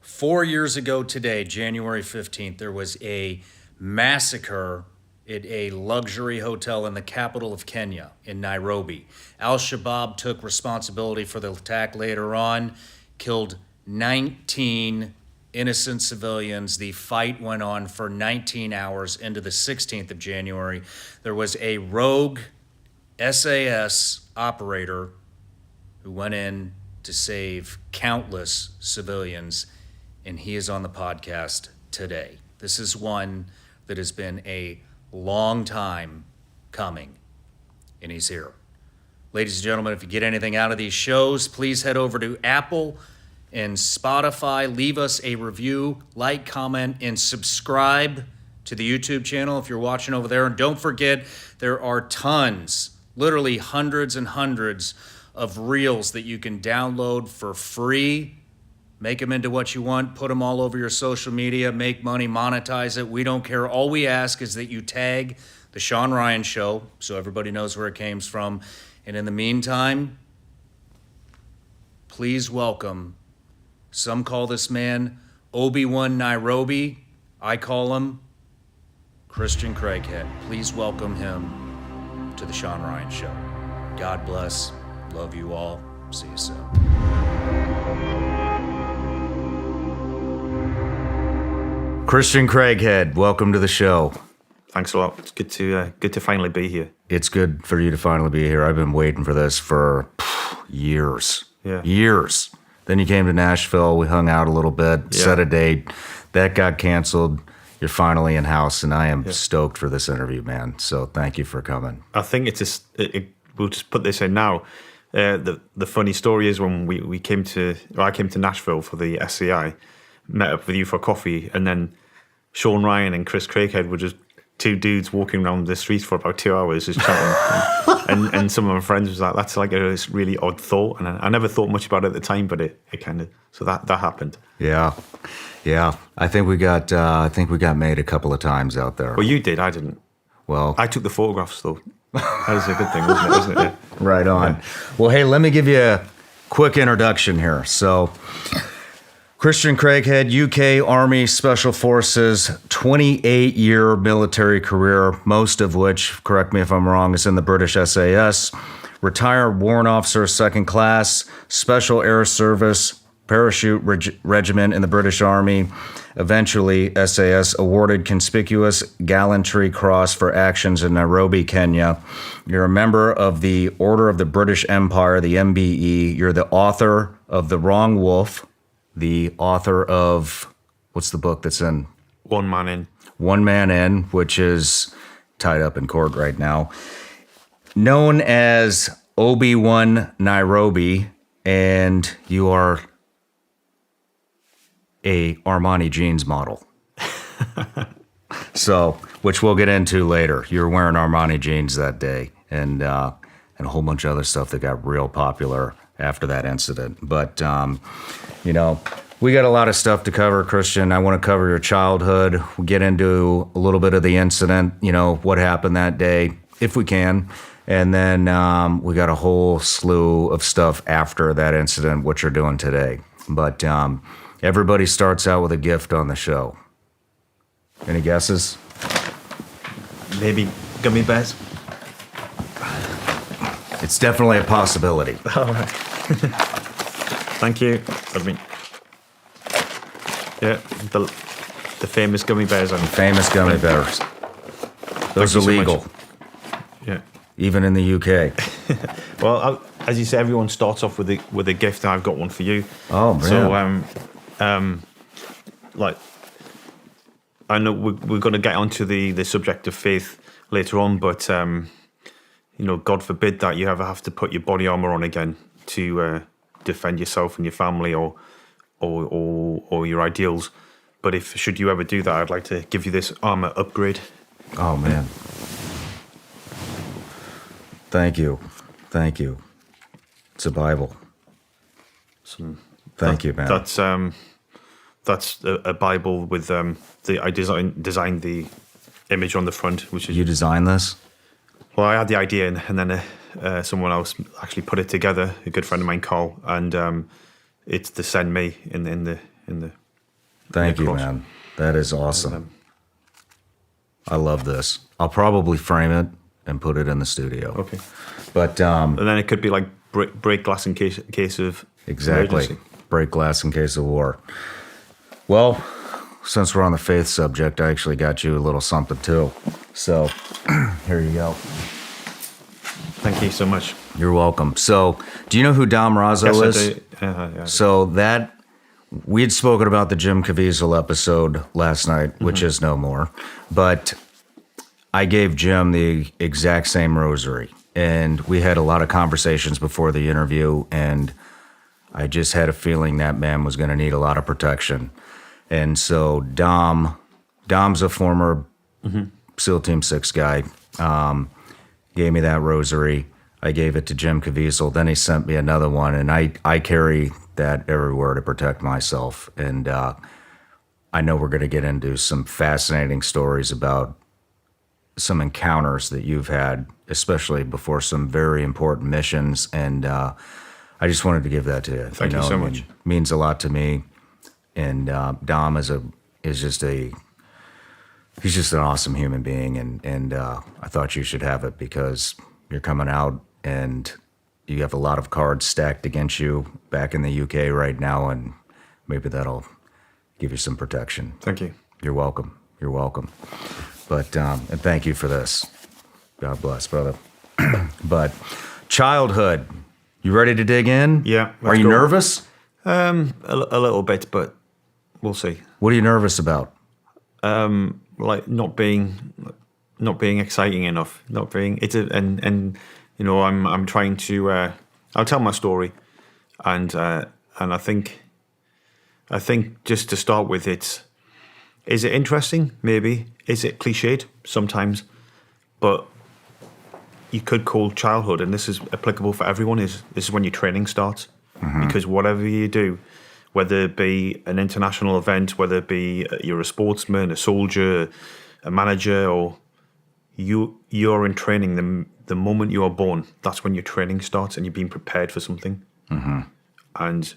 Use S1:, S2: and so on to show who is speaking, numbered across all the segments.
S1: 4 years ago today, January 15th, there was a massacre at a luxury hotel in the capital of Kenya, in Nairobi. Al-Shabaab took responsibility for the attack later on, killed 19 innocent civilians. The fight went on for 19 hours into the 16th of January. There was a rogue SAS operator who went in to save countless civilians, and he is on the podcast today. This is one that has been a long time coming, and he's here. Ladies and gentlemen, if you get anything out of these shows, please head over to Apple and Spotify. Leave us a review, like, comment, and subscribe to the YouTube channel if you're watching over there. And don't forget, there are tons, literally hundreds and hundreds of reels that you can download for free. Make them into what you want, put them all over your social media, make money, monetize it. We don't care. All we ask is that you tag The Shawn Ryan Show so everybody knows where it came from. And in the meantime, please welcome, some call this man Obi Wan Nairobi. I call him Christian Craighead. Please welcome him to The Shawn Ryan Show. God bless. Love you all. See you soon. Christian Craighead, welcome to the show.
S2: Thanks a lot. It's good to finally be here.
S1: It's good for you to finally be here. I've been waiting for this for years.
S2: Yeah.
S1: Years. Then you came to Nashville. We hung out a little bit, set a date. That got canceled. You're finally in house, and I am stoked for this interview, man. So thank you for coming.
S2: I think it's just, we'll just put this in now. The funny story is when I came to Nashville for the SCI, met up with you for coffee, and then Shawn Ryan and Chris Craighead were just two dudes walking around the streets for about 2 hours just chatting. and some of my friends was like, that's like a really odd thought. And I never thought much about it at the time, but it kind of, so that happened.
S1: Yeah. I think we got made a couple of times out there.
S2: Well, you did, I didn't.
S1: Well,
S2: I took the photographs though. That was a good thing, wasn't it? Yeah.
S1: Right on. Yeah. Well, hey, let me give you a quick introduction here. So, Christian Craighead, UK Army Special Forces, 28-year military career, most of which, correct me if I'm wrong, is in the British SAS. Retired warrant officer, second class, Special Air Service, Parachute Regiment in the British Army. Eventually, SAS awarded Conspicuous Gallantry Cross for actions in Nairobi, Kenya. You're a member of the Order of the British Empire, the MBE. You're the author of The Wrong Wolf, the author of, what's the book that's in?
S2: One Man In.
S1: One Man In, which is tied up in court right now. Known as Obi Wan Nairobi, and you are a Armani jeans model. So, which we'll get into later. You were wearing Armani jeans that day, and a whole bunch of other stuff that got real popular after that incident. But, we got a lot of stuff to cover, Christian. I want to cover your childhood. We'll get into a little bit of the incident, what happened that day, if we can. And then we got a whole slew of stuff after that incident, what you're doing today. But everybody starts out with a gift on the show. Any guesses?
S2: Maybe gummy bears?
S1: It's definitely a possibility.
S2: All right. Thank you. The famous gummy bears.
S1: Famous gummy bears. Those are legal.
S2: So yeah.
S1: Even in the UK.
S2: Well, as you say, everyone starts off with a gift. I've got one for you.
S1: Oh, man.
S2: So, I know we're going to get onto the subject of faith later on, but God forbid that you ever have to put your body armor on again to defend yourself and your family or your ideals. But should you ever do that, I'd like to give you this armor upgrade.
S1: Oh, man. Thank you. It's a Bible. Thank you, man.
S2: That's a Bible with I designed the image on the front, which is.
S1: You designed this?
S2: Well, I had the idea, and then someone else actually put it together. A good friend of mine, Carl, and it's to send me in the
S1: Thank you,
S2: cross.
S1: man. That is awesome. I love this. I'll probably frame it and put it in the studio.
S2: Okay.
S1: But
S2: And then it could be like break glass in case of
S1: exactly,
S2: emergency.
S1: break glass in case of war. Well, since we're on the faith subject, I actually got you a little something too. So here you go.
S2: Thank you so much.
S1: You're welcome. So, do you know who Dom Razzo
S2: Yes, I
S1: is?
S2: do. Yeah.
S1: So that we had spoken about the Jim Caviezel episode last night, which is no more. But I gave Jim the exact same rosary, and we had a lot of conversations before the interview, and I just had a feeling that man was going to need a lot of protection. And so Dom's a former SEAL Team 6 guy. Gave me that rosary. I gave it to Jim Caviezel. Then he sent me another one, and I carry that everywhere to protect myself. And I know we're going to get into some fascinating stories about some encounters that you've had, especially before some very important missions. And I just wanted to give that to you.
S2: Thank you so much.
S1: It means a lot to me. And Dom is just he's just an awesome human being, and I thought you should have it because you're coming out and you have a lot of cards stacked against you back in the UK right now, and maybe that'll give you some protection.
S2: Thank you.
S1: You're welcome. You're welcome. But and thank you for this. God bless, brother. But childhood, you ready to dig in?
S2: Yeah,
S1: Are
S2: let's
S1: you
S2: go.
S1: nervous?
S2: A little bit, but we'll see.
S1: What are you nervous about?
S2: Like not being exciting enough, and you know I'm trying to I'll tell my story, and I think just to start with, is it interesting? Maybe. Is it cliched? Sometimes, but you could call childhood, and this is applicable for everyone. This is when your training starts, because whatever you do, whether it be an international event, whether it be you're a sportsman, a soldier, a manager, or you're in training the moment you are born. That's when your training starts, and you're being prepared for something. And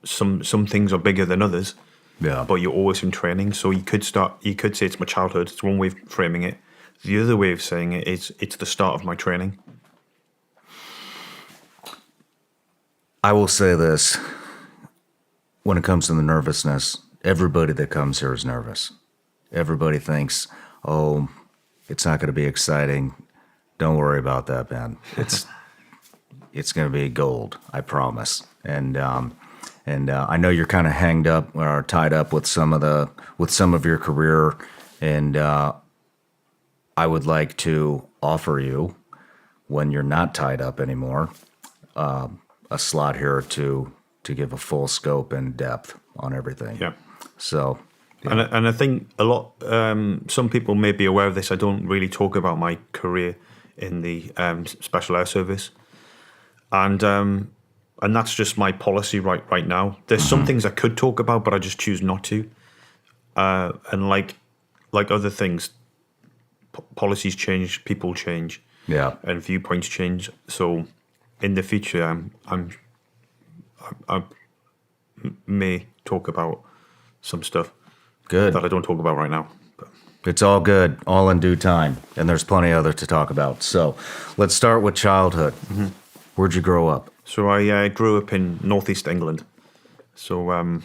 S2: some things are bigger than others.
S1: Yeah.
S2: But you're always in training, so you could say it's my childhood. It's one way of framing it. The other way of saying it is it's the start of my training.
S1: I will say this. When it comes to the nervousness, everybody that comes here is nervous. Everybody thinks, oh, it's not going to be exciting. Don't worry about that, man. It's going to be gold, I promise. And I know you're kind of hanged up or tied up with some of your career, and I would like to offer you, when you're not tied up anymore, a slot here to give a full scope and depth on everything.
S2: Yeah.
S1: So,
S2: And I think a lot. Some people may be aware of this. I don't really talk about my career in the Special Air Service, and that's just my policy right now. There's some things I could talk about, but I just choose not to. And like other things, policies change, people change,
S1: yeah.
S2: and viewpoints change. So in the future, I may talk about some stuff
S1: Good.
S2: that I don't talk about right now. But
S1: It's all good, all in due time, and there's plenty other to talk about. So let's start with childhood. Where'd you grow up?
S2: So I grew up in northeast England. So about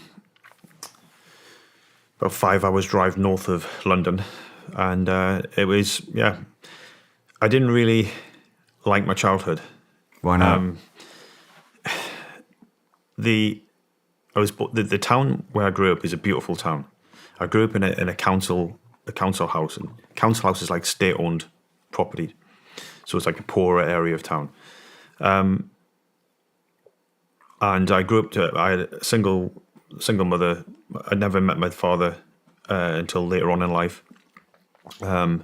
S2: 5 hours drive north of London. And it was, I didn't really like my childhood.
S1: Why not?
S2: The town where I grew up is a beautiful town. I grew up in a council house, and council house is like state-owned property, so it's like a poorer area of town. And I grew up I had a single mother. I never met my father until later on in life. So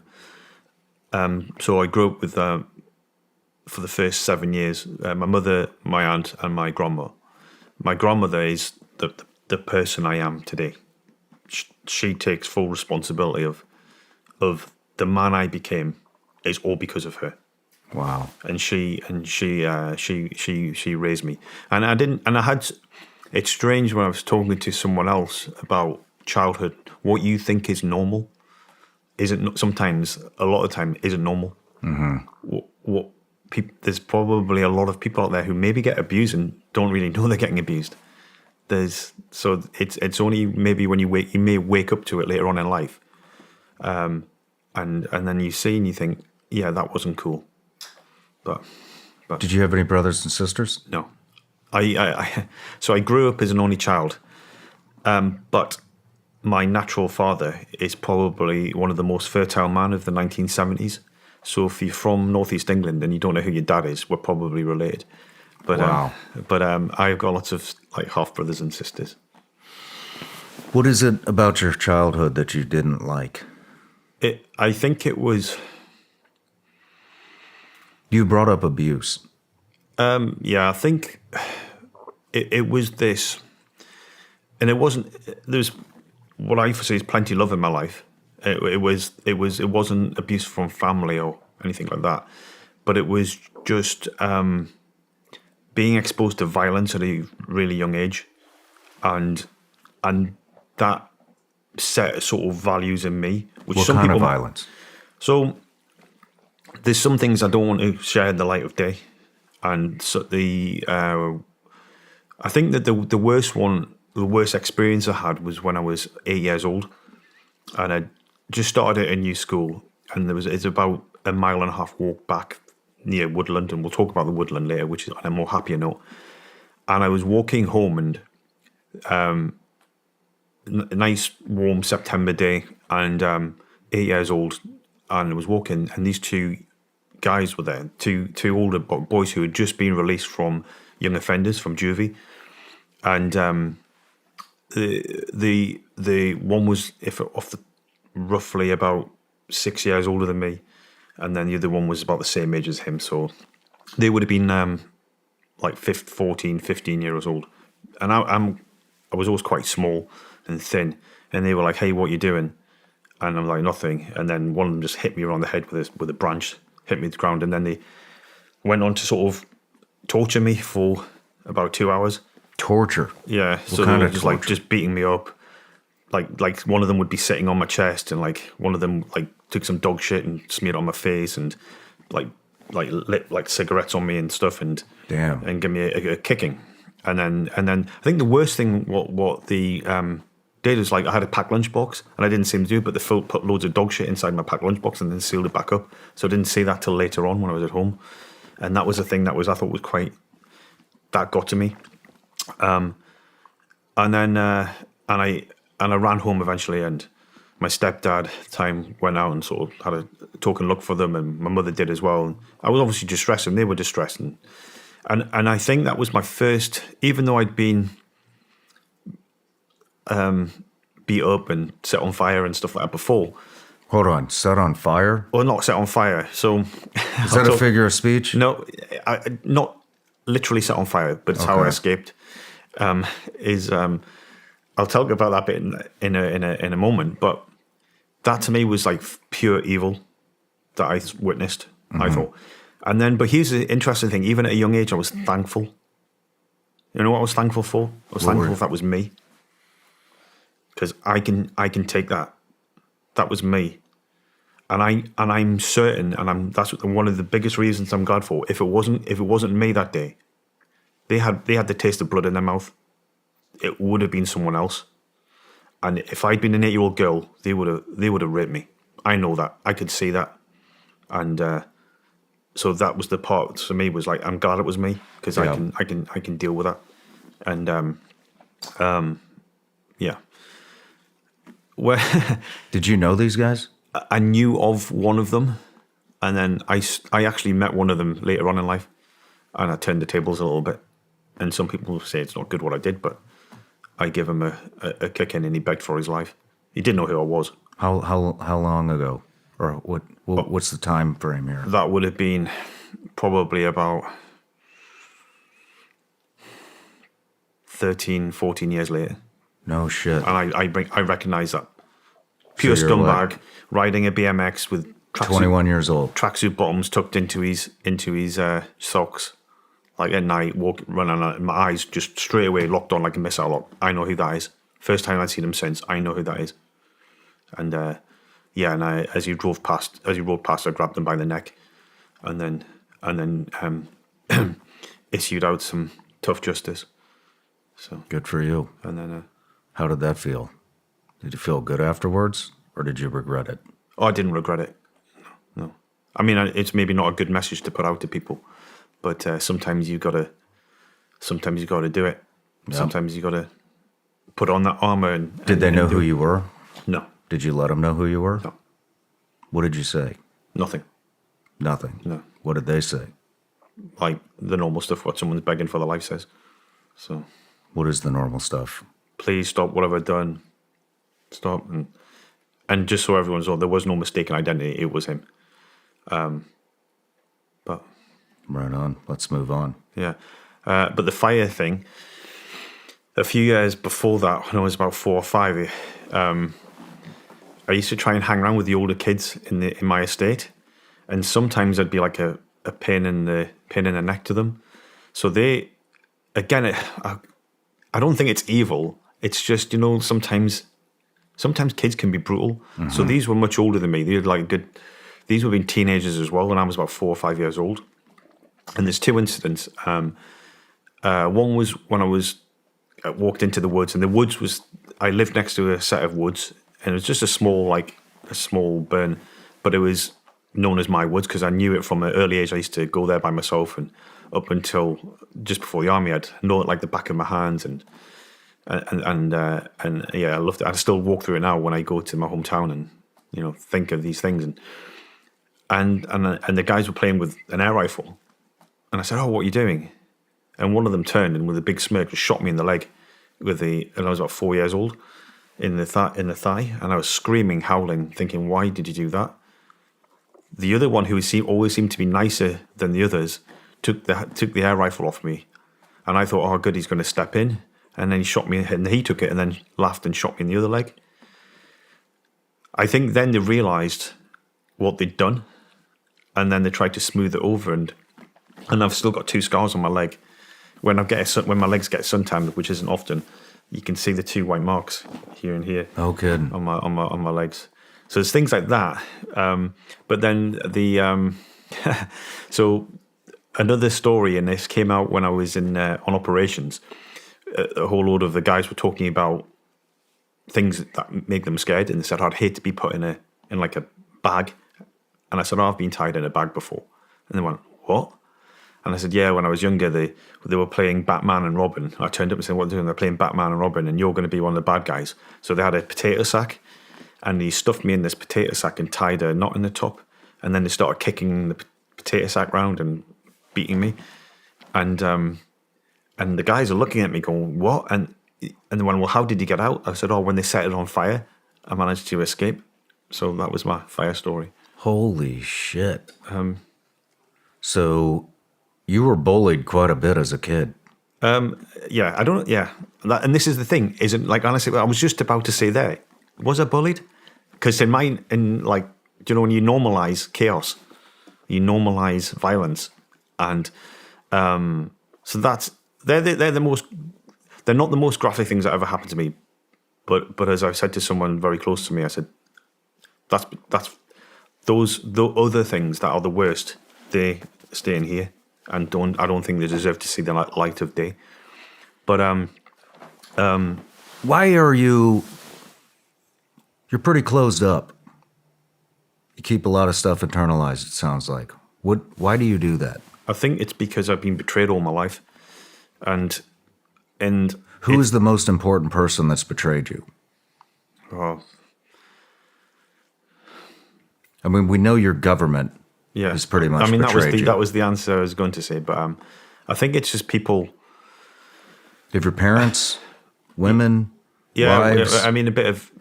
S2: I grew up with for the first 7 years, my mother, my aunt, and my grandma. My grandmother is the person I am today. She takes full responsibility of the man I became. Is all because of her.
S1: Wow.
S2: And she raised me. And I had it's strange when I was talking to someone else about childhood, what you think is normal isn't sometimes, a lot of the time, isn't normal. What there's probably a lot of people out there who maybe get abused and don't really know they're getting abused. So it's only maybe when you may wake up to it later on in life, and then you see and you think, yeah, that wasn't cool. But
S3: Did you have any brothers and sisters?
S2: no, so I grew up as an only child, but my natural father is probably one of the most fertile men of the 1970s. So if you're from northeast England and you don't know who your dad is, we're probably related. But
S3: Wow.
S2: I've got lots of like half brothers and sisters.
S3: What is it about your childhood that you didn't like?
S2: I think it was.
S3: You brought up abuse.
S2: Yeah, I think it was this, and it wasn't. There's what I foresee is plenty of love in my life. It wasn't abuse from family or anything like that, but it was just being exposed to violence at a really young age, and that set sort of values in me. Which
S3: What
S2: some
S3: kind of
S2: people
S3: violence?
S2: So there's some things I don't want to share in the light of day, and so I think that the worst experience I had was when I was 8 years old, and I just started at a new school, and it's about a 1.5 mile walk back near Woodland, and we'll talk about the Woodland later, which is on a more happier note. And I was walking home, and a nice warm September day, and 8 years old, and I was walking, and these two guys were there, two older boys who had just been released from young offenders from juvie, and the one was roughly about 6 years older than me, and then the other one was about the same age as him, so they would have been like 14, 15 years old, and I was always quite small and thin, and they were like, "Hey, what you doing?" And I'm like, "Nothing." And then one of them just hit me around the head with a branch, hit me to the ground, and then they went on to sort of torture me for about 2 hours.
S3: Torture?
S2: Yeah,
S3: What
S2: so
S3: kind
S2: they were
S3: of
S2: just
S3: torture?
S2: like just beating me up. Like one of them would be sitting on my chest, and like one of them like took some dog shit and smeared it on my face, and like lit like cigarettes on me and stuff, and
S3: Damn.
S2: and give me a kicking. And then I think the worst thing what the did is like I had a packed lunchbox, and I didn't see them do it, but they put loads of dog shit inside my packed lunchbox and then sealed it back up. So I didn't see that till later on when I was at home, and that was the thing I thought was quite, that got to me. And then I ran home eventually, and my stepdad at the time went out and sort of had a talk and look for them, and my mother did as well. And I was obviously distressed, and they were distressed, and I think that was my first, even though I'd been beat up and set on fire and stuff like that before.
S3: Hold on. Set on fire?
S2: Or not set on fire. So
S3: Is that a figure of speech?
S2: No, not literally set on fire, but it's how I
S3: Okay.
S2: escaped. I'll tell you about that bit in a moment. But that to me was like pure evil that I witnessed. I thought, and then but here's the interesting thing: even at a young age, I was thankful. You know what I was thankful for? I was thankful that was me, because I can take that. That was me. And I'm certain, and that's one of the biggest reasons I'm glad for. If it wasn't me that day, they had the taste of blood in their mouth. It would have been someone else. And if I'd been an 8-year-old girl, they would have raped me. I know that. I could see that. And so that was the part for me, was like, I'm glad it was me, because
S3: Yeah.
S2: I can deal with that. And yeah. Where
S3: Did you know these guys?
S2: I knew of one of them, and then I actually met one of them later on in life, and I turned the tables a little bit. And some people say it's not good what I did, but I gave him a kick in, and he begged for his life. He didn't know who I was.
S3: How long ago? Or what's the time frame here?
S2: That would have been probably about 13, 14 years later.
S3: No shit.
S2: And I recognise that. Pure
S3: you're
S2: scumbag,
S3: what?
S2: riding a BMX with
S3: 21 years old.
S2: tracksuit bottoms tucked into his socks, Like at night, running, and my eyes just straight away locked on like a missile lock. I know who that is. First time I'd seen him since, I know who that is. And as he rode past, I grabbed him by the neck, and then issued out some tough justice. So
S3: Good for you.
S2: and then
S3: How did that feel? Did you feel good afterwards, or did you regret it?
S2: I didn't regret it. No. I mean, it's maybe not a good message to put out to people, but sometimes you gotta do it.
S3: Yeah.
S2: Sometimes you gotta put on that armor. And
S3: Did they know
S2: do
S3: who
S2: it.
S3: you were?
S2: No,
S3: Did you let them know who you were?
S2: No.
S3: What did you say?
S2: nothing.
S3: Nothing.
S2: No.
S3: What did they say?
S2: Like the normal stuff, what someone's begging for their life says. So
S3: What is the normal stuff?
S2: please stop whatever I've done. Stop. And just so everyone's aware, there was no mistaken identity. It was him. But
S3: Right on. Let's move on.
S2: yeah. But the fire thing, a few years before that, when I was about 4 or 5, I used to try and hang around with the older kids in my estate, and sometimes I'd be like a pain in the neck to them. So they, again, I don't think it's evil. It's just, sometimes kids can be brutal. Mm-hmm. So these were much older than me. They were these would have been teenagers as well when I was about 4 or 5 years old. And there's 2 incidents. One was when I walked into the woods, and I lived next to a set of woods, and it was just a small burn, but it was known as my woods because I knew it from an early age. I used to go there by myself, and up until just before the army, I'd know it like the back of my hands, and yeah, I loved it. I still walk through it now when I go to my hometown and think of these things, and the guys were playing with an air rifle, and I said, "Oh, what are you doing?" And one of them turned and with a big smirk just shot me in the leg and I was about 4 years old, in the thigh, and I was screaming, howling, thinking, "Why did you do that?" The other one, who always seemed to be nicer than the others, took the air rifle off me, and I thought, "Oh, good, he's going to step in," and then he shot me, and he took it and then laughed and shot me in the other leg. I think then they realised what they'd done, and then they tried to smooth it over, and I've still got 2 scars on my leg. When my legs get suntanned, which isn't often, you can see the 2 white marks here and here.
S3: Oh, good.
S2: On my legs. So there's things like that. But then so another story, and this came out when I was on operations. A whole load of the guys were talking about things that make them scared, and they said, "I'd hate to be put in like a bag." And I said, "Oh, I've been tied in a bag before." And they went, "What?" And I said, "Yeah, when I was younger, they were playing Batman and Robin." I turned up and said, "What are they doing?" "They're playing Batman and Robin, and you're going to be one of the bad guys." So they had a potato sack, and he stuffed me in this potato sack and tied a knot in the top. And then they started kicking the potato sack round and beating me. And the guys are looking at me going, "What?" And they went, "Well, how did you get out?" I said, "Oh, when they set it on fire, I managed to escape." So that was my fire story.
S3: Holy shit. So you were bullied quite a bit as a kid.
S2: Yeah, I don't. Yeah, and this is the thing. Isn't like honestly, I was just about to say there. Was I bullied? Because when you normalize chaos, you normalize violence, and so they're the most. They're not the most graphic things that ever happened to me, but as I've said to someone very close to me, I said, that's the other things that are the worst. They stay in here, and I don't think they deserve to see the light of day. But
S3: Why are you? You're pretty closed up. You keep a lot of stuff internalized, it sounds like. Why do you do that?
S2: I think it's because I've been betrayed all my life, and
S3: Who is the most important person that's betrayed you?
S2: oh,
S3: I mean, we know your government
S2: yeah,
S3: is pretty much
S2: I mean,
S3: betrayed you.
S2: that was the answer I was going to say, but I think it's just people.
S3: If your parents, women,
S2: Yeah,
S3: wives,
S2: I mean, a bit of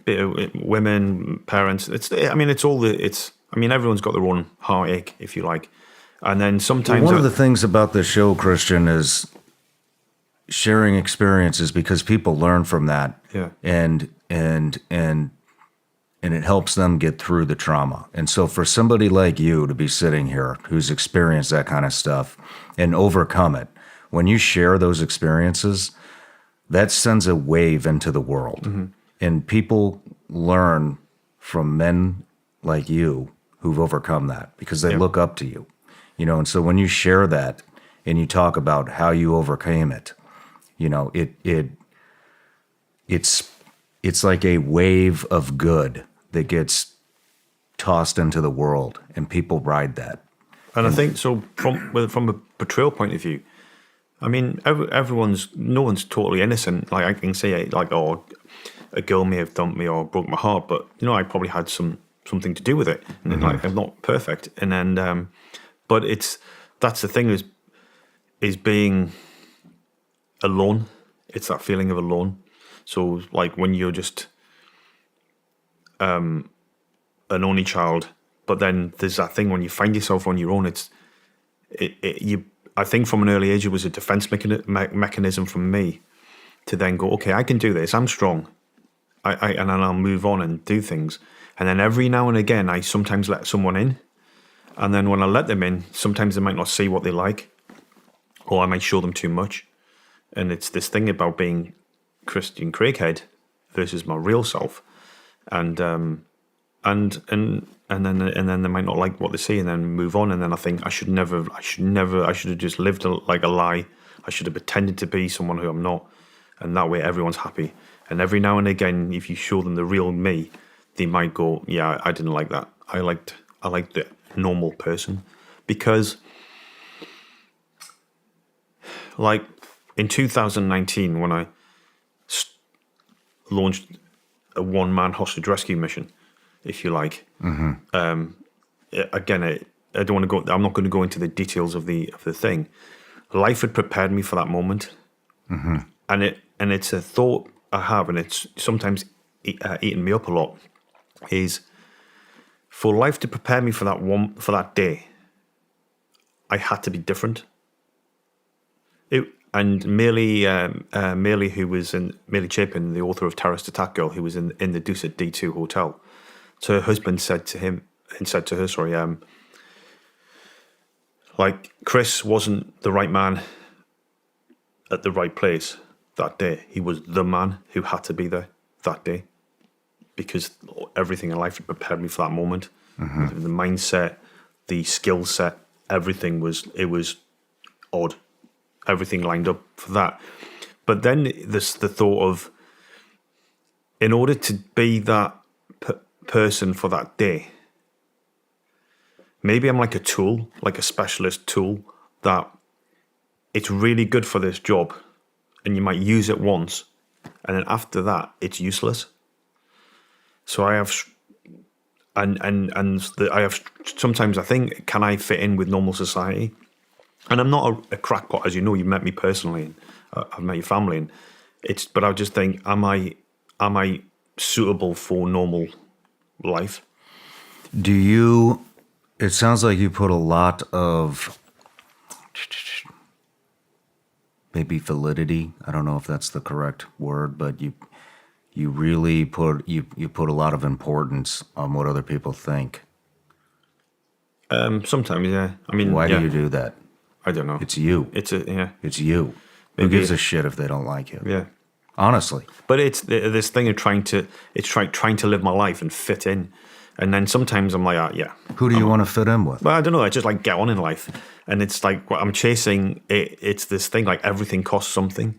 S2: women, parents. Everyone's got their own heartache, if you like, and then sometimes
S3: one of the things about this show, Christian, is sharing experiences because people learn from that.
S2: Yeah.
S3: And it helps them get through the trauma. And so for somebody like you to be sitting here who's experienced that kind of stuff and overcome it, when you share those experiences, that sends a wave into the world. And people learn from men like you who've overcome that because they look up to you. You know, and so when you share that and you talk about how you overcame it, you know, it's like a wave of good that gets tossed into the world, and people ride that.
S2: And I think so from a betrayal point of view, I mean, no one's totally innocent. Like I can say, like, oh, a girl may have dumped me or broke my heart, but you know, I probably had something to do with it. And like, I'm not perfect, and then, but that's the thing is being alone. It's that feeling of alone. So like when you're just an only child, but then there's that thing when you find yourself on your own. I think from an early age it was a defense mechanism from me to then go, okay, I can do this. I'm strong. And then I'll move on and do things. And then every now and again, I sometimes let someone in. And then when I let them in, sometimes they might not see what they like, or I might show them too much. And it's this thing about being Christian Craighead versus my real self, and then they might not like what they see, and then move on. And then I think I should have just lived like a lie. I should have pretended to be someone who I'm not, and that way everyone's happy. And every now and again, if you show them the real me, they might go, "Yeah, I didn't like that. I liked the normal person," because, like in 2019, when I launched a one-man hostage rescue mission, if you like. Again, I don't want to go. I'm not going to go into the details of the thing. Life had prepared me for that moment, and it's a thought I have, and it's sometimes eaten me up a lot. Is for life to prepare me for that day, I had to be different. And Millie Chapin, the author of Terrorist Attack Girl, who was in the DusitD2 Hotel, so her husband said to her, like, Chris wasn't the right man at the right place that day. He was the man who had to be there that day because everything in life had prepared me for that moment. The mindset, the skill set, everything was odd. Everything lined up for that. But then there's the thought of, in order to be that person for that day, maybe I'm like a tool, like a specialist tool, that it's really good for this job and you might use it once, and then after that it's useless. So I have, sometimes I think, can I fit in with normal society? And I'm not a crackpot, as you know. You met me personally, and I've met your family, and but I just think, am I suitable for normal life?
S3: It sounds like you put a lot of maybe validity. I don't know if that's the correct word, but you really put a lot of importance on what other people think.
S2: Sometimes, yeah. I mean,
S3: why do you do that?
S2: I don't know.
S3: It's you.
S2: It's
S3: you. Who gives a shit if they don't like you?
S2: Yeah.
S3: Honestly.
S2: But it's this thing of trying to live my life and fit in. And then sometimes I'm like, yeah.
S3: Who do you want to fit in with?
S2: Well, I don't know. I just like get on in life. And it's like what I'm chasing. It's this thing like everything costs something.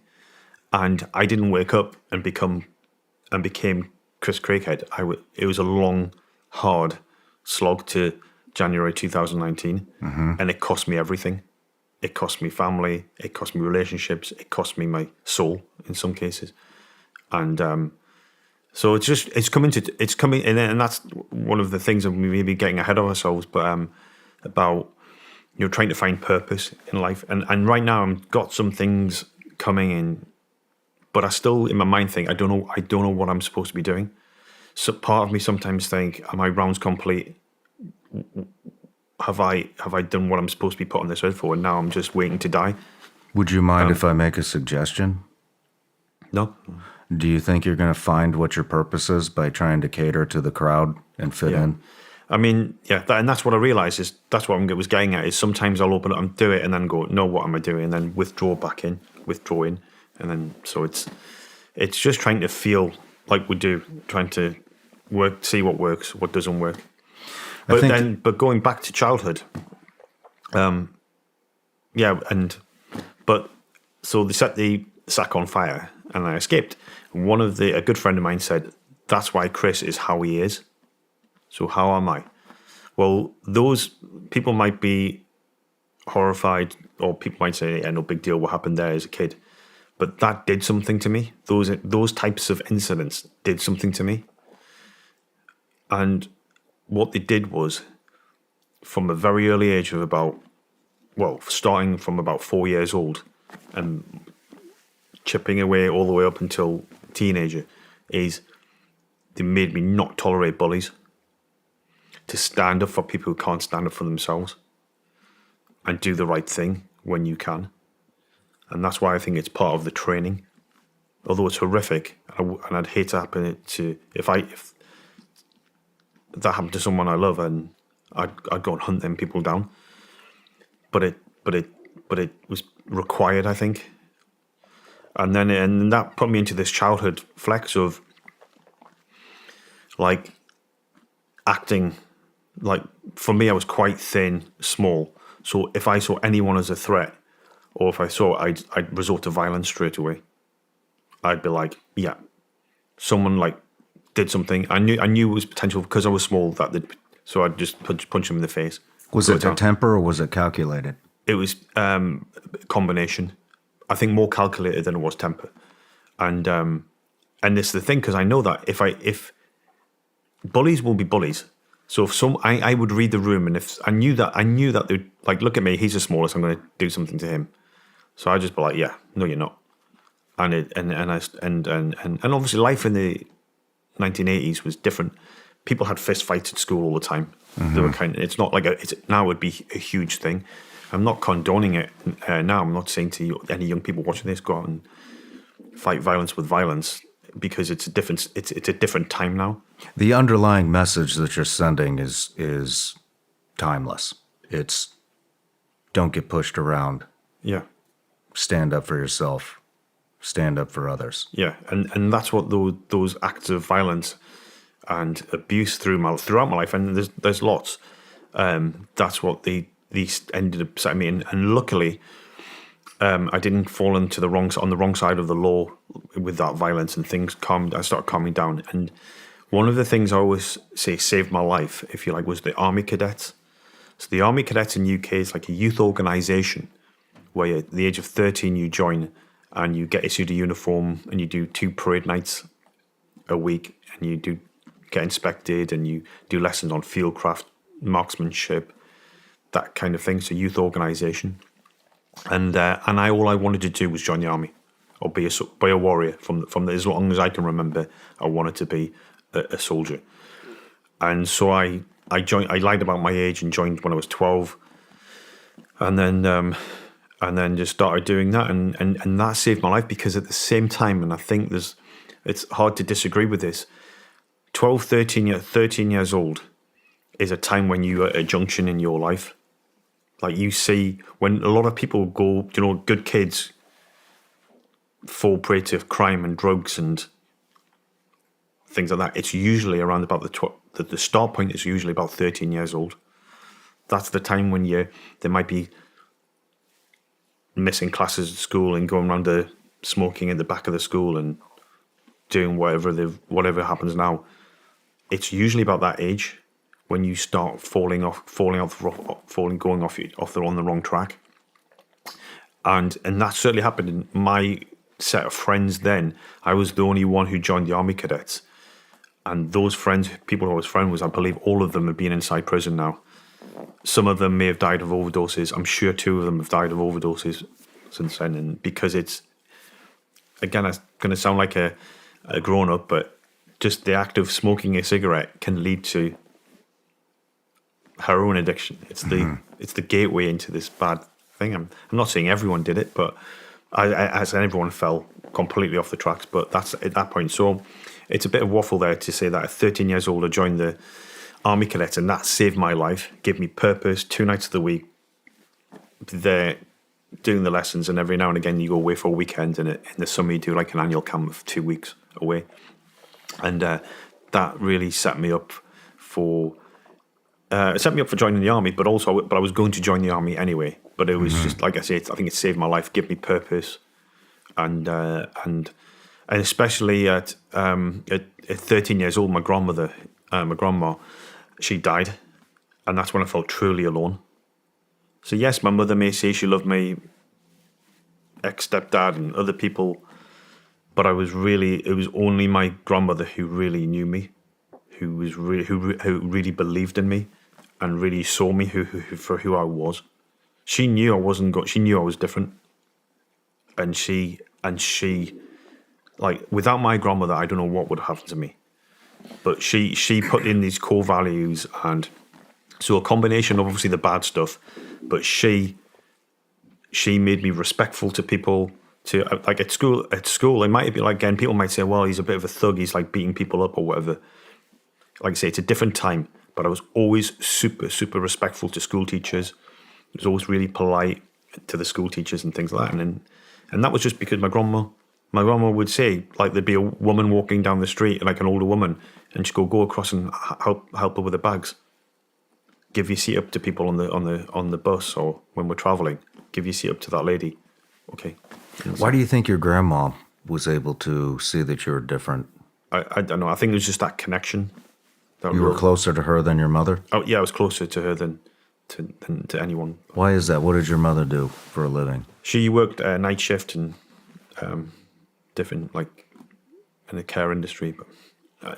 S2: And I didn't wake up and became Chris Craighead. It was a long, hard slog to January 2019. And it cost me everything. It cost me family. It cost me relationships. It cost me my soul in some cases. And so it's coming, and that's one of the things that we may be getting ahead of ourselves. But about trying to find purpose in life. And right now I've got some things coming in, but I still in my mind think I don't know what I'm supposed to be doing. So part of me sometimes think, are my rounds complete? Have I done what I'm supposed to be put on this earth for, and now I'm just waiting to die?
S3: Would you mind if I make a suggestion?
S2: No.
S3: Do you think you're going to find what your purpose is by trying to cater to the crowd and fit in?
S2: I mean, yeah, and that's what I realised is that's what I was getting at is sometimes I'll open it and do it and then go, no, what am I doing? And then withdraw in, and then so it's just trying to feel like we do, trying to see what works, what doesn't work. But going back to childhood, so they set the sack on fire and I escaped. A good friend of mine said, that's why Chris is how he is. So how am I? Well, those people might be horrified, or people might say, yeah, no big deal, what happened there as a kid. But that did something to me. Those types of incidents did something to me. And what they did was, from a very early age of starting from about 4 years old and chipping away all the way up until teenager, is they made me not tolerate bullies, to stand up for people who can't stand up for themselves, and do the right thing when you can. And that's why I think it's part of the training. Although it's horrific, and I'd hate to happen to if that happened to someone I love, and I'd go and hunt them people down. But it was required, I think. And that put me into this childhood flex of like acting. Like, for me, I was quite thin, small. So if I saw anyone as a threat, or if I saw, I'd resort to violence straight away. I'd be like, yeah, someone like did something. I knew it was potential because I was small. So I'd just punch them in the face.
S3: Was it a temper or was it calculated?
S2: It was combination. I think more calculated than it was temper. And this is the thing, because I know that if bullies will be bullies. So if I would read the room, and if I knew that they'd like, look at me, he's the smallest, I'm going to do something to him. So I'd just be like, yeah, no, you're not. And obviously life in the 1980s was different. People had fist fights at school all the time. Mm-hmm. They were it's not like now it would be a huge thing. I'm not condoning it now. I'm not saying to any young people watching this, go out and fight violence with violence, because it's a different time now.
S3: The underlying message that you're sending is timeless. It's don't get pushed around.
S2: Yeah.
S3: Stand up for yourself. Stand up for others.
S2: Yeah, and that's what those acts of violence and abuse throughout my life, and there's lots. That's what these ended up setting me in, and luckily, I didn't fall on the wrong side of the law with that violence, and things I started calming down. And one of the things I always say saved my life, if you like, was the Army Cadets. So the Army Cadets in UK is like a youth organisation where at the age of 13 you join and you get issued a uniform and you do 2 parade nights a week, and you do get inspected and you do lessons on fieldcraft, marksmanship, that kind of thing. So youth organisation. And all I wanted to do was join the army, or be a warrior from as long as I can remember. I wanted to be a soldier, and so I joined. I lied about my age and joined when I was 12, and then just started doing that, and that saved my life, because at the same time, and I think it's hard to disagree with this. 12, 13 years old is a time when you're at a junction in your life. Like, you see, when a lot of people go, good kids fall prey to crime and drugs and things like that, it's usually around about the start point is usually about 13 years old. That's the time when they might be missing classes at school and going around smoking at the back of the school and doing whatever happens now. It's usually about that age when you start going off on the wrong track. And that certainly happened in my set of friends then. I was the only one who joined the Army Cadets. And those friends, people who I was friends with, I believe all of them have been inside prison now. Some of them may have died of overdoses. I'm sure 2 of them have died of overdoses since then. And because it's going to sound like a grown-up, but just the act of smoking a cigarette can lead to heroin addiction. It's the gateway into this bad thing. I'm not saying everyone did it, but as everyone fell completely off the tracks. But that's at that point. So it's a bit of waffle there to say that at 13 years old I joined the Army cadets, and that saved my life, gave me purpose. 2 nights of the week, they're doing the lessons, and every now and again you go away for a weekend, and in the summer you do like an annual camp of 2 weeks away. And that really set me up for joining the army, but I was going to join the army anyway. But it was just, like I say, I think it saved my life, gave me purpose, and especially at 13 years old, my grandma, she died, and that's when I felt truly alone. So yes, my mother may say she loved my ex-stepdad and other people, but it was only my grandmother who really knew me, who really believed in me, and really saw me for who I was. She knew I wasn't good. She knew I was different, and she like, without my grandmother, I don't know what would have happened to me. But she put in these core values, and so a combination of obviously the bad stuff, but she made me respectful to people. To like at school, it might be like, again, people might say, well, he's a bit of a thug, he's like beating people up or whatever. Like I say, it's a different time, but I was always super, super respectful to school teachers. I was always really polite to the school teachers and things like that. And that was just because my grandma would say, like, there'd be a woman walking down the street, like an older woman, and she'd go across and help her with the bags. Give your seat up to people on the bus, or when we're traveling, give your seat up to that lady. Okay.
S3: Why do you think your grandma was able to see that you were different?
S2: I don't know. I think it was just that connection.
S3: You were closer to her than your mother?
S2: Oh yeah, I was closer to her than to anyone.
S3: Why is that? What did your mother do for a living?
S2: She worked night shift and different, like, in the care industry. But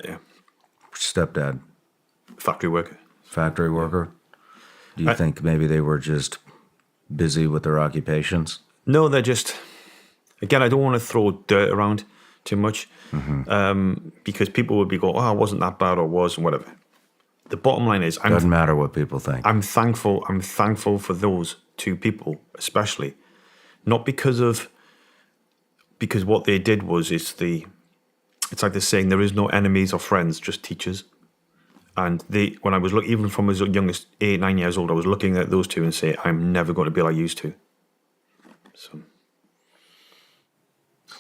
S2: yeah.
S3: Stepdad?
S2: Factory worker.
S3: Factory worker? Do you think maybe they were just busy with their occupations?
S2: No, they're just, again, I don't want to throw dirt around too much, because people would be going, oh, it wasn't that bad, or was, and whatever. The bottom line is,
S3: doesn't matter what people think.
S2: I'm thankful for those two people, especially, not because what they did was, it's like they're saying, there is no enemies or friends, just teachers. And when I was even from as young as 8, 9 years old, I was looking at those two and say, I'm never going to be like used to. So,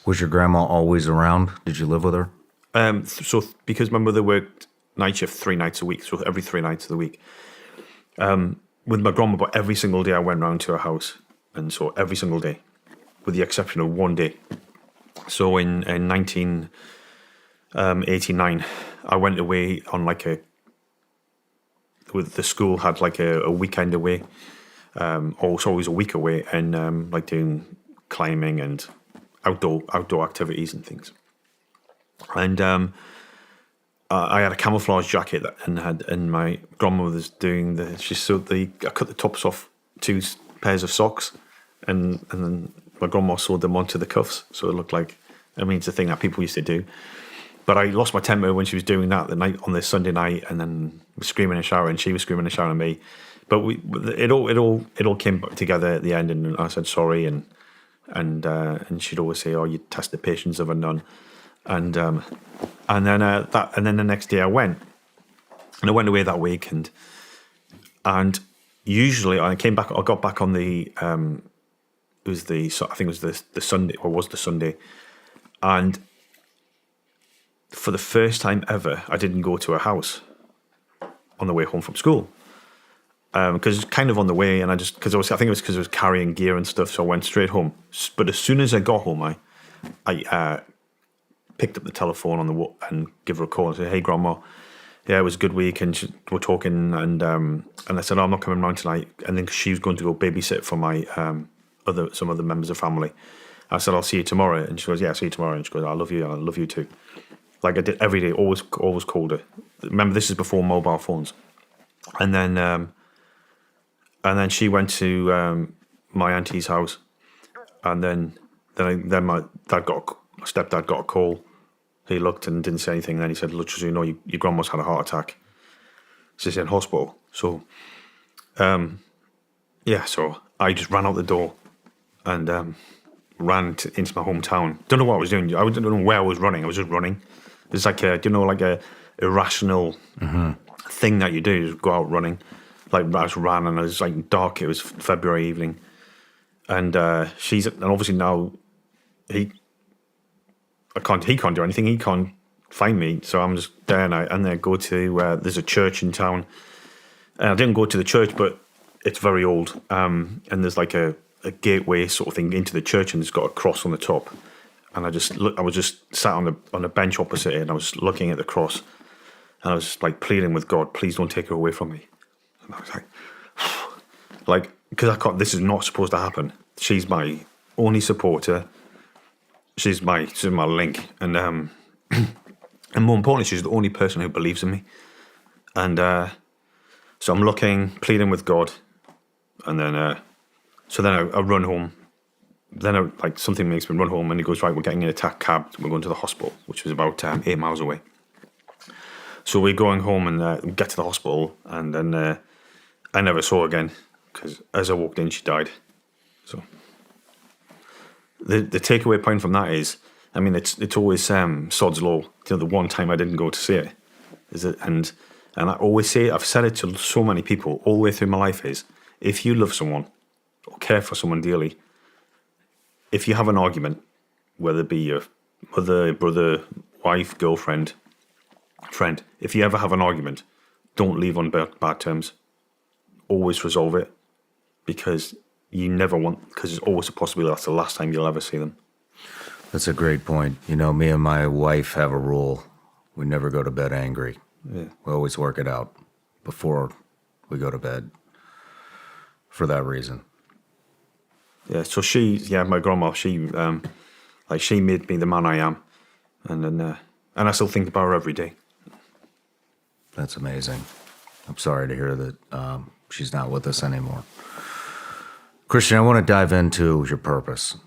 S3: was your grandma always around? Did you live with her?
S2: So because my mother worked night shift 3 nights a week, so every 3 nights of the week, with my grandma, but every single day I went round to her house, and so every single day, with the exception of one day. So in 1989, I went away on with the school had like a weekend away. Also always a week away, and like doing climbing and outdoor activities and things. And I had a camouflage jacket and my grandmother's doing I cut the tops off 2 pairs of socks, and then my grandma sewed them onto the cuffs, so it looked like, it's a thing that people used to do. But I lost my temper when she was doing that on the Sunday night, and then was screaming in the shower, and she was screaming in the shower at me. But it all came together at the end, and I said sorry, and she'd always say, "Oh, you test the patience of a nun," and then the next day I went away that week, and usually I got back on the I think it was the Sunday, or was the Sunday, and for the first time ever, I didn't go to a house on the way home from school. Because it's kind of on the way, and I think it was because I was carrying gear and stuff, so I went straight home. But as soon as I got home, I picked up the telephone and give her a call and said, "Hey, Grandma, yeah, it was a good week," and we're talking, and I said, "Oh, I'm not coming round tonight," and then she was going to go babysit for my some other members of family. I said, "I'll see you tomorrow," and she goes, "Yeah, I'll see you tomorrow," and she goes, "I love you, and I love you too." Like I did every day, always called her. Remember, this is before mobile phones, and then she went to my auntie's house, and then my stepdad got a call. He looked and didn't say anything. Then he said, "Look, you know, your grandma's had a heart attack. She's in hospital." So, so I just ran out the door and ran into my hometown. Don't know what I was doing. I don't know where I was running. I was just running. It's like a irrational thing that you do is go out running. Like I just ran and it was like dark. It was February evening, and obviously now he can't do anything. He can't find me, so I'm just there and I go to there's a church in town. And I didn't go to the church, but it's very old, and there's like a gateway sort of thing into the church, and it's got a cross on the top. And I was just sat on a bench opposite it, and I was looking at the cross, and I was like pleading with God, please don't take her away from me. And I was like, because I can't. This is not supposed to happen. She's my only supporter. She's my link, and and more importantly, she's the only person who believes in me. And so I'm looking, pleading with God, and then I run home. Then something makes me run home, and he goes, right, we're getting in a cab. We're going to the hospital, which was about 8 miles away. So we're going home and get to the hospital, and then I never saw her again because as I walked in, she died. So the takeaway point from that is, I mean, it's always sod's law. The one time I didn't go to see it, and I always say, I've said it to so many people all the way through my life, is if you love someone or care for someone dearly, if you have an argument, whether it be your mother, brother, wife, girlfriend, friend, if you ever have an argument, don't leave on bad terms. Always resolve it, because there's always a possibility that's the last time you'll ever see them.
S3: That's a great point. Me and my wife have a rule. We never go to bed angry.
S2: Yeah.
S3: We always work it out before we go to bed for that reason.
S2: Yeah, so my grandma, she made me the man I am, and I still think about her every day.
S3: That's amazing. I'm sorry to hear that she's not with us anymore. Christian, I want to dive into your purpose.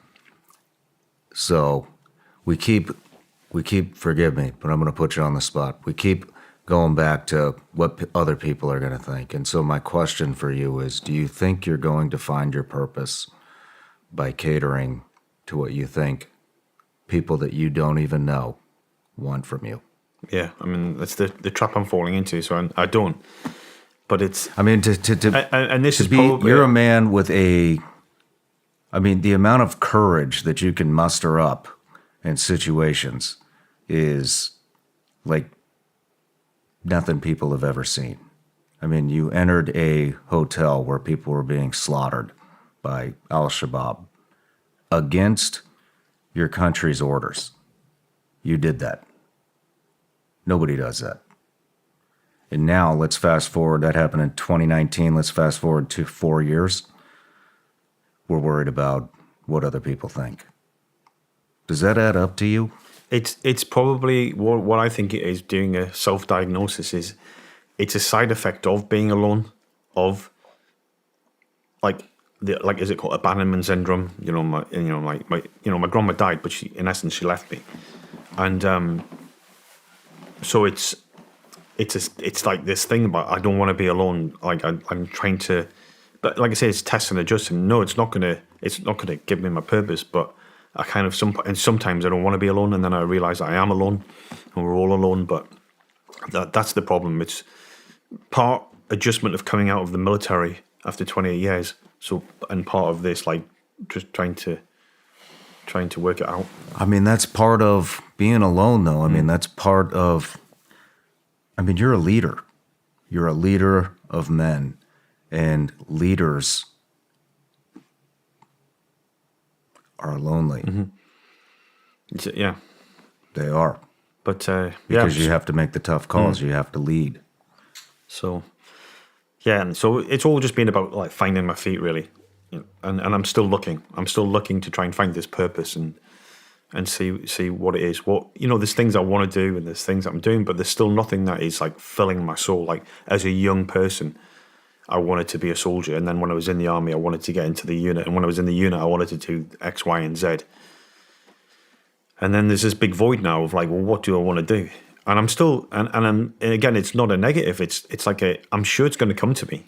S3: So we keep, forgive me, but I'm going to put you on the spot. We keep going back to what other people are going to think. And so my question for you is, do you think you're going to find your purpose by catering to what you think people that you don't even know want from you?
S2: Yeah, I mean, that's the trap I'm falling into, so I don't. But it's...
S3: I mean,
S2: and this is probably...
S3: You're a man with the amount of courage that you can muster up in situations is like nothing people have ever seen. I mean, you entered a hotel where people were being slaughtered by Al-Shabaab against your country's orders. You did that. Nobody does that. And now let's fast forward. That happened in 2019. Let's fast forward to 4 years. We're worried about what other people think. Does that add up to you?
S2: It's probably what I think it is. Doing a self-diagnosis is it's a side effect of being alone, of is it called abandonment syndrome? My grandma died, but she left me, and so it's like this thing about I don't want to be alone. Like I'm trying to, but like I say, it's test and adjust. And no, it's not gonna give me my purpose. But I kind of sometimes I don't want to be alone, and then I realize I am alone, and we're all alone. But that's the problem. It's part adjustment of coming out of the military after 28 years. So and part of this, like just trying to work it out.
S3: I mean, that's part of being alone, though. I mean, that's part of. I mean, you're a leader. You're a leader of men, and leaders are lonely.
S2: Mm-hmm. Yeah,
S3: they are.
S2: But
S3: because you have to make the tough calls. You have to lead.
S2: So, yeah, and so it's all just been about like finding my feet, really. And I'm still looking. I'm still looking to try and find this purpose and see what it is. There's things I want to do and there's things I'm doing, but there's still nothing that is like filling my soul. Like as a young person, I wanted to be a soldier, and then when I was in the army, I wanted to get into the unit, and when I was in the unit, I wanted to do X, Y, and Z. And then there's this big void now of like, well, what do I want to do? And I'm still, and again, it's not a negative. It's like I'm sure it's going to come to me.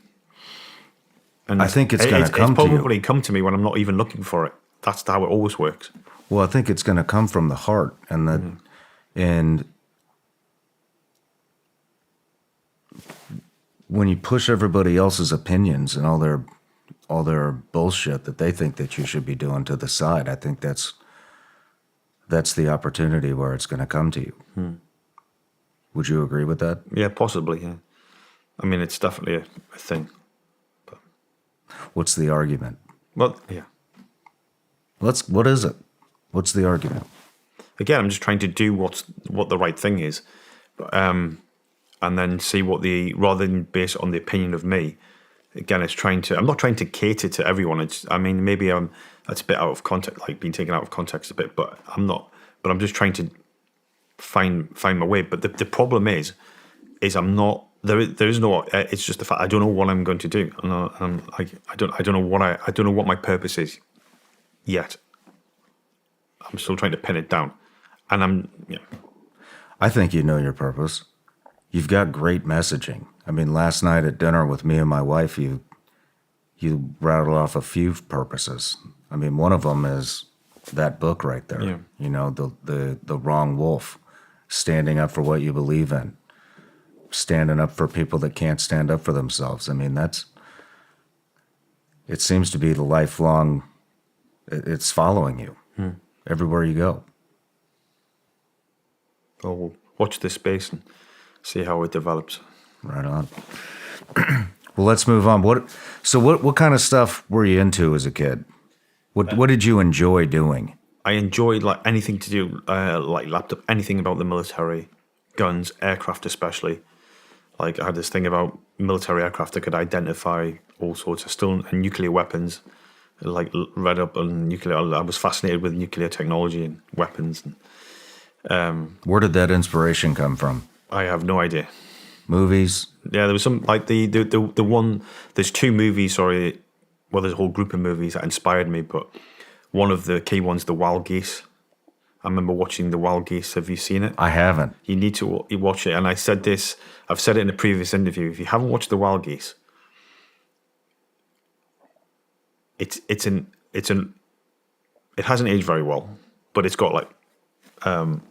S2: And
S3: I think it's going to come to you.
S2: It's probably come to me when I'm not even looking for it. That's how it always works.
S3: Well, I think it's going to come from the heart, and when you push everybody else's opinions and all their bullshit that they think that you should be doing to the side, I think that's the opportunity where it's going to come to you. Would you agree with that?
S2: Yeah, possibly. Yeah. I mean, it's definitely a thing.
S3: What's the argument?
S2: Well, yeah.
S3: What is it? What's the argument?
S2: Again, I'm just trying to do what the right thing is, and then see rather than base it on the opinion of me. Again, I'm not trying to cater to everyone. I mean, maybe that's a bit out of context, like being taken out of context a bit, but I'm not. But I'm just trying to find my way. But the problem is I'm not. There is no. It's just the fact I don't know what I'm going to do, and I don't know what my purpose is yet. I'm still trying to pin it down, and
S3: I think you know your purpose. You've got great messaging. I mean, last night at dinner with me and my wife, you rattled off a few purposes. I mean, one of them is that book right there.
S2: Yeah.
S3: You know, the wrong wolf, standing up for what you believe in, standing up for people that can't stand up for themselves. I mean, it seems to be the lifelong. It's following you everywhere you go.
S2: Well, we'll watch this space and see how it develops.
S3: Right on. Well, let's move on. What kind of stuff were you into as a kid? What did you enjoy doing?
S2: I enjoyed like anything to do like laptop, anything about the military, guns, aircraft especially. Like I had this thing about military aircraft that could identify all sorts of and nuclear weapons. Like read up on nuclear. I was fascinated with nuclear technology and weapons.
S3: Where did that inspiration come from?
S2: I have no idea.
S3: Movies?
S2: Yeah, there was some like the one. There's two movies. Sorry, well, there's a whole group of movies that inspired me, but one of the key ones, the Wild Geese. I remember watching the Wild Geese. Have you seen it?
S3: I haven't.
S2: You need to watch it. And I said this. I've said it in a previous interview. If you haven't watched the Wild Geese, it hasn't aged very well, but it's got like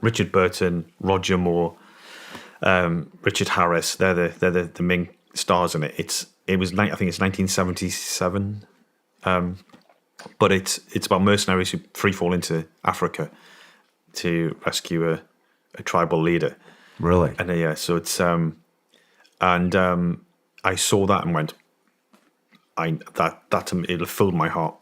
S2: Richard Burton, Roger Moore, Richard Harris. They're the main stars in it. I think it's 1977, but it's about mercenaries who free fall into Africa to rescue a tribal leader.
S3: Really?
S2: And yeah, so it's I saw that and went, it filled my heart.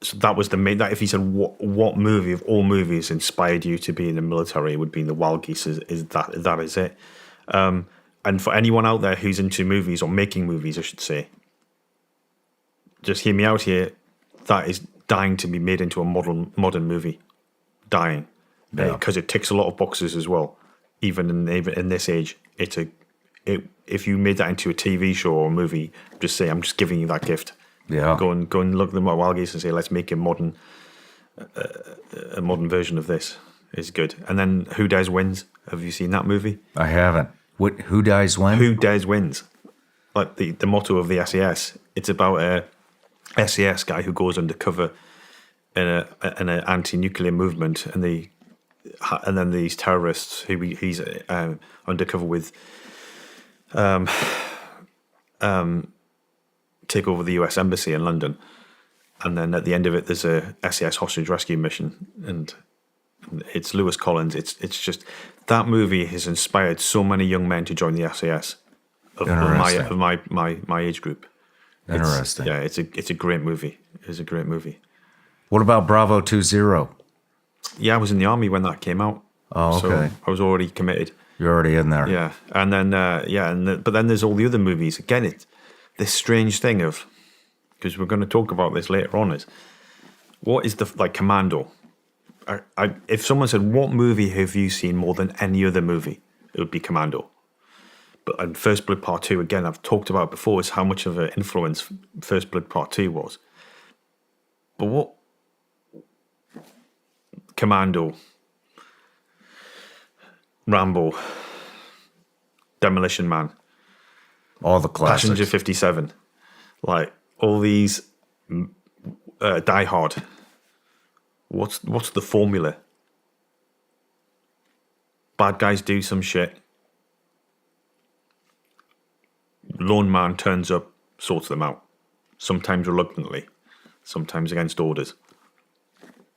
S2: So that was the main. That if he said what movie of all movies inspired you to be in the military, it would be The Wild Geese. That is it. And for anyone out there who's into movies or making movies, I should say, just hear me out here. That is dying to be made into a modern movie, dying, because it ticks a lot of boxes as well. Even in this age, if you made that into a TV show or a movie, just say I'm just giving you that gift.
S3: Yeah.
S2: Go and look at the Wild Geese and say, let's make a modern version of this. Is good. And then Who Dares Wins. Have you seen that movie?
S3: I haven't. Who Dies When?
S2: Who Dares Wins. Like the motto of the SAS. It's about a SAS guy who goes undercover in an anti-nuclear movement, and then these terrorists who he's undercover with take over the US Embassy in London, and then at the end of it there's a SAS hostage rescue mission, and it's Lewis Collins. It's just that movie has inspired so many young men to join the SAS of my age group.
S3: Interesting.
S2: It's a great movie. It's a great movie.
S3: What about Bravo 20?
S2: Yeah, I was in the army when that came out.
S3: Oh, okay.
S2: So I was already committed.
S3: You're already in there.
S2: Yeah, and then but then there's all the other movies. Again, it's this strange thing of, because we're going to talk about this later on, is what is like Commando? If someone said, what movie have you seen more than any other movie, it would be Commando. But in First Blood Part 2, again, I've talked about before, is how much of an influence First Blood Part 2 was. But what Commando, Rambo, Demolition Man,
S3: all the classics.
S2: Passenger 57, like all these, Die Hard. What's the formula? Bad guys do some shit, lone man turns up, sorts them out. Sometimes reluctantly, sometimes against orders.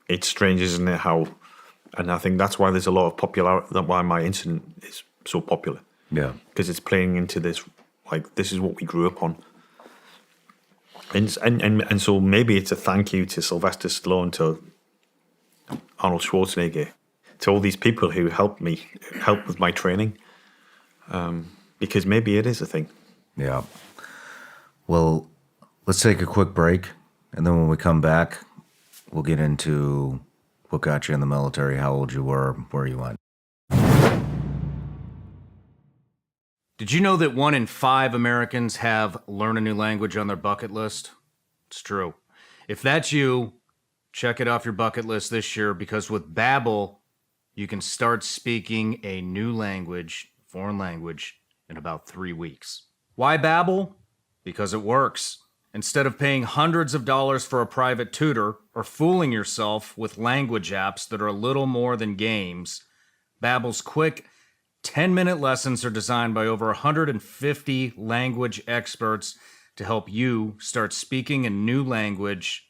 S2: It's strange, isn't it, how... And I think that's why there's a lot of popularity, that's why my incident is so popular.
S3: Yeah.
S2: Because it's playing into this, like, this is what we grew up on. And so maybe it's a thank you to Sylvester Stallone, to Arnold Schwarzenegger, to all these people who helped with my training. Because maybe it is a thing.
S3: Yeah. Well, let's take a quick break. And then when we come back, we'll get into what got you in the military, how old you were, where you went.
S1: Did you know that 1 in 5 Americans have learn a new language on their bucket list? It's true. If that's you, check it off your bucket list this year, because with Babbel, you can start speaking a new language, foreign language, in about 3 weeks. Why Babbel? Because it works. Instead of paying hundreds of dollars for a private tutor or fooling yourself with language apps that are a little more than games, Babbel's quick 10-minute lessons are designed by over 150 language experts to help you start speaking a new language,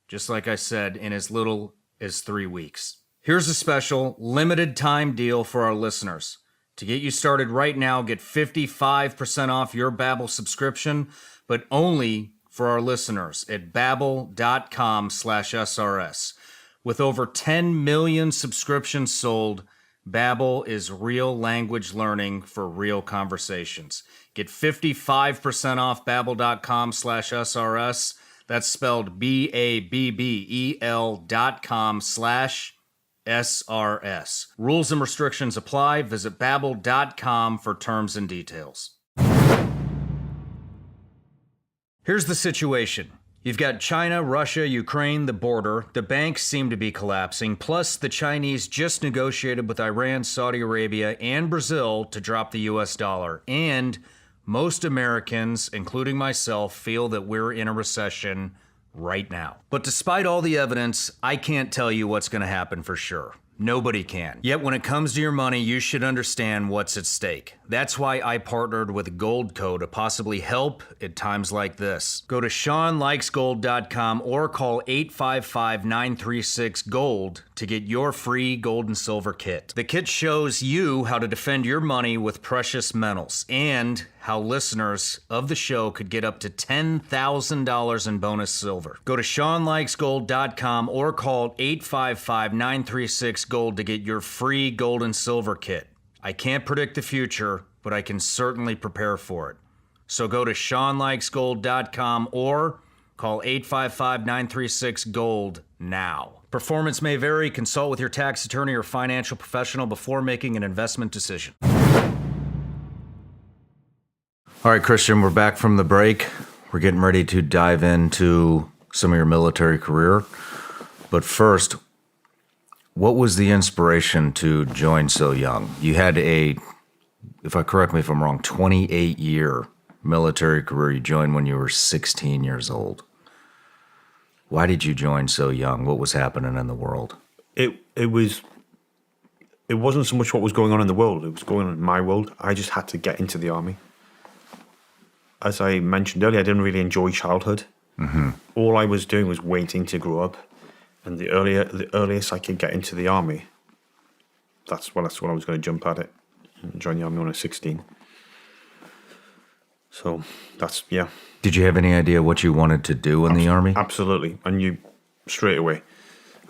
S1: just like I said, in as little as 3 weeks. Here's a special limited time deal for our listeners. To get you started right now, get 55% off your Babbel subscription, but only for our listeners at babbel.com/SRS. With over 10 million subscriptions sold, Babbel is real language learning for real conversations. Get 55% off babbel.com/SRS. That's spelled BABBEL.com/SRS. Rules and restrictions apply. Visit babbel.com for terms and details. Here's the situation. You've got China, Russia, Ukraine, the border. The banks seem to be collapsing. Plus, the Chinese just negotiated with Iran, Saudi Arabia, and Brazil to drop the US dollar. And most Americans, including myself, feel that we're in a recession right now. But despite all the evidence, I can't tell you what's going to happen for sure. Nobody can. Yet when it comes to your money, you should understand what's at stake. That's why I partnered with Goldco to possibly help at times like this. Go to ShawnLikesGold.com or call 855-936-GOLD to get your free gold and silver kit. The kit shows you how to defend your money with precious metals and how listeners of the show could get up to $10,000 in bonus silver. Go to ShawnLikesGold.com or call 855-936-GOLD to get your free gold and silver kit. I can't predict the future, but I can certainly prepare for it. So go to ShawnLikesGold.com or call 855-936-GOLD now. Performance may vary. Consult with your tax attorney or financial professional before making an investment decision.
S3: All right, Christian, we're back from the break. We're getting ready to dive into some of your military career. But first, what was the inspiration to join so young? You had correct me if I'm wrong, 28-year military career. You joined when you were 16 years old. Why did you join so young? What was happening in the world?
S2: It wasn't so much what was going on in the world. It was going on in my world. I just had to get into the army. As I mentioned earlier, I didn't really enjoy childhood. Mm-hmm. All I was doing was waiting to grow up. And the earliest I could get into the army, that's when I was going to jump at it and join the army when I was 16. So yeah.
S3: Did you have any idea what you wanted to do in the army?
S2: Absolutely. I knew straight away.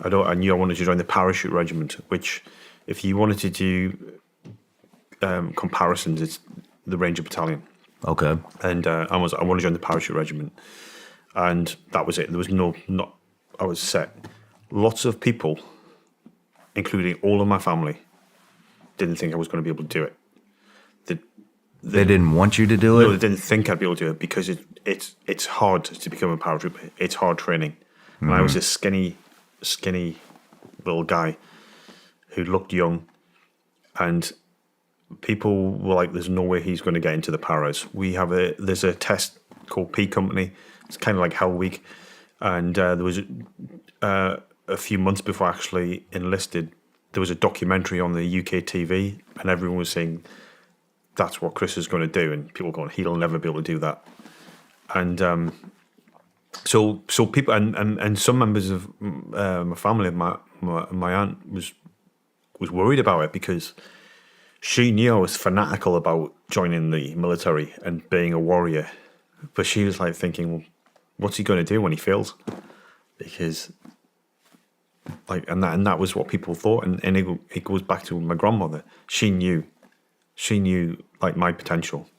S2: I knew I wanted to join the Parachute Regiment, which, if you wanted to do comparisons, it's the Ranger Battalion.
S3: Okay.
S2: And I wanted to join the Parachute Regiment. And that was it. There was I was set. Lots of people, including all of my family, didn't think I was going to be able to do it.
S3: They didn't want you to do it?
S2: No, they didn't think I'd be able to do it because it's hard to become a paratrooper. It's hard training. Mm-hmm. And I was this skinny little guy who looked young, and people were like, there's no way he's going to get into the paras. There's a test called P Company. It's kind of like Hell Week. And there was a few months before I actually enlisted, there was a documentary on the UK TV, and everyone was saying that's what Chris is going to do, and people going, he'll never be able to do that. And so people and some members of my family, my aunt was worried about it because she knew I was fanatical about joining the military and being a warrior, but she was like thinking, well, what's he going to do when he fails? Because and that was what people thought, and it goes back to my grandmother. She knew like my potential,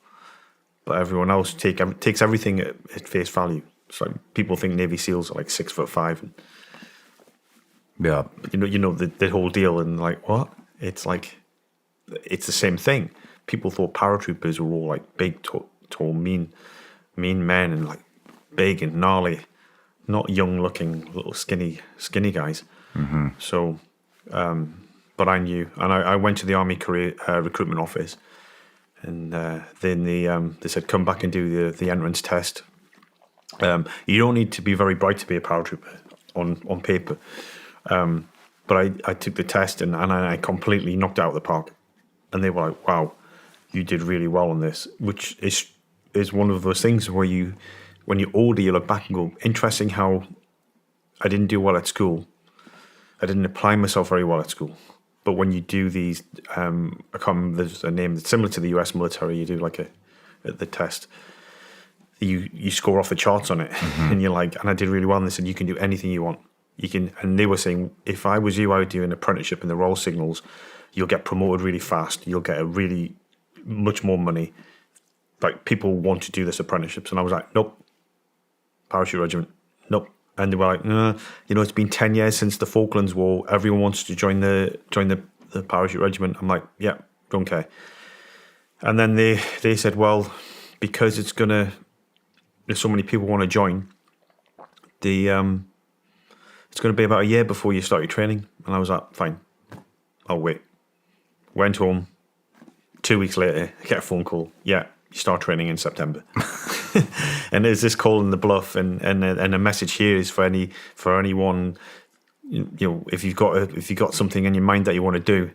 S2: but everyone else takes everything at face value. It's like people think Navy SEALs are like 6'5", and
S3: Yeah.
S2: you know the whole deal, and like what? It's like it's the same thing. People thought paratroopers were all like big, tall, mean men, and like big and gnarly, not young-looking little skinny guys. Mm-hmm. So, but I knew, and I went to the Army career recruitment office, and then they said, come back and do the entrance test. You don't need to be very bright to be a paratrooper on paper, but I took the test and I completely knocked it out of the park, and they were like, "Wow, you did really well on this," which is one of those things where when you're older, you look back and go, interesting how I didn't do well at school. I didn't apply myself very well at school. But when you do these, there's a name that's similar to the US military. You do like the test. You score off the charts on it, and you're like, and I did really well. And they said you can do anything you want. You can, and they were saying if I was you, I would do an apprenticeship in the Royal Signals. You'll get promoted really fast. You'll get a really much more money. Like people want to do this apprenticeships, and I was like, nope. Parachute Regiment, nope. And they were like, no, it's been 10 years since the Falklands War. Everyone wants to join the Parachute Regiment. I'm like, yeah, don't care. And then they said, well, because there's so many people want to join, it's going to be about a year before you start your training. And I was like, fine, I'll wait. Went home. 2 weeks later, I get a phone call. Yeah, you start training in September. And there's this call in the bluff, and a message here is for anyone, if you've got something in your mind that you want to do.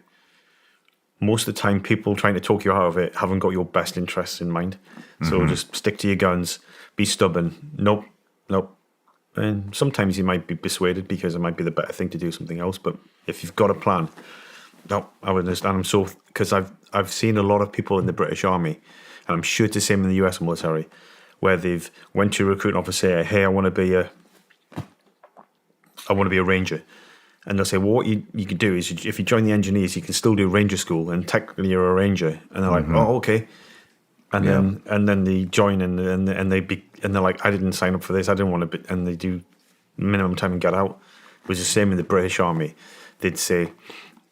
S2: Most of the time, people trying to talk you out of it haven't got your best interests in mind. So just stick to your guns, be stubborn. Nope. And sometimes you might be persuaded because it might be the better thing to do something else. But if you've got a plan, no, I would understand. I'm so, because I've seen a lot of people in the British Army, and I'm sure it's the same in the US military, where they've went to a recruiting officer, hey, I want to be a ranger. And they'll say, well, what you can do is if you join the engineers, you can still do ranger school, and technically you're a ranger. And they're like, oh, okay. And then they join, and they're like, I didn't sign up for this. I didn't want to be, and they do minimum time and get out. It was the same in the British Army. They'd say,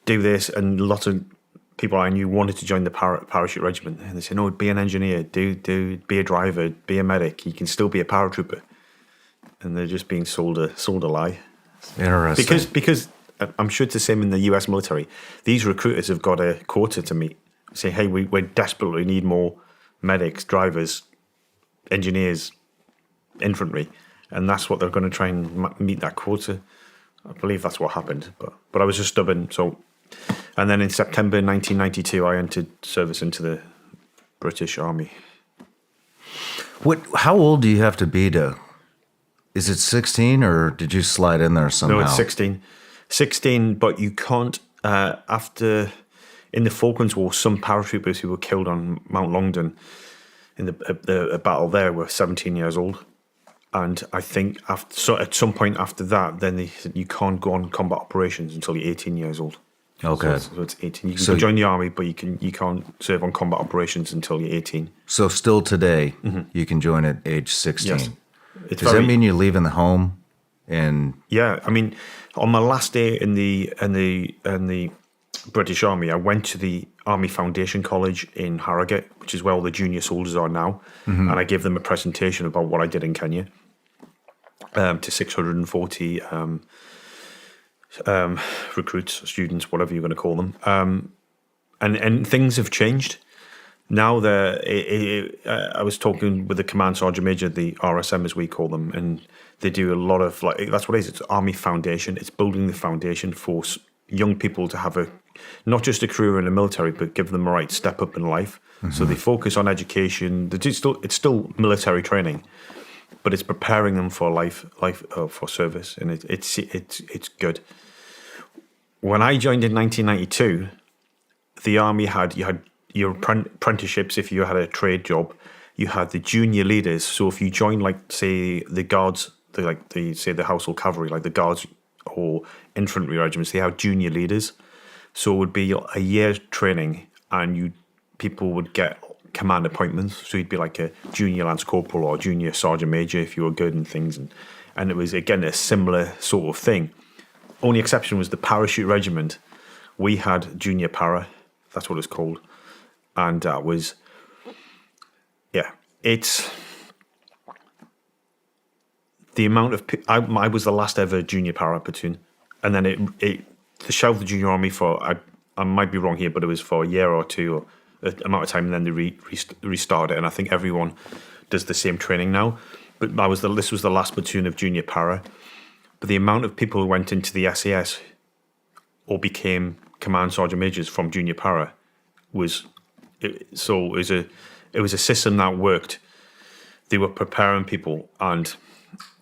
S2: do this, and lots of people I knew wanted to join the Parachute Regiment, and they say, no, be an engineer, be a driver, be a medic. You can still be a paratrooper, and they're just being sold a lie.
S3: Interesting.
S2: Because I'm sure it's the same in the US military. These recruiters have got a quota to meet. Say, hey, we desperately need more medics, drivers, engineers, infantry, and that's what they're going to try and meet that quota. I believe that's what happened, but I was just stubborn. So, and then in September 1992, I entered service into the British Army.
S3: How old do you have to be to? Is it 16, or did you slide in there somehow?
S2: No, it's 16. 16, but you can't. After in the Falklands War, some paratroopers who were killed on Mount Longdon in the battle there were 17 years old. And I think at some point after that, then they said you can't go on combat operations until you're 18 years old.
S3: Okay.
S2: So it's 18. You can join the army, but you can't serve on combat operations until you're 18.
S3: So still today, you can join at age 16.
S2: Yes.
S3: Does that mean you're leaving the home? And
S2: yeah, I mean, on my last day in the British Army, I went to the Army Foundation College in Harrogate, which is where all the junior soldiers are now, and I gave them a presentation about what I did in Kenya to 640 recruits, students, whatever you're going to call them, and things have changed. Now I was talking with the Command Sergeant Major, the RSM as we call them, and they do a lot of that's what it is. It's Army Foundation. It's building the foundation for young people to have not just a career in the military, but give them the right step up in life. So they focus on education. It's still military training, but it's preparing them for life for service, and it's good. When I joined in 1992, the army you had your apprenticeships. If you had a trade job, you had the junior leaders. So if you joined, like, say, the guards, the household cavalry, like the guards or infantry regiments, they have junior leaders. So it would be a year's training, and people would get command appointments. So you'd be like a junior lance corporal or junior sergeant major if you were good and things. And it was, again, a similar sort of thing. Only exception was the Parachute Regiment. We had junior para. That's what it's called. And that was, it's the amount of, I was the last ever junior para platoon. And then it shelved the junior army for, I might be wrong here, but it was for a year or two, or amount of time, and then they restarted it. And I think everyone does the same training now. But this was the last platoon of junior para. But the amount of people who went into the SAS or became command sergeant majors from junior para was it was a system that worked. They were preparing people, and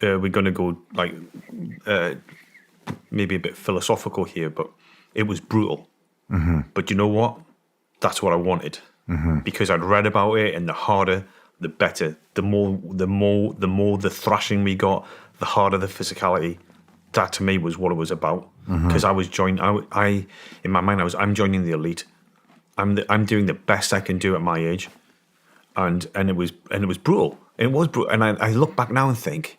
S2: we're going to go like maybe a bit philosophical here, but it was brutal. But you know what? That's what I wanted, because I'd read about it, and the harder, the better. The more the thrashing we got, the harder the physicality. That to me was what it was about, because I was joining. I in my mind I'm joining the elite. I'm doing the best I can do at my age, and it was brutal. It was brutal, and I look back now and think,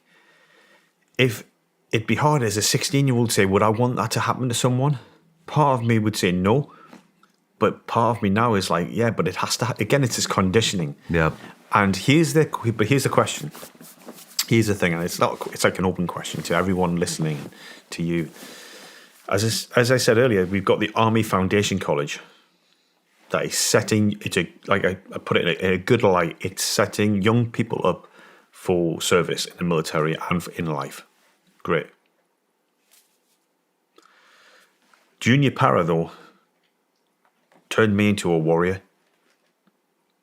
S2: if it'd be hard as a 16-year-old to say, would I want that to happen to someone? Part of me would say no, but part of me now is like, yeah, but it has to. Again, it's this conditioning.
S3: Yeah.
S2: And here's the question. Here's the thing, and it's like an open question to everyone listening, to you. As I said earlier, we've got the Army Foundation College that is setting, I put it in a good light, it's setting young people up for service in the military and in life. Great. Junior para, though, turned me into a warrior.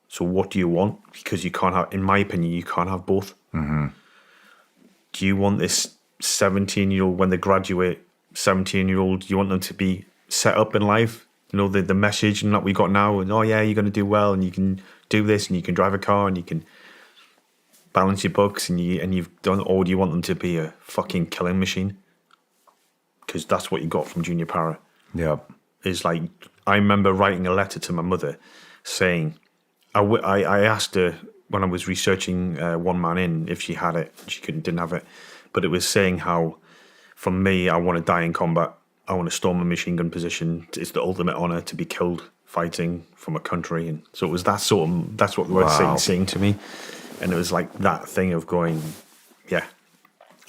S2: So what do you want? Because you can't have, in my opinion, you can't have both. Do you want this 17-year-old, when they graduate, 17-year-old, do you want them to be set up in life? You know, the message and that we got now, and you're going to do well, and you can do this, and you can drive a car, and you can balance your books, and you've done, or do you want them to be a fucking killing machine? Because that's what you got from junior para.
S3: Yeah.
S2: Is like, I remember writing a letter to my mother saying, I asked her when I was researching One Man In if she had it. She didn't have it. But it was saying how, for me, I want to die in combat. I want to storm a machine gun position. It's the ultimate honor to be killed fighting from a country. And so it was that's what they were saying to me. And it was like that thing of going, yeah.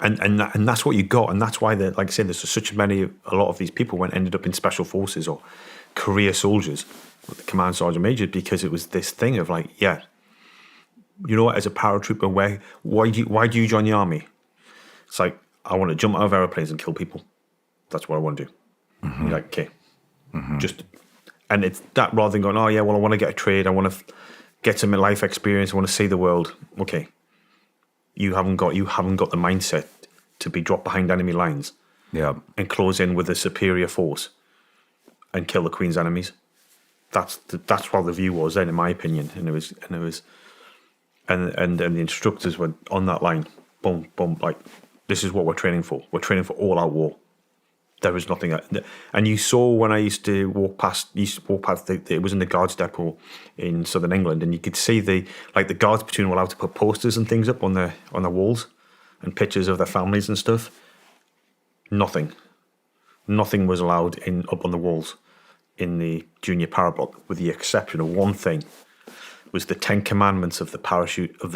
S2: And that's what you got. And that's why, like I said, there's a lot of these people ended up in special forces or career soldiers, with the command sergeant major, because it was this thing of like, yeah, you know what, as a paratrooper, why do you join the army? It's like, I want to jump out of airplanes and kill people. That's what I want to do. You're like, okay. And it's that, rather than going, oh yeah, well, I want to get a trade, I want to get some life experience, I want to see the world. Okay. You haven't got the mindset to be dropped behind enemy lines.
S3: Yeah.
S2: And close in with a superior force and kill the Queen's enemies. That's what the view was then, in my opinion. And the instructors were on that line, boom, boom, like, this is what we're training for. We're training for all-out war. There was nothing. And you saw when I used to walk past, it was in the Guards depot in southern England, and you could see the Guards platoon were allowed to put posters and things up on the walls and pictures of their families and stuff. Nothing was allowed up on the walls in the junior para block, with the exception of one thing. Was the 10 commandments of the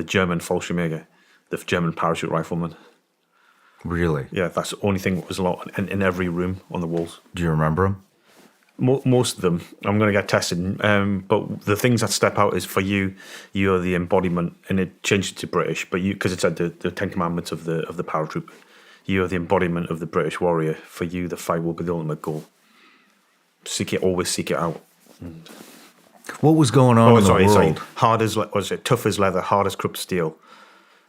S2: German Fallschirmjäger, the German parachute rifleman.
S3: Really?
S2: Yeah, that's the only thing that was allowed in every room on the walls.
S3: Do you remember them?
S2: Most of them. I'm going to get tested. But the things that step out is, for you, you're the embodiment, and it changed to British, but because it said the 10 commandments of the paratrooper. You're the embodiment of the British warrior. For you, the fight will be the ultimate goal. always seek it out.
S3: What was going on in the world?
S2: Sorry. Tough as leather, hard as crupped steel,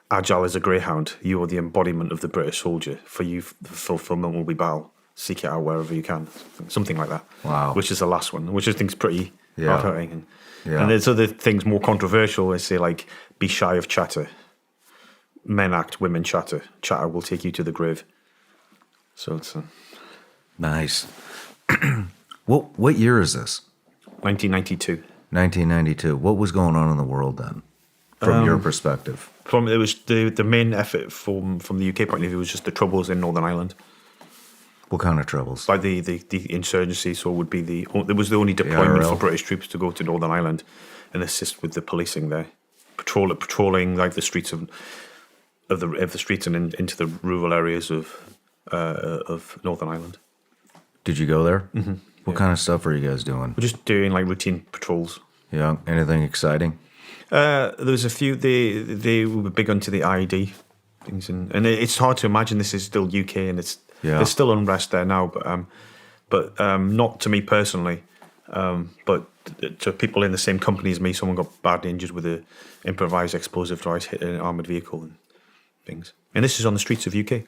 S2: agile as a greyhound. You are the embodiment of the British soldier. For you, the fulfillment will be battle. Seek it out wherever you can. Something like that.
S3: Wow.
S2: Which is the last one, which I think is pretty hard-hitting.
S3: Yeah.
S2: And there's other things more controversial. I say, like, be shy of chatter. Men act, women chatter. Chatter will take you to the grave. So it's
S3: Nice. What year is this?
S2: 1992.
S3: 1992. What was going on in the world then, from your perspective?
S2: It was the main effort from the UK point of view was just the troubles in Northern Ireland.
S3: What kind of troubles?
S2: Like the insurgency, so it would be it was the only deployment for
S3: IRL.
S2: British troops to go to Northern Ireland and assist with the policing there, patrolling like the streets of the streets and into the rural areas of Northern Ireland.
S3: Did you go there? Mm-hmm. What kind of stuff were you guys doing?
S2: We're just doing like routine patrols.
S3: Yeah. Anything exciting?
S2: There was a few. They were big onto the IED things, and it's hard to imagine this is still UK and there's still unrest there now, but not to me personally, but to people in the same company as me. Someone got badly injured with an improvised explosive device hit an armored vehicle and things. And this is on the streets of UK.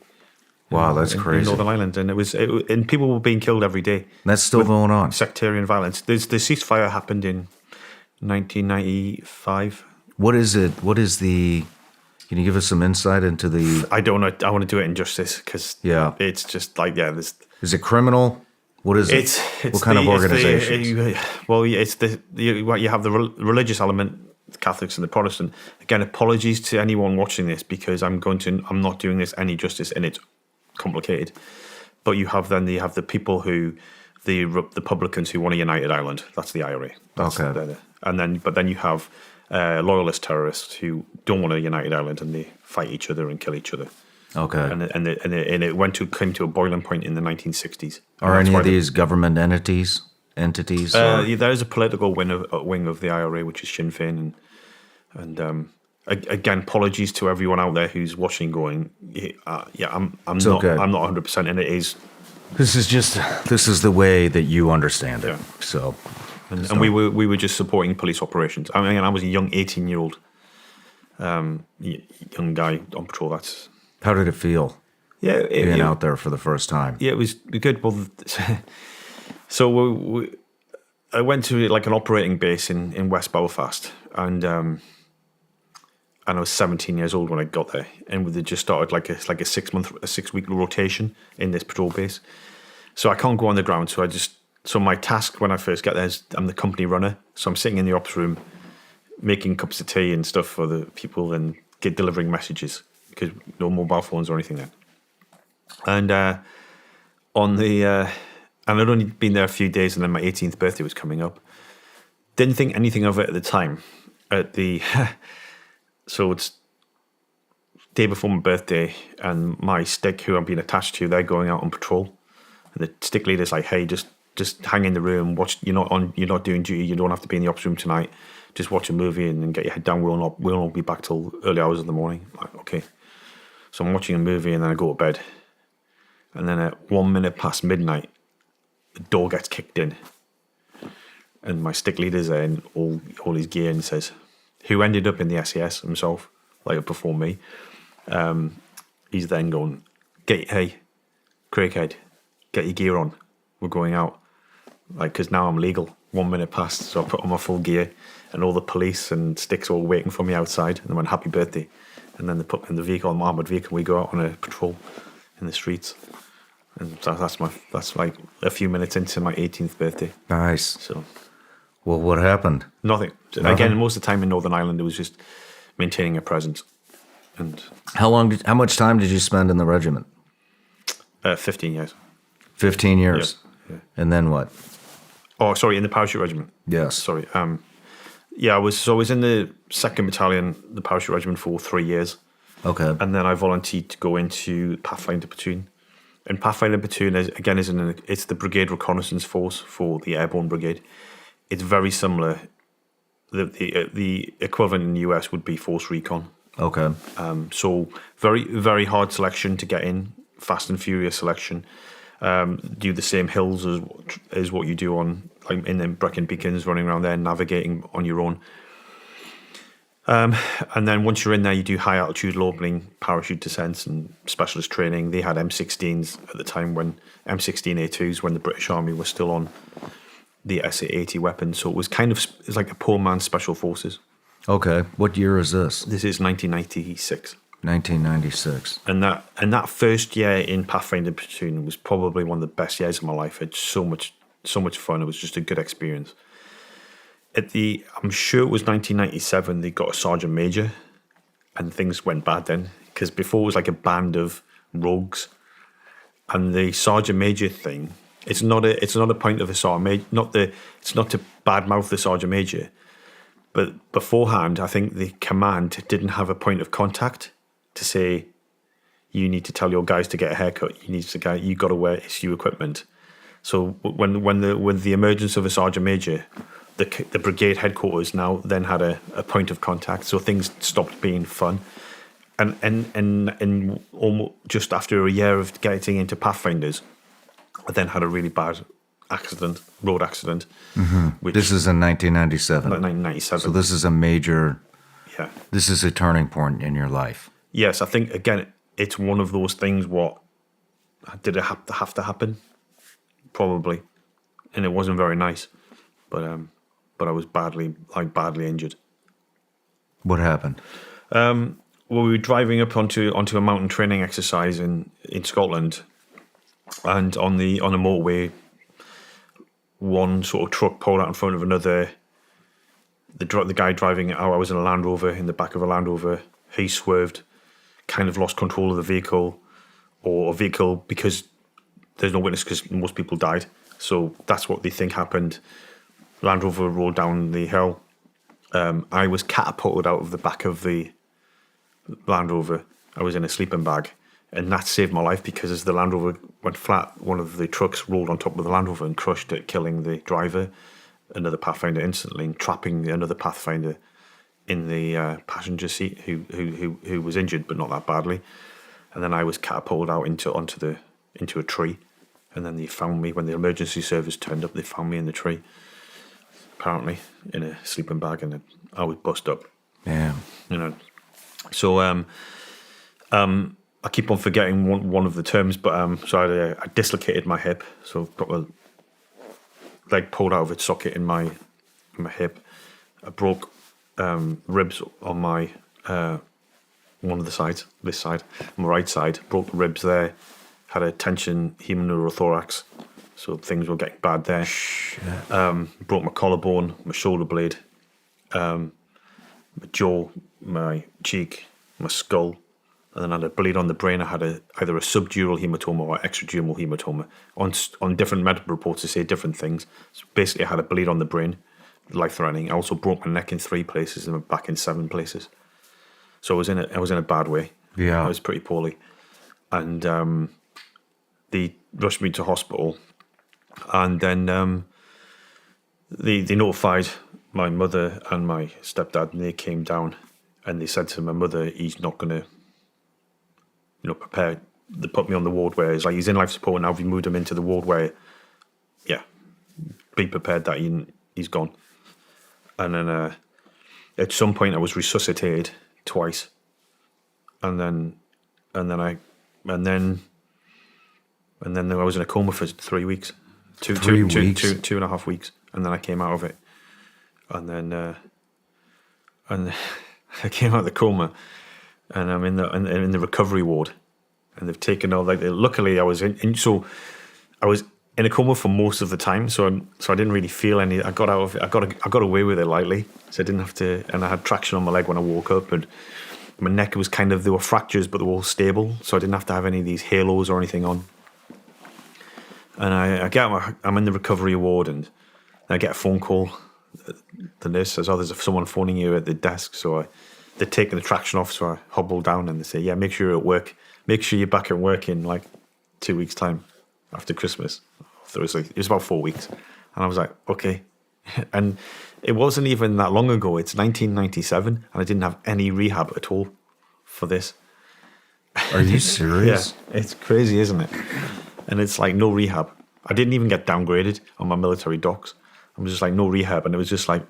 S3: Wow, that's crazy.
S2: In Northern Ireland, and and people were being killed every day.
S3: That's still going on.
S2: Sectarian violence. The ceasefire happened in 1995.
S3: What is it? What is the? Can you give us some insight into the?
S2: I don't know. I want to do it in justice because it's just like There's,
S3: is it criminal? What is it?
S2: it's
S3: what kind of organizations?
S2: You have the religious element, the Catholics and the Protestant. Again, apologies to anyone watching this because I'm not doing this any justice and it's complicated. But you have the people who, the Republicans who want a united Ireland. That's the IRA. But then you have loyalist terrorists who don't want a united Ireland and they fight each other and kill each other.
S3: Okay.
S2: And it came to a boiling point in the 1960s.
S3: Are any of these government entities?
S2: There is a political wing of the IRA, which is Sinn Féin, and again, apologies to everyone out there who's watching, going, I'm not 100%, and it is.
S3: This is the way that you understand it.
S2: Yeah.
S3: So,
S2: and we were just supporting police operations. I mean, I was a young 18-year-old young guy on patrol. That's.
S3: How did it feel?
S2: Yeah,
S3: being out there for the first time.
S2: Yeah, it was good. Well, so I went to like an operating base in West Belfast, and I was 17 years old when I got there, and they just started like a 6-week rotation in this patrol base. So I can't go on the ground. So my task when I first get there is I'm the company runner. So I'm sitting in the ops room, making cups of tea and stuff for the people, and delivering messages because no mobile phones or anything then. And and I'd only been there a few days, and then my 18th birthday was coming up. Didn't think anything of it at the time. So it's day before my birthday, and my stick, who I'm being attached to, they're going out on patrol. And the stick leader's like, "Hey, just hang in the room. Watch. You're not doing duty. You don't have to be in the ops room tonight. Just watch a movie and then get your head down. We'll not be back till early hours of the morning." I'm like, okay. So I'm watching a movie and then I go to bed. And then at 1 minute past midnight, the door gets kicked in. And my stick leader's there in all his gear and says, who ended up in the SAS himself, like before me. He's then going, hey, Craighead, get your gear on. We're going out. Like, because now I'm legal. 1 minute past, so I put on my full gear, and all the police and sticks all waiting for me outside, and I went, happy birthday. And then they put me in the vehicle, my armoured vehicle, we go out on a patrol in the streets. And that's like a few minutes into my 18th birthday.
S3: Nice.
S2: So,
S3: well, what happened?
S2: Nothing. Again, most of the time in Northern Ireland, it was just maintaining a presence. And
S3: How much time did you spend in the regiment?
S2: 15 years.
S3: 15 years.
S2: Yeah.
S3: And then what?
S2: Oh, sorry, in the Parachute Regiment.
S3: Yes.
S2: Sorry. I was in the 2nd Battalion, the Parachute Regiment, for 3 years.
S3: Okay.
S2: And then I volunteered to go into Pathfinder Platoon. And Pathfinder Platoon it's the Brigade Reconnaissance Force for the Airborne Brigade. It's very similar. The equivalent in the US would be Force Recon.
S3: Okay.
S2: So very, very hard selection to get in, fast and furious selection. do the same hills as what you do on like in the Brecon Beacons, running around there, navigating on your own. And then once you're in there, you do high altitude low opening parachute descents and specialist training. They had M16s at the time, when M16A2s, when the British Army was still on the SA-80 weapons. So it was it's like a poor man's special forces.
S3: Okay. What year is this?
S2: This is 1996.
S3: 1996.
S2: And that first year in Pathfinder Platoon was probably one of the best years of my life. I had so much fun. It was just a good experience. I'm sure it was 1997, they got a sergeant major, and things went bad then, because before it was like a band of rogues, and the sergeant major thing, it's not a point of a sergeant major, it's not to badmouth the sergeant major, but beforehand, I think the command didn't have a point of contact to say, you need to tell your guys to get a haircut, you got to wear issue equipment. So with the emergence of a sergeant major, the brigade headquarters now then had a point of contact, so things stopped being fun. And almost just after a year of getting into Pathfinders, I then had a really bad road accident.
S3: Mm-hmm. This is in 1997.
S2: 1997.
S3: So this is a major.
S2: Yeah.
S3: This is a turning point in your life.
S2: Yes, I think again it's one of those things. What did it have to happen? Probably, and it wasn't very nice, but I was badly injured.
S3: What happened?
S2: Well, we were driving up onto a mountain training exercise in Scotland, and on the motorway, one sort of truck pulled out in front of another. The guy driving it out, I was in a Land Rover, in the back of a Land Rover. He swerved, kind of lost control of the vehicle, or a vehicle, because there's no witness, because most people died. So that's what they think happened. Land Rover rolled down the hill. I was catapulted out of the back of the Land Rover. I was in a sleeping bag, and that saved my life, because as the Land Rover went flat, one of the trucks rolled on top of the Land Rover and crushed it, killing the driver, another Pathfinder instantly, and trapping another Pathfinder in the passenger seat who was injured but not that badly. And then I was catapulted out into a tree, and then they found me when the emergency service turned up. They found me in the tree, apparently in a sleeping bag, and I was bust up.
S3: Yeah,
S2: So I keep on forgetting one of the terms, but so I dislocated my hip, so got my leg pulled out of its socket in my hip. I broke ribs on my one of the sides, this side, my right side. Broke the ribs there. Had a tension hemoneurothorax, so things were getting bad there. Broke my collarbone, my shoulder blade, my jaw, my cheek, my skull, and then I had a bleed on the brain. I had either a subdural hematoma or extradural hematoma. On different medical reports, they say different things. So basically, I had a bleed on the brain, life-threatening. I also broke my neck in 3 places and my back in 7 places. So I was in a bad way.
S3: Yeah,
S2: I was pretty poorly, and they rushed me to hospital, and then they notified my mother and my stepdad, and they came down, and they said to my mother, he's not going to, prepare. They put me on the ward where it's like he's in life support, and now we moved him into the ward where, be prepared that he's gone. And then at some point I was resuscitated twice, and then I was in a coma for 3 weeks.
S3: 3 weeks?
S2: 2.5 weeks, and then I came out of it, and then I came out of the coma, and I'm in the recovery ward, and they've taken all luckily I was I was in a coma for most of the time, so I didn't really feel any. I got out of it. I got away with it lightly, so I didn't have to. And I had traction on my leg when I woke up, and my neck was there were fractures, but they were all stable, so I didn't have to have any of these halos or anything on. And I'm in the recovery ward, and I get a phone call. The nurse says, "Oh, there's someone phoning you at the desk." So they're taking the traction off, so I hobble down, and they say, "Yeah, make sure you're at work. Make sure you're back at work in like 2 weeks' time after Christmas." So it was about 4 weeks, and I was like, "Okay." And it wasn't even that long ago. It's 1997, and I didn't have any rehab at all for this.
S3: Are you serious?
S2: Yeah, it's crazy, isn't it? and it's like no rehab. I didn't even get downgraded on my military docs. I was just like no rehab, and it was just like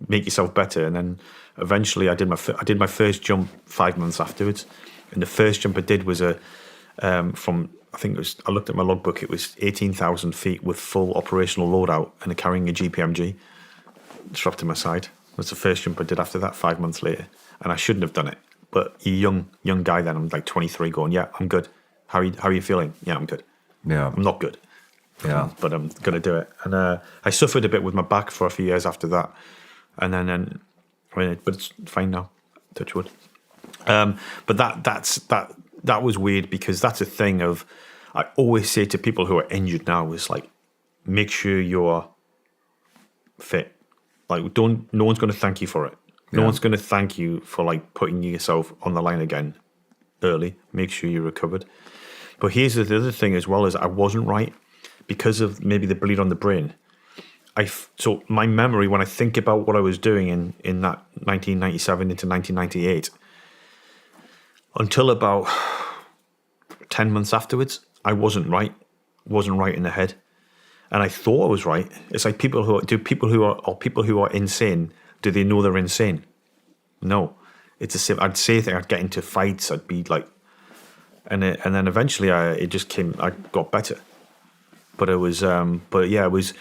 S2: make yourself better. And then eventually, I did my first jump 5 months afterwards, and the first jump I did was from I think it was, I looked at my logbook. It was 18,000 feet with full operational loadout and carrying a GPMG strapped to my side. That's the first jump I did after that 5 months later, and I shouldn't have done it. But a young guy then, I'm like 23, going, yeah, I'm good. How are you feeling? Yeah, I'm good.
S3: Yeah.
S2: I'm not good.
S3: Yeah.
S2: But I'm going to do it. And I suffered a bit with my back for a few years after that. And then but it's fine now, touch wood. But that was weird, because that's a thing of, I always say to people who are injured now, is like, make sure you're fit. Like, no one's going to thank you for it. No one's going to thank you for like putting yourself on the line again early. Make sure you're recovered. But here's the other thing as well, is I wasn't right because of maybe the bleed on the brain. So my memory, when I think about what I was doing in that 1997 into 1998, until about 10 months afterwards, I wasn't right in the head. And I thought I was right. It's like people who are insane, do they know they're insane? No. It's a same. I'd say that I'd get into fights, I'd be like, and then eventually I got better. But it was, it was,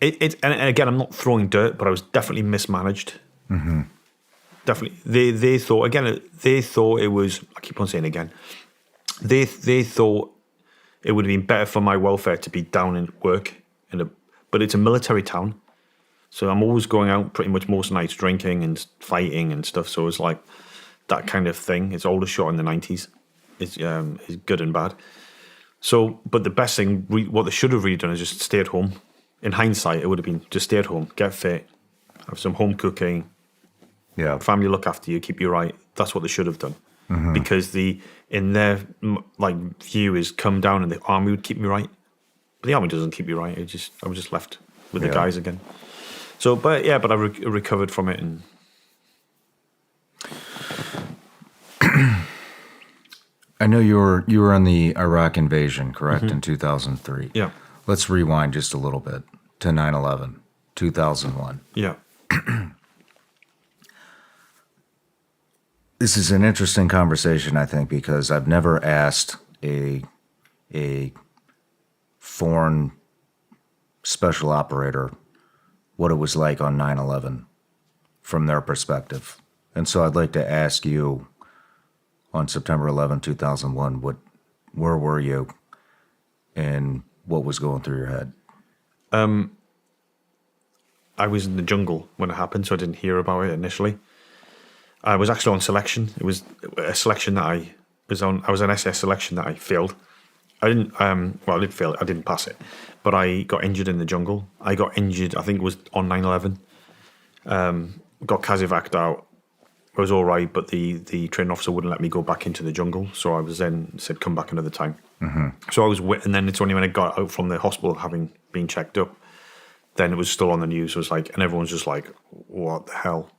S2: and again, I'm not throwing dirt, but I was definitely mismanaged.
S3: Mm-hmm.
S2: Definitely. They thought it was, I keep on saying again, they thought it would have been better for my welfare to be down in work, but it's a military town. So I'm always going out pretty much most nights drinking and fighting and stuff. So it's like that kind of thing. It's older shot in the 90s. It's good and bad. So, but the best thing, what they should have really done is just stay at home. In hindsight, it would have been just stay at home, get fit, have some home cooking, family look after you, keep you right. That's what they should have done. Mm-hmm. Because in their like view is come down and the army would keep me right. But the army doesn't keep you right. I was just left with the guys again. So, but I recovered from it. And
S3: I know you were in the Iraq invasion, correct, in 2003.
S2: Yeah.
S3: Let's rewind just a little bit to 9/11, 2001.
S2: Yeah.
S3: This is an interesting conversation, I think, because I've never asked a foreign special operator what it was like on 9/11 from their perspective. And so I'd like to ask you, on September 11, 2001, where were you and what was going through your head?
S2: I was in the jungle when it happened, so I didn't hear about it initially. I was actually on selection. It was a selection that I was on. I was an SAS selection that I failed. I didn't. I did fail. I didn't pass it, but I got injured in the jungle. I got injured. I think it was on 9/11. Got casevaced out. I was all right, but the training officer wouldn't let me go back into the jungle. So I was then said, "Come back another time." Mm-hmm. So I was, and then it's only when I got out from the hospital, having been checked up, then it was still on the news. It was like, and everyone's just like, "What the hell?"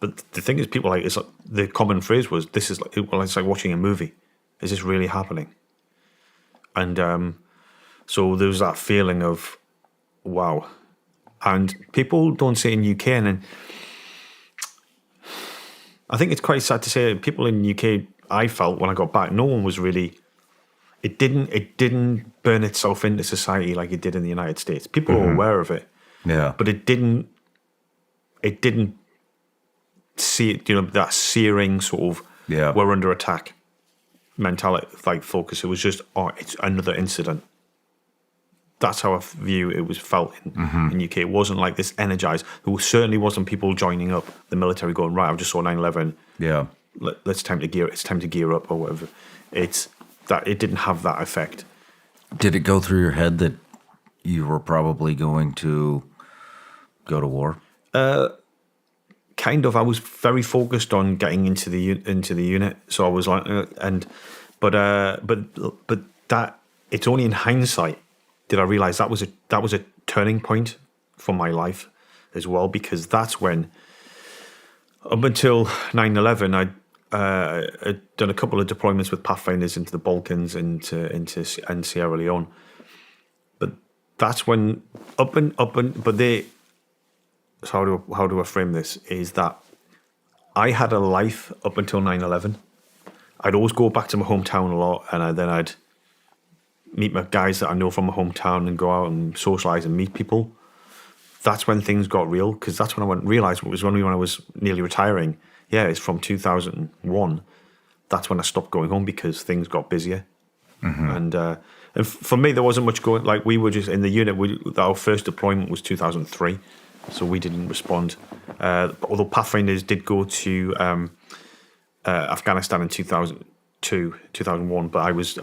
S2: But the thing is, people it's like the common phrase was, "This is it's like watching a movie. Is this really happening?" And so there was that feeling of, wow. And people don't say in UK, and then I think it's quite sad to say, people in UK, I felt when I got back, no one was really. It didn't burn itself into society like it did in the United States. People were aware of it, but it didn't see it, that searing sort of we're under attack mentality, like focus. It was just, it's another incident. That's how I view it was felt in UK. It wasn't like this energized. There certainly wasn't people joining up the military going, right, I just saw 9/11. Yeah, it's time to gear up or whatever. It didn't have that effect.
S3: Did it go through your head that you were probably going to go to war?
S2: Kind of. I was very focused on getting into the unit, so I was like, but that it's only in hindsight did I realize that was a turning point for my life as well, because that's when, up until 9/11, I'd done a couple of deployments with Pathfinders into the Balkans, and Sierra Leone. But that's when so how do I frame this? Is that I had a life up until 9/11. I'd always go back to my hometown a lot, and then I'd meet my guys that I know from my hometown and go out and socialize and meet people. That's when things got real, because that's when I realized it was only when I was nearly retiring. Yeah, it's from 2001. That's when I stopped going home because things got busier. And for me, there wasn't much going. Like, we were just in the unit. Our first deployment was 2003, so we didn't respond. Although Pathfinders did go to Afghanistan in 2002, 2001, but I was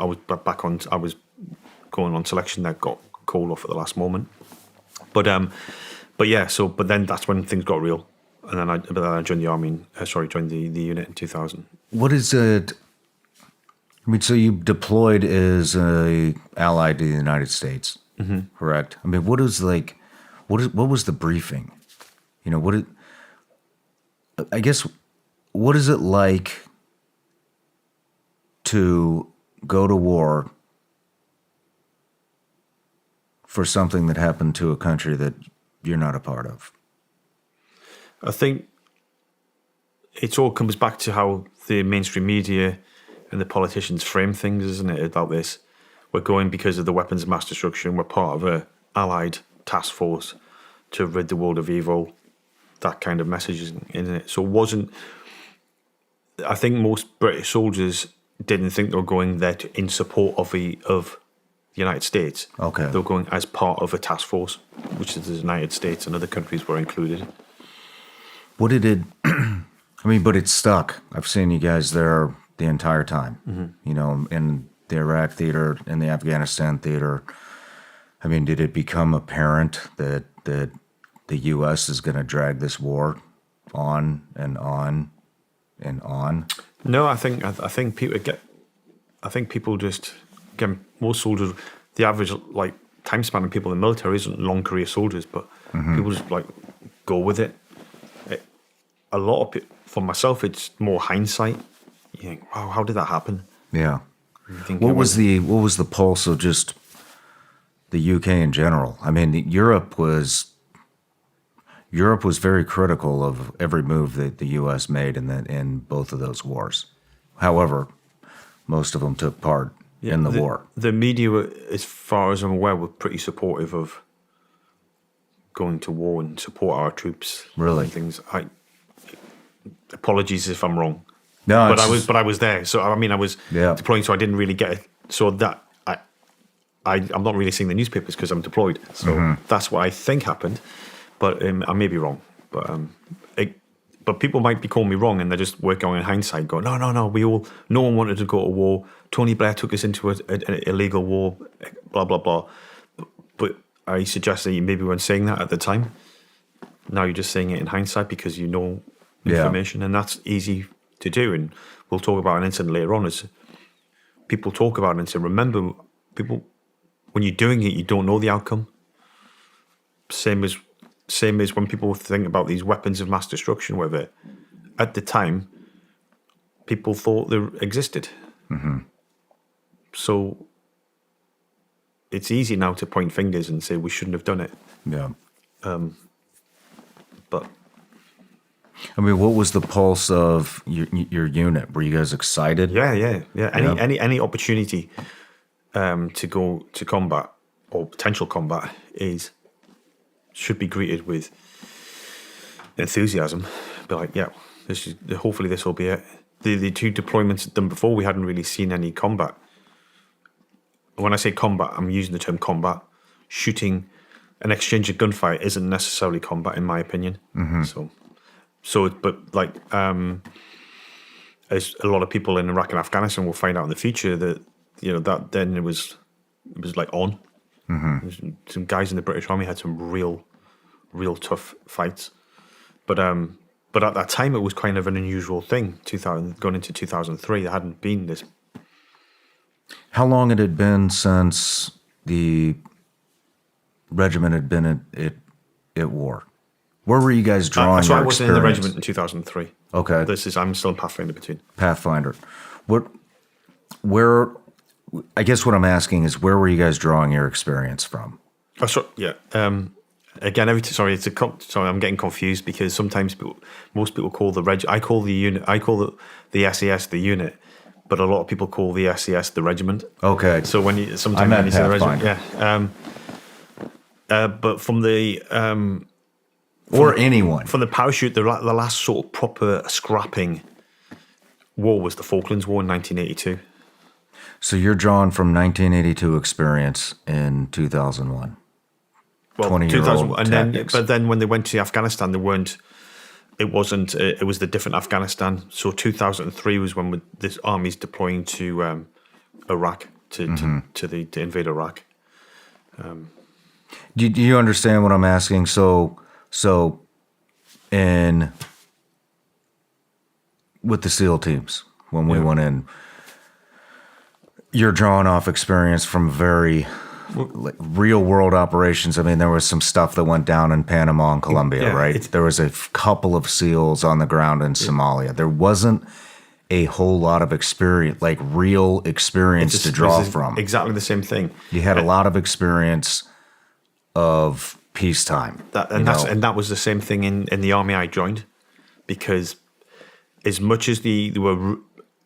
S2: going on selection that got called off at the last moment. But then that's when things got real, and then I joined the army. Joined the unit in 2000.
S3: What is it? I mean, so you deployed as a allied to the United States, correct? I mean, what was the briefing? You know, what is it like to go to war for something that happened to a country that you're not a part of?
S2: I think it all comes back to how the mainstream media and the politicians frame things, isn't it? About this, we're going because of the weapons of mass destruction. We're part of a allied task force to rid the world of evil. That kind of message, isn't it? So it wasn't. I think most British soldiers didn't think they were going there in support of the United States.
S3: Okay.
S2: They were going as part of a task force, which is the United States, and other countries were included.
S3: What did it? I mean, but it stuck. I've seen you guys there the entire time. You know, in the Iraq theater, in the Afghanistan theater. I mean, did it become apparent that the U.S. is going to drag this war on and on and on?
S2: No, I think people just, again, most soldiers, the average time span of people in the military isn't long career soldiers, but people just go with it. A lot of people, for myself, it's more hindsight. You think, wow, how did that happen?
S3: Yeah. What was the pulse of just the UK in general? I mean, Europe was very critical of every move that the US made in both of those wars. However, most of them took part in the war.
S2: The media, as far as I'm aware, were pretty supportive of going to war and support our troops.
S3: Really?
S2: And things. Apologies if I'm wrong.
S3: No,
S2: but I was there. So I mean, I was deploying, so I didn't really get it. So that I'm not really seeing the newspapers because I'm deployed. So that's what I think happened. But I may be wrong. But people might be calling me wrong, and they're just working on in hindsight, going, no, no one wanted to go to war. Tony Blair took us into an illegal war, blah, blah, blah. But I suggest that you maybe weren't saying that at the time. Now you're just saying it in hindsight because you know information, and that's easy to do. And we'll talk about an incident later on as people talk about it and say, remember, people, when you're doing it, you don't know the outcome. Same as when people think about these weapons of mass destruction, whether at the time people thought they existed. So it's easy now to point fingers and say we shouldn't have done it.
S3: Yeah.
S2: But
S3: I mean, what was the pulse of your unit? Were you guys excited?
S2: Yeah. Any opportunity to go to combat or potential combat should be greeted with enthusiasm. Be like, yeah, hopefully this will be it. The two deployments done before, we hadn't really seen any combat. When I say combat, I'm using the term combat. Shooting, an exchange of gunfire isn't necessarily combat, in my opinion. But as a lot of people in Iraq and Afghanistan will find out in the future, that that then it was like on. Some guys in the British Army had some real tough fights, but at that time it was kind of an unusual thing. Going into 2003, there hadn't been this.
S3: How long had it been since the regiment had been at war? Where were you guys drawing?
S2: So
S3: your
S2: I wasn't in the
S3: experience?
S2: regiment in 2003.
S3: Okay.
S2: I'm still in Pathfinder Platoon.
S3: Pathfinder. Where? I guess what I'm asking is, where were you guys drawing your experience from?
S2: Oh, sorry, yeah. Again, sorry, I'm getting confused because sometimes most people call I call the unit, I call the SAS the unit, but a lot of people call the SAS the regiment.
S3: Okay.
S2: So when you sometimes
S3: I
S2: when
S3: meant
S2: you say the regiment,
S3: Pathfinder.
S2: yeah. But from the
S3: Or anyone.
S2: from the parachute, the last sort of proper scrapping war was the Falklands War in 1982.
S3: So you're drawing from 1982 experience in 2001.
S2: Well,
S3: 20-year-old
S2: and
S3: tactics.
S2: then when they went to Afghanistan, it was the different Afghanistan. So 2003 was when this army's deploying to Iraq to invade Iraq.
S3: Do you understand what I'm asking? So with the SEAL teams, when we went in, you're drawing off experience from very real world operations. I mean, there was some stuff that went down in Panama and Colombia, right? There was a couple of SEALs on the ground in Somalia. There wasn't a whole lot of experience, like real experience to draw from.
S2: Exactly the same thing.
S3: You had a lot of experience of peacetime.
S2: And that was the same thing in the army I joined, because as much as they were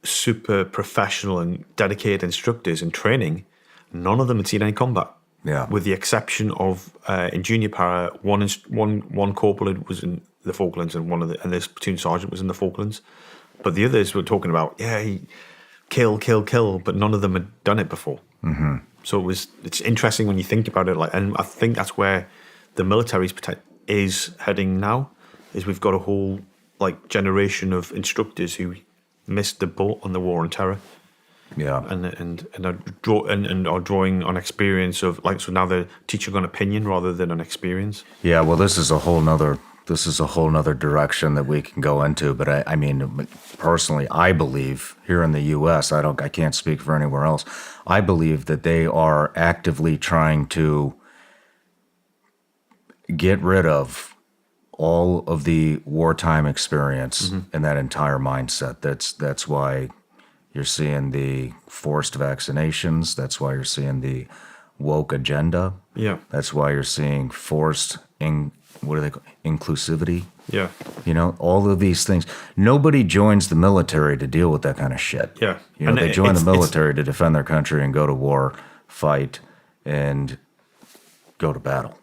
S2: super professional and dedicated instructors in training, none of them had seen any combat.
S3: Yeah.
S2: With the exception of in junior para, one corporal was in the Falklands and this platoon sergeant was in the Falklands, but the others were talking about kill, but none of them had done it before. Mm-hmm. So it's interesting when you think about it, and I think that's where the military is heading now. Is we've got a whole generation of instructors who missed the boat on the war on terror.
S3: Yeah,
S2: and are drawing on experience of so now they're teaching on opinion rather than on experience.
S3: Yeah, well, this is a whole nother direction that we can go into. But I mean, personally, I believe here in the U.S., I can't speak for anywhere else. I believe that they are actively trying to get rid of all of the wartime experience and that entire mindset. That's why you're seeing the forced vaccinations. That's why you're seeing the woke agenda.
S2: Yeah.
S3: That's why you're seeing forced inclusivity.
S2: Yeah.
S3: All of these things. Nobody joins the military to deal with that kind of shit.
S2: Yeah.
S3: They join the military to defend their country and go to war, fight, and go to battle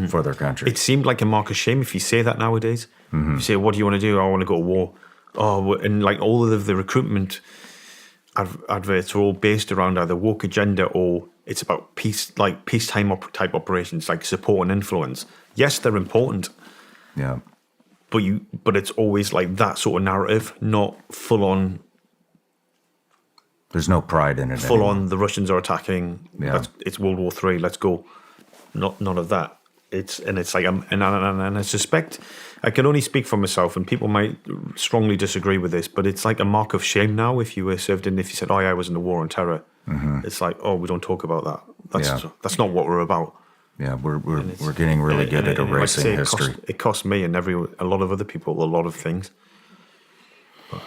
S3: for their country.
S2: It seemed like a mark of shame if you say that nowadays. If you say, "What do you want to do?" "I want to go to war." Oh, and all of the recruitment adverts are all based around either woke agenda or it's about peacetime type operations, like support and influence. Yes, they're important.
S3: Yeah.
S2: But it's always like that sort of narrative, not full on.
S3: There's no pride in it.
S2: Full on, the Russians are attacking.
S3: Yeah.
S2: It's World War III. Let's go. None of that. And I suspect I can only speak for myself, and people might strongly disagree with this, but it's like a mark of shame now if you were served in. If you said, "Oh, yeah, I was in the war on terror," it's like, "Oh, we don't talk about that. That's not what we're about."
S3: Yeah, we're getting really good at erasing history.
S2: It costs me and a lot of other people a lot of things. But,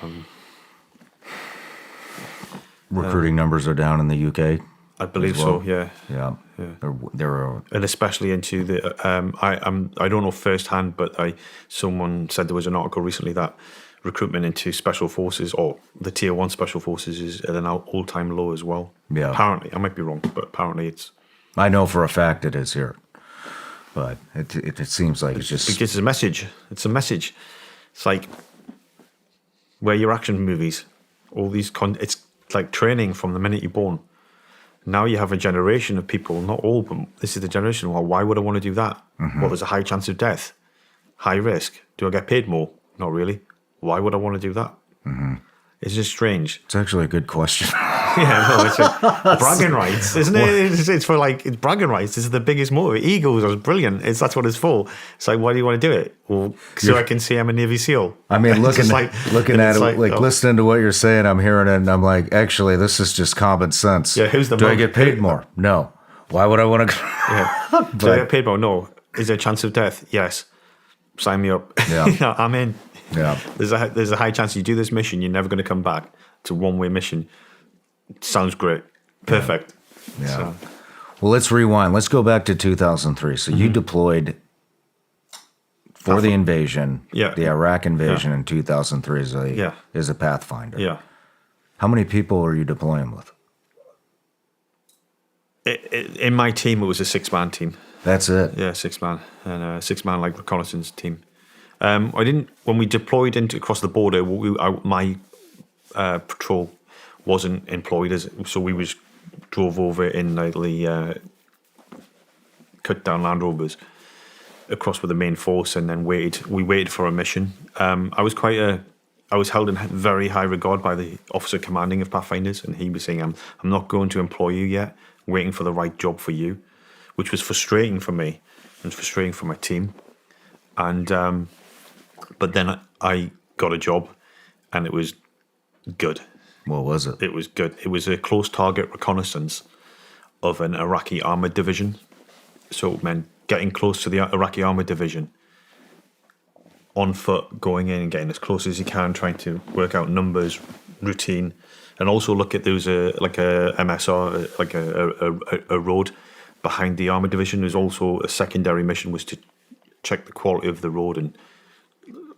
S3: recruiting numbers are down in the UK.
S2: I believe so. Yeah.
S3: Yeah. There are,
S2: and especially into the. I don't know firsthand, but someone said there was an article recently that recruitment into special forces or the tier 1 special forces is at an all-time low as well.
S3: Yeah.
S2: Apparently, I might be wrong, but apparently it's.
S3: I know for a fact it is here, but it seems like it's just
S2: because it's a message. It's a message. It's like where your action movies, all these it's like training from the minute you're born. Now you have a generation of people, not all, but this is the generation. Well, why would I want to do that? Well, there's a high chance of death, high risk. Do I get paid more? Not really. Why would I want to do that? It's just strange.
S3: It's actually a good question.
S2: Yeah, no, it's like bragging rights, isn't it? It's for it's bragging rights. This is the biggest motive. Egos are brilliant. That's what it's for. It's like, why do you want to do it? Well, so I can say I'm a Navy SEAL.
S3: I mean, looking at it, listening to what you're saying, I'm hearing it, and I'm like, actually, this is just common sense.
S2: Yeah, who's the
S3: do I get paid more? No. Why would I want to?
S2: Yeah. Do I get paid more? No. Is there a chance of death? Yes. Sign me up.
S3: Yeah.
S2: I'm in.
S3: Yeah.
S2: There's a high chance you do this mission, you're never going to come back. It's a one-way mission. Sounds great. Perfect.
S3: Yeah.
S2: So,
S3: Well, let's rewind. Let's go back to 2003. So you deployed for the invasion,
S2: Yeah.
S3: the Iraq invasion in 2003 as a Pathfinder.
S2: yeah.
S3: How many people are you deploying with?
S2: In my team, it was a 6-man team.
S3: That's it.
S2: Yeah, 6-man. And a 6-man like reconnaissance team. When we deployed across the border, my patrol wasn't employed so we drove over in like the cut down Land Rovers across with the main force, and then we waited for a mission. I was held in very high regard by the officer commanding of Pathfinders, and he was saying, I'm not going to employ you yet, waiting for the right job for you, which was frustrating for me and frustrating for my team. And but then I got a job, and it was good.
S3: What was it?
S2: It was good. It was a close target reconnaissance of an Iraqi armored division. So it meant getting close to the Iraqi armored division on foot, going in and getting as close as you can, trying to work out numbers, routine, and also look at those like a MSR, like a road behind the armored division. There's also a secondary mission was to check the quality of the road and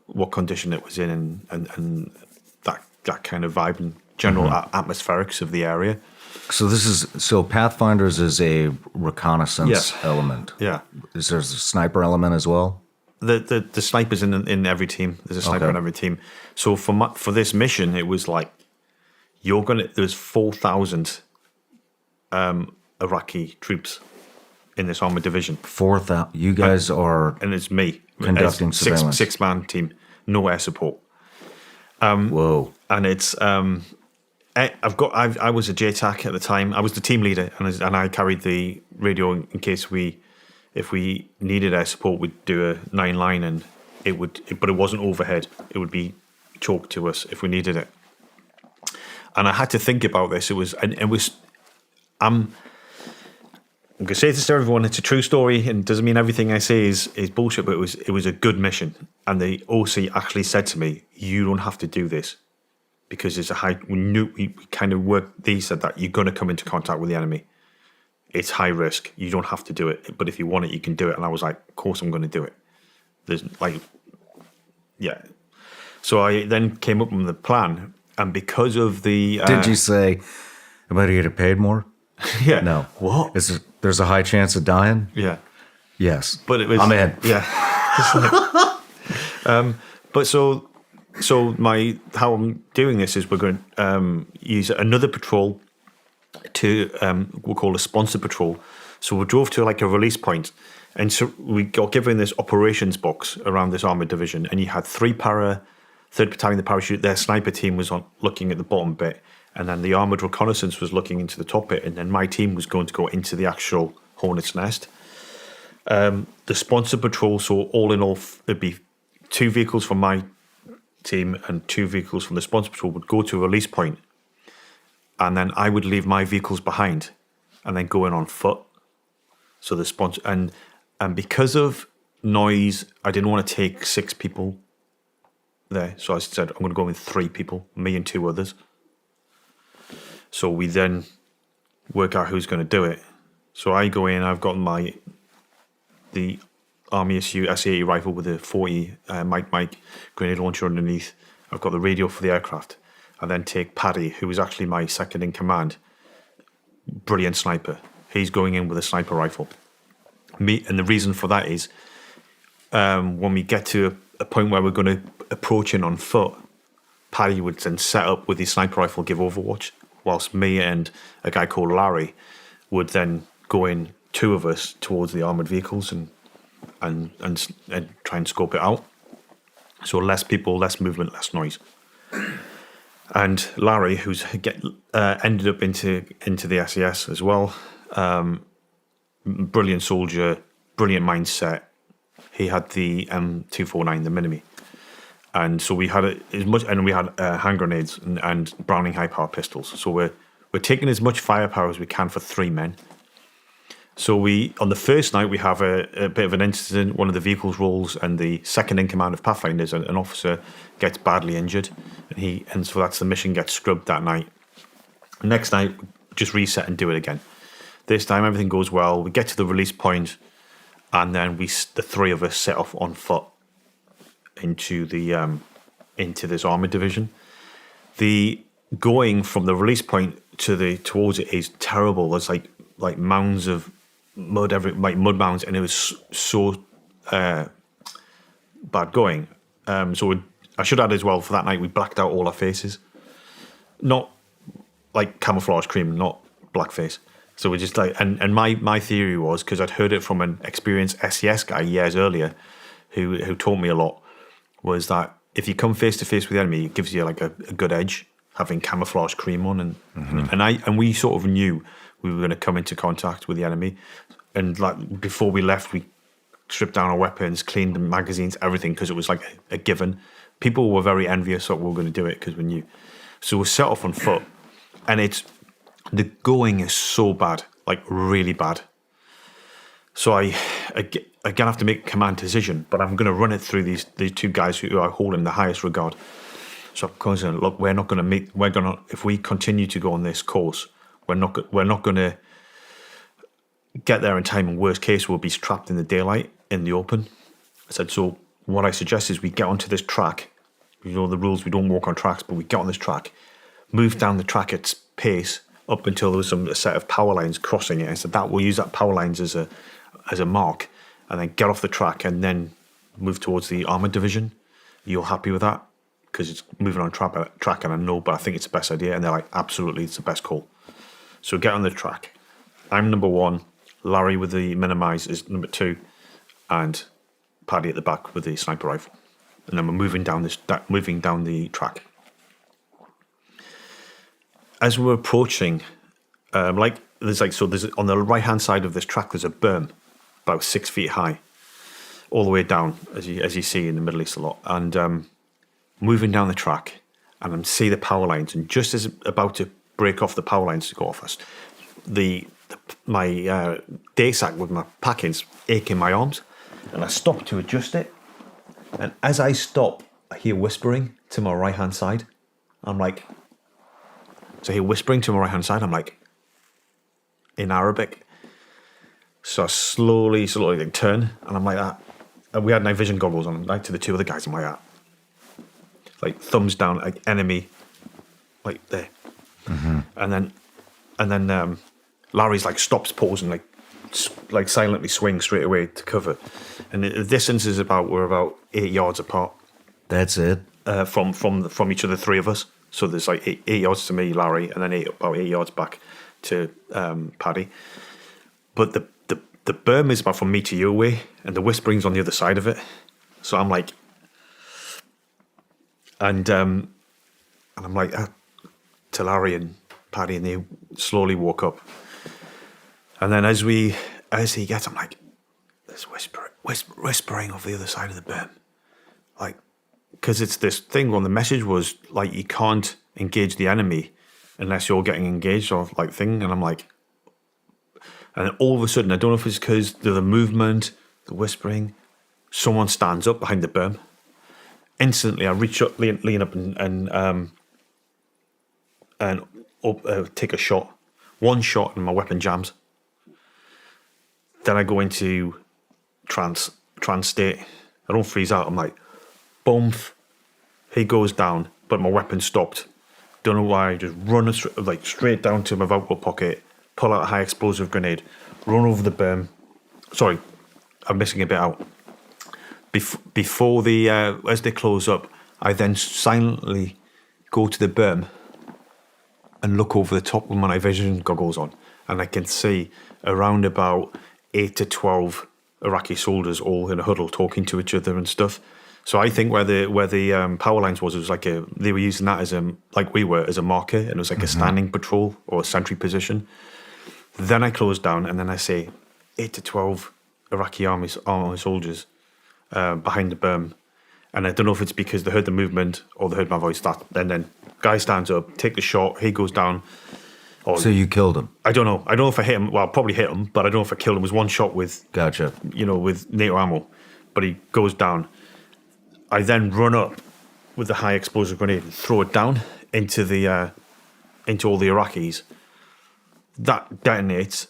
S2: what condition it was in, and that kind of vibe and general atmospherics of the area.
S3: So Pathfinders is a reconnaissance element.
S2: Yeah.
S3: Is there a sniper element as well?
S2: The snipers in every team. There's a sniper in every team. So for this mission, it was like there's 4,000 Iraqi troops in this armored division. 4,000.
S3: You guys are,
S2: and it's me
S3: conducting surveillance.
S2: 6-man team, no air support.
S3: Whoa!
S2: And it's I was a JTAC at the time. I was the team leader, and I carried the radio in case if we needed air support, we'd do a 9-line, and but it wasn't overhead. It would be chalked to us if we needed it. And I had to think about this. I'm going to say this to everyone. It's a true story, and it doesn't mean everything I say is bullshit. But it was a good mission, and the OC actually said to me, "You don't have to do this because it's a high." We kind of worked. They said that you're going to come into contact with the enemy. It's high risk. You don't have to do it, but if you want it, you can do it. And I was like, "Of course, I'm going to do it." There's yeah. So I then came up with the plan, and because of the
S3: Did you say, "Am I going to get paid more"?
S2: Yeah.
S3: No.
S2: What?
S3: There's a high chance of dying?
S2: Yeah.
S3: Yes.
S2: But it was.
S3: I'm in.
S2: Yeah. But so how I'm doing this is we're going to use another patrol to we'll call a sponsored patrol. So we drove to like a release point, and so we got given this operations box around this armored division, and you had 3rd Battalion, the parachute. Their sniper team was looking at the bottom bit, and then the armored reconnaissance was looking into the top bit, and then my team was going to go into the actual hornet's nest. The sponsored patrol, so all in all, it'd be 2 vehicles from my team and 2 vehicles from the sponsored patrol would go to a release point, and then I would leave my vehicles behind and then go in on foot. So the sponsor and because of noise, I didn't want to take 6 people there, so I said I'm going to go with 3 people, me and 2 others. So we then work out who's going to do it. So I go in. I've got the Army issue SA-80 rifle with a 40 Mike grenade launcher underneath. I've got the radio for the aircraft. I then take Paddy, who was actually my second in command. Brilliant sniper. He's going in with a sniper rifle. And the reason for that is when we get to a point where we're going to approach in on foot, Paddy would then set up with his sniper rifle, give overwatch, whilst me and a guy called Larry would then go in, 2 of us, towards the armoured vehicles and try and scope it out. So less people, less movement, less noise. And Larry, who's ended up into the SAS as well, brilliant soldier, brilliant mindset. He had the M249, the Mini-Me. And so we had we had hand grenades and Browning high power pistols. So we're taking as much firepower as we can for 3 men. So on the first night, we have a bit of an incident. One of the vehicles rolls, and the second in command of Pathfinders, an officer, gets badly injured, and so that's the mission gets scrubbed that night. Next night, just reset and do it again. This time, everything goes well. We get to the release point, and then the three of us set off on foot into this armored division. The going from the release point towards it is terrible. There's like mounds of mud, mud mounds, and it was so bad going. So I should add as well, for that night we blacked out all our faces, not like camouflage cream, not blackface. So we just and my theory was, because I'd heard it from an experienced SAS guy years earlier, who taught me a lot, was that if you come face to face with the enemy, it gives you like a good edge, having camouflage cream on, and we sort of knew we were going to come into contact with the enemy, and like before we left, we stripped down our weapons, cleaned the magazines, everything, because it was like a given. People were very envious that we were going to do it because we knew. So we set off on foot, and the going is so bad, like really bad. So I again have to make a command decision, but I'm going to run it through these two guys who I hold in the highest regard. So I'm going to look. If we continue to go on this course, we're not going to get there in time. And worst case, we'll be trapped in the daylight in the open. I said, so what I suggest is we get onto this track. You know the rules. We don't walk on tracks, but we get on this track, move down the track at pace up until there was a set of power lines crossing it. I said that we'll use that power lines as a mark, and then get off the track and then move towards the armored division. You're happy with that? Because it's moving on track, and I know, but I think it's the best idea. And they're like, absolutely, it's the best call. So get on the track. I'm number one. Larry with the minimize is number two, and Paddy at the back with the sniper rifle. And then we're moving down the track. As we're approaching, there's on the right hand side of this track, there's a berm about 6 feet high, all the way down, as you see in the Middle East a lot. And moving down the track, and I see the power lines, and just as about to break off the power lines to go off us, my day sack with my packing's aching my arms, and I stop to adjust it. And as I stop, I hear whispering to my right hand side. I'm like, so I hear whispering to my right hand side. I'm like, in Arabic. So I slowly turn, and I'm like that. And we had night vision goggles on, like to the two other guys. I'm like that, like thumbs down, like enemy, like there. Mm-hmm. And then Larry's like stops, pausing, like silently swings straight away to cover. And the distance is we're about 8 yards apart.
S3: That's it.
S2: From each of the three of us. So there's like 8 yards to me, Larry, and then about 8 yards back to Paddy. But the berm is about from me to you away, and the whispering's on the other side of it. So I'm like, and I'm like to Larry and Paddy, and they slowly walk up. And then as he gets, I'm like, there's whispering off the other side of the berm, like, because it's this thing. Well, the message was like, you can't engage the enemy unless you're getting engaged, or like thing. And I'm like, and then all of a sudden, I don't know if it's because the movement, the whispering, someone stands up behind the berm. Instantly, I reach up, lean up, and take a shot. One shot, and my weapon jams. Then I go into trance state. I don't freeze out. I'm like, boom. He goes down, but my weapon stopped. Don't know why. Just run straight down to my vault pocket, pull out a high explosive grenade, run over the berm. Sorry, I'm missing a bit out. Before as they close up, I then silently go to the berm and look over the top with my night vision goggles on, and I can see around about 8 to 12 Iraqi soldiers all in a huddle talking to each other and stuff. So I think where the power lines was, it was like they were using that as like we were, as a marker, and it was like a standing patrol or a sentry position. Then I close down, and then I say 8 to 12 Iraqi army soldiers behind the berm. And I don't know if it's because they heard the movement or they heard my voice. And then guy stands up, take the shot, he goes down
S3: So you killed him.
S2: I don't know. I don't know if I hit him. Well, I probably hit him, but I don't know if I killed him. It was one shot with,
S3: Gotcha.
S2: with NATO ammo. But he goes down. I then run up with the high explosive grenade and throw it down into all the Iraqis. That detonates,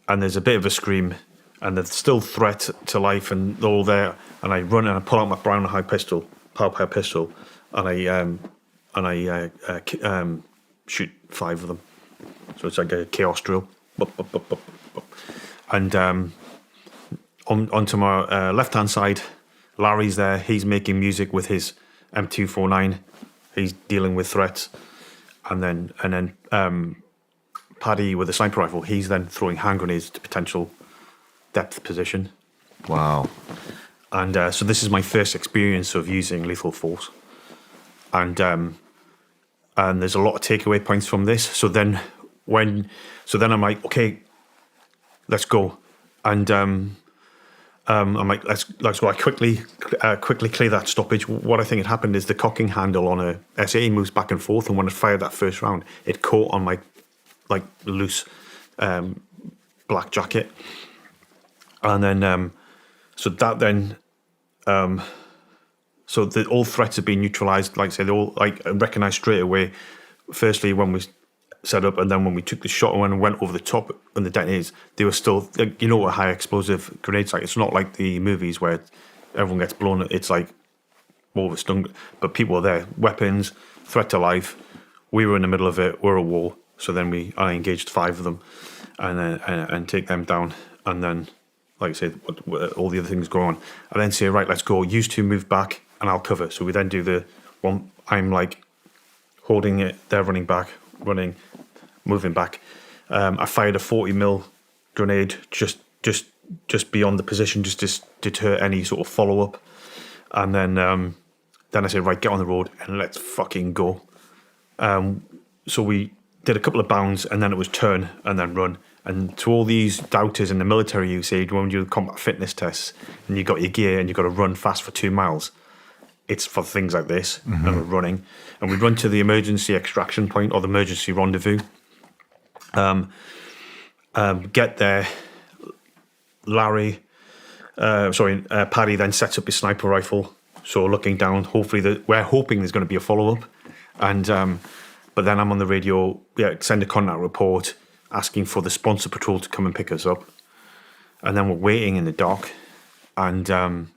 S2: and there's a bit of a scream, and there's still threat to life, and they're all there. And I run and I pull out my brown power pistol, and I shoot 5 of them. So it's like a chaos drill. And onto my left-hand side, Larry's there. He's making music with his M249. He's dealing with threats. And then Paddy with a sniper rifle, he's then throwing hand grenades to potential depth position.
S3: Wow.
S2: And so this is my first experience of using lethal force. And there's a lot of takeaway points from this. So then I'm like, okay, let's go. And I'm like, let's go. I quickly clear that stoppage. What I think had happened is the cocking handle on a SA moves back and forth, and when I fired that first round, it caught on my loose black jacket, and then so all threats have been neutralized. Like I say, they all recognized straight away. Firstly, when we set up, and then when we took the shot and when we went over the top and the detonators, they were still, what high explosive grenades like. It's not like the movies where everyone gets blown. It's like overstung, but people were there, weapons, threat to life. We were in the middle of it. We're a war. So then I engaged 5 of them, and take them down, and then, like I said, all the other things go on. I then say, right, let's go. Use 2, move back, and I'll cover. So we then do the one. I'm like holding it. They're running back, moving back. I fired a 40 grenade just beyond the position, just to deter any sort of follow up. And then I said, right, get on the road and let's fucking go. So we did a couple of bounds, and then it was turn and then run. And to all these doubters in the military who say, when you do combat fitness tests and you got your gear and you got to run fast for 2 miles, it's for things like this. Mm-hmm. And we're running, and we run to the emergency extraction point or the emergency rendezvous. Get there. Paddy then sets up his sniper rifle. So looking down, we're hoping there's going to be a follow up, and. But then I'm on the radio, send a contact report asking for the sponsor patrol to come and pick us up. And then we're waiting in the dock. And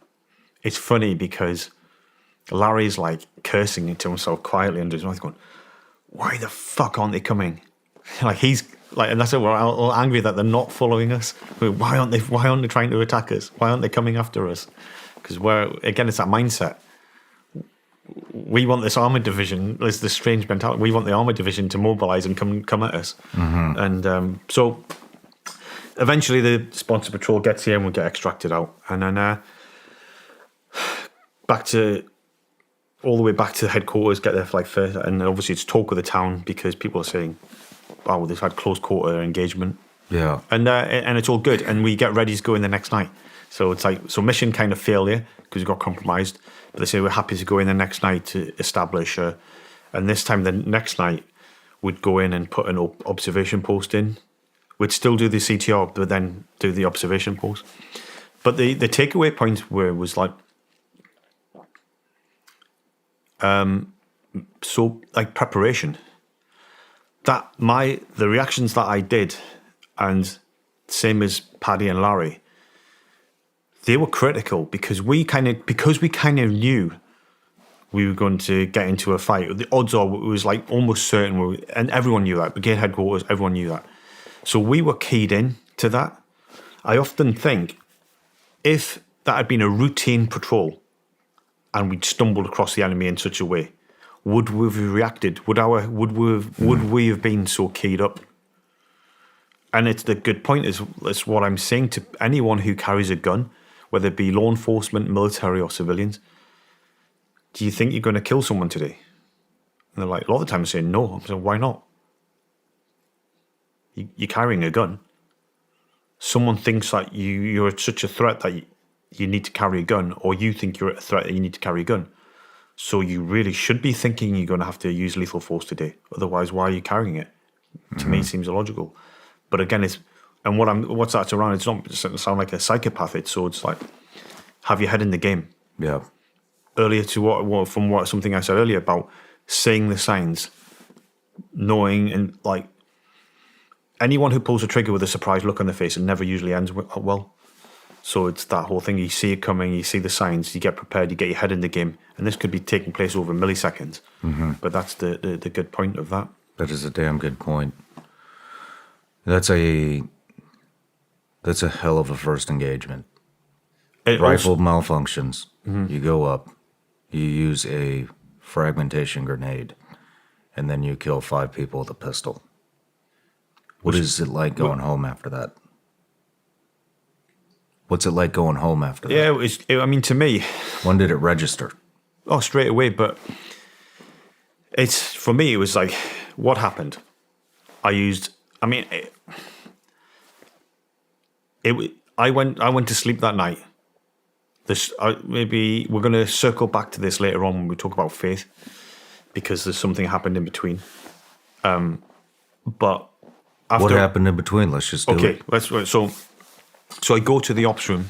S2: it's funny because Larry's like cursing to himself quietly under his mouth going, why the fuck aren't they coming? He's like, and that's it, we're all angry that they're not following us. Why aren't they trying to attack us? Why aren't they coming after us? Because it's that mindset. We want this armoured division. There's this strange mentality. We want the armoured division to mobilise and come at us. Mm-hmm. And so eventually the sponsor patrol gets here and we get extracted out. And then all the way back to headquarters, get there for first. And obviously it's talk of the town because people are saying, oh, they've had close quarter engagement.
S3: Yeah.
S2: And it's all good. And we get ready to go in the next night. So it's mission kind of failure because we got compromised. But they say we're happy to go in the next night to establish and this time the next night we'd go in and put an observation post in. We'd still do the CTR, but then do the observation post. But the takeaway point was preparation. The reactions that I did, and same as Paddy and Larry, they were critical because we kind of knew we were going to get into a fight. The odds are it was almost certain, and everyone knew that. Brigade headquarters, everyone knew that. So we were keyed in to that. I often think if that had been a routine patrol and we'd stumbled across the enemy in such a way, would we have reacted? Would we have been so keyed up? And it's the good point is what I'm saying to anyone who carries a gun, whether it be law enforcement, military, or civilians. Do you think you're going to kill someone today? And they're like, a lot of the time, saying no. I'm saying, why not? You're carrying a gun. Someone thinks that you're such a threat that you need to carry a gun, or you think you're a threat that you need to carry a gun. So you really should be thinking you're going to have to use lethal force today. Otherwise, why are you carrying it? to me seems illogical. But again, what's that's around. It's not doesn't sound like a psychopath. It's like have your head in the game.
S3: Yeah.
S2: Earlier to something I said earlier about seeing the signs, knowing, and like anyone who pulls a trigger with a surprised look on their face, it never usually ends well. So it's that whole thing. You see it coming, you see the signs, you get prepared, you get your head in the game, and this could be taking place over milliseconds. But that's the good point of that.
S3: That is a damn good point. That's a hell of a first engagement. Rifle malfunctions. You go up, you use a fragmentation grenade, and then you kill 5 people with a pistol. What is it like going home after that? What's it like going home after that?
S2: Yeah, I mean, to me...
S3: When did it register?
S2: Oh, straight away, but for me, it was like, what happened? I went to sleep that night. Maybe we're going to circle back to this later on when we talk about faith, because there's something happened in between. But after,
S3: what happened in between? Let's just do it.
S2: Okay, so I go to the ops room.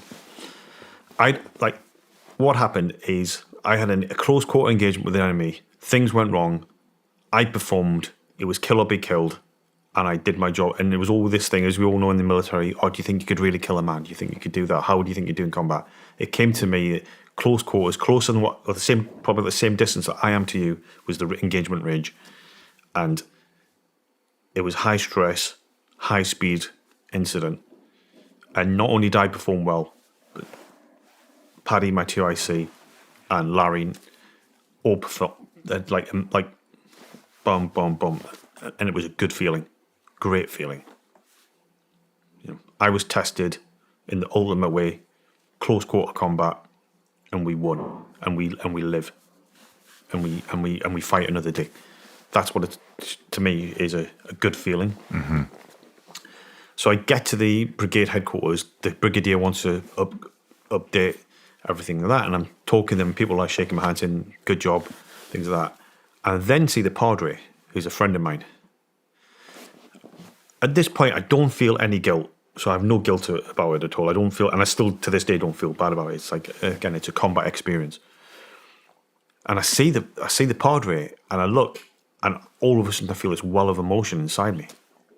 S2: What happened is I had a close quarter engagement with the enemy. Things went wrong. I performed. It was kill or be killed. And I did my job. And it was all this thing, as we all know in the military, do you think you could really kill a man? Do you think you could do that? How do you think you do in combat? It came to me, close quarters, closer than probably the same distance that I am to you, was the engagement range. And it was high stress, high speed incident. And not only did I perform well, but Paddy, my TIC, and Larry all performed like boom, boom, boom. And it was a good feeling, great feeling. I was tested in the ultimate way, close quarter combat, and we won, and we live, and we fight another day. That's what it, to me, is a good feeling. So I get to the brigade headquarters. The brigadier wants to update everything like that, and I'm talking to them. People are shaking my hands, saying "good job," things like that. And then see the Padre, who's a friend of mine. At this point, I don't feel any guilt, so I have no guilt about it at all. I don't feel, and I still to this day don't feel bad about it. It's like, again, it's a combat experience. And I see the Padre, and I look, and all of a sudden I feel this well of emotion inside me.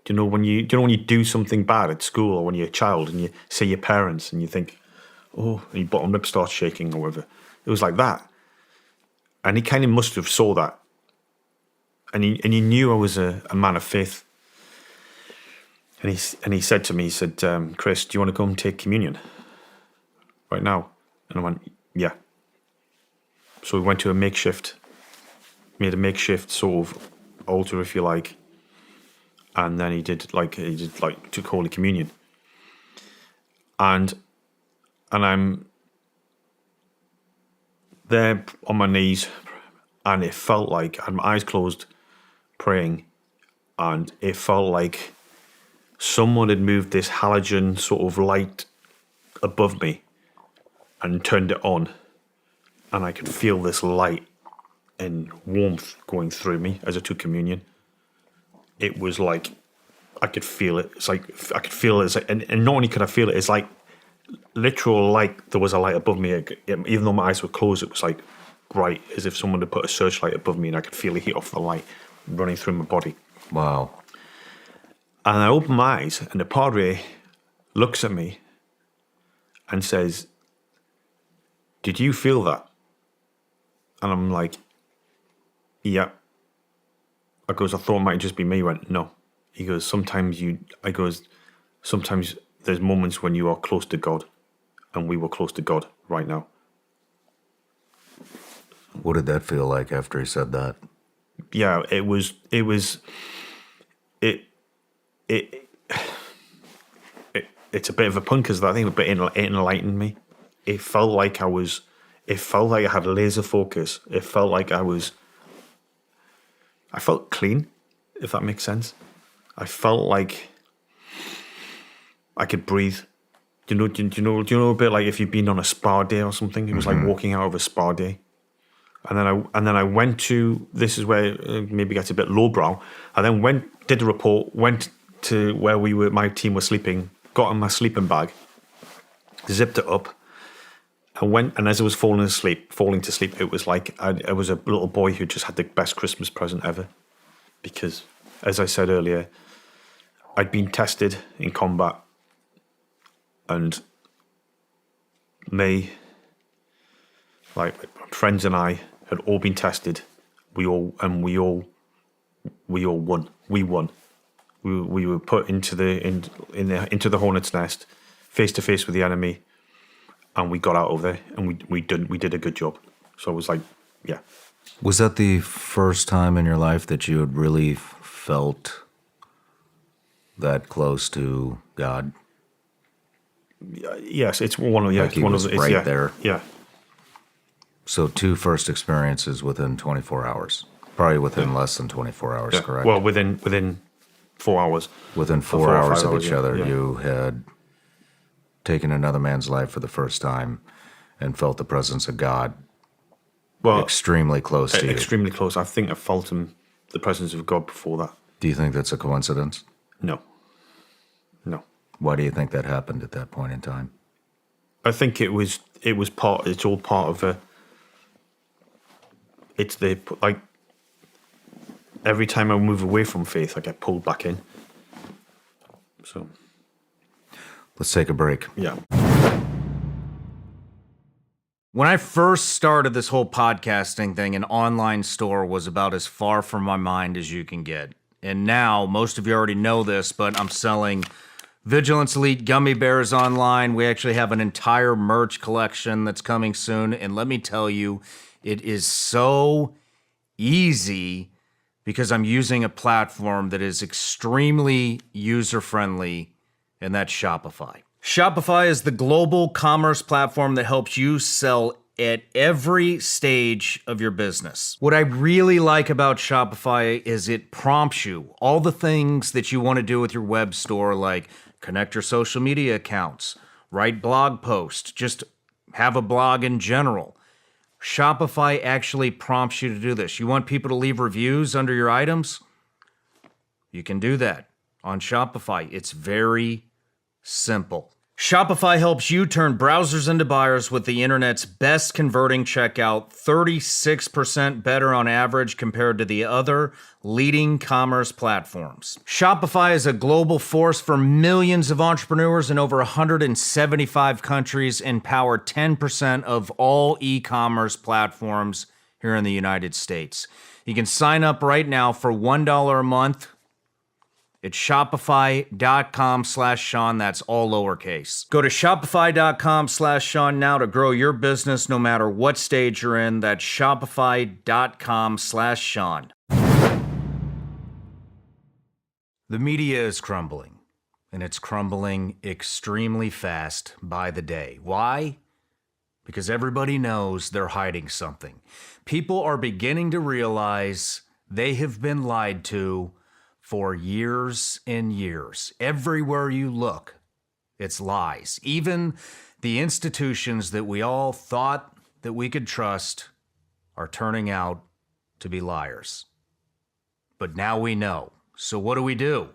S2: Do you know when you do something bad at school, or when you're a child and you see your parents and you think, oh, and your bottom lip starts shaking or whatever? It was like that. And he kind of must have saw that. And he knew I was a man of faith. And he said to me, Chris, do you want to come take communion right now? And I went, yeah. So we went to made a makeshift sort of altar, if you like. And then he took Holy Communion. And I'm there on my knees, and it felt like I had my eyes closed, praying, and it felt like someone had moved this halogen sort of light above me and turned it on, and I could feel this light and warmth going through me as I took communion. It was like I could feel it. It's like I could feel it. It's like, and not only could I feel it, it's like literal light. There was a light above me. Even though my eyes were closed, it was like bright, as if someone had put a searchlight above me, and I could feel the heat off the light running through my body.
S3: Wow.
S2: And I open my eyes, and the Padre looks at me and says, "Did you feel that?" And I'm like, "Yeah." I goes, "I thought it might just be me." He went, "No." He goes, sometimes there's moments when you are close to God, and we were close to God right now.
S3: What did that feel like after he said that?
S2: Yeah, it's a bit of a punker's that thing, but it enlightened me. It felt like I had laser focus. It felt like I felt clean, if that makes sense. I felt like I could breathe. Do you know a bit like if you've been on a spa day or something? It was like walking out of a spa day. and then I went to, this is where it maybe gets a bit lowbrow. I then did a report, went to where my team was sleeping, got in my sleeping bag, zipped it up, and as I was falling to sleep, it was like I was a little boy who just had the best Christmas present ever. Because, as I said earlier, I'd been tested in combat, and my friends and I had all been tested. We all won. We won. We were put into the hornet's nest, face to face with the enemy, and we got out of there, and we did a good job. So it was like, yeah.
S3: Was that the first time in your life that you had really felt that close to God?
S2: Yes, it's one of
S3: Like he was right there.
S2: Yeah.
S3: So 2 first experiences within 24 hours. Probably within less than 24 hours,
S2: Yeah.
S3: correct?
S2: Well, within 4 hours.
S3: Within 4
S2: 4 or
S3: hours
S2: 5
S3: of
S2: hours,
S3: each
S2: yeah,
S3: other,
S2: yeah.
S3: you had taken another man's life for the first time and felt the presence of God extremely close to you.
S2: Extremely close. I think I felt the presence of God before that.
S3: Do you think that's a coincidence?
S2: No.
S3: Why do you think that happened at that point in time?
S2: I think it's all part of every time I move away from faith, I get pulled back in. So.
S3: Let's take a break.
S2: Yeah.
S1: When I first started this whole podcasting thing, an online store was about as far from my mind as you can get. And now, most of you already know this, but I'm selling Vigilance Elite gummy bears online. We actually have an entire merch collection that's coming soon. And let me tell you, it is so easy because I'm using a platform that is extremely user-friendly, and that's Shopify. Shopify is the global commerce platform that helps you sell at every stage of your business. What I really like about Shopify is it prompts you all the things that you want to do with your web store, like connect your social media accounts, write blog posts, just have a blog in general. Shopify actually prompts you to do this. You want people to leave reviews under your items? You can do that on Shopify. It's very simple. Shopify helps you turn browsers into buyers with the internet's best converting checkout, 36% better on average compared to the other leading commerce platforms. Shopify is a global force for millions of entrepreneurs in over 175 countries and power 10% of all e-commerce platforms here in the United States. You can sign up right now for $1 a month. It's shopify.com/Shawn. That's all lowercase. Go to shopify.com/Shawn now to grow your business no matter what stage you're in. That's shopify.com/Shawn. The media is crumbling, and it's crumbling extremely fast by the day. Why? Because everybody knows they're hiding something. People are beginning to realize they have been lied to for years and years. Everywhere you look, it's lies. Even the institutions that we all thought that we could trust are turning out to be liars. But now we know. So what do?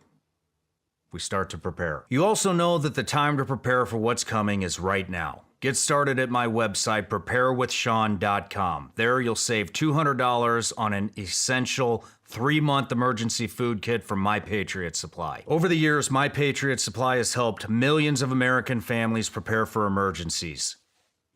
S1: We start to prepare. You also know that the time to prepare for what's coming is right now. Get started at my website, preparewithshawn.com. There you'll save $200 on an essential 3-month emergency food kit from My Patriot Supply. Over the years, My Patriot Supply has helped millions of American families prepare for emergencies.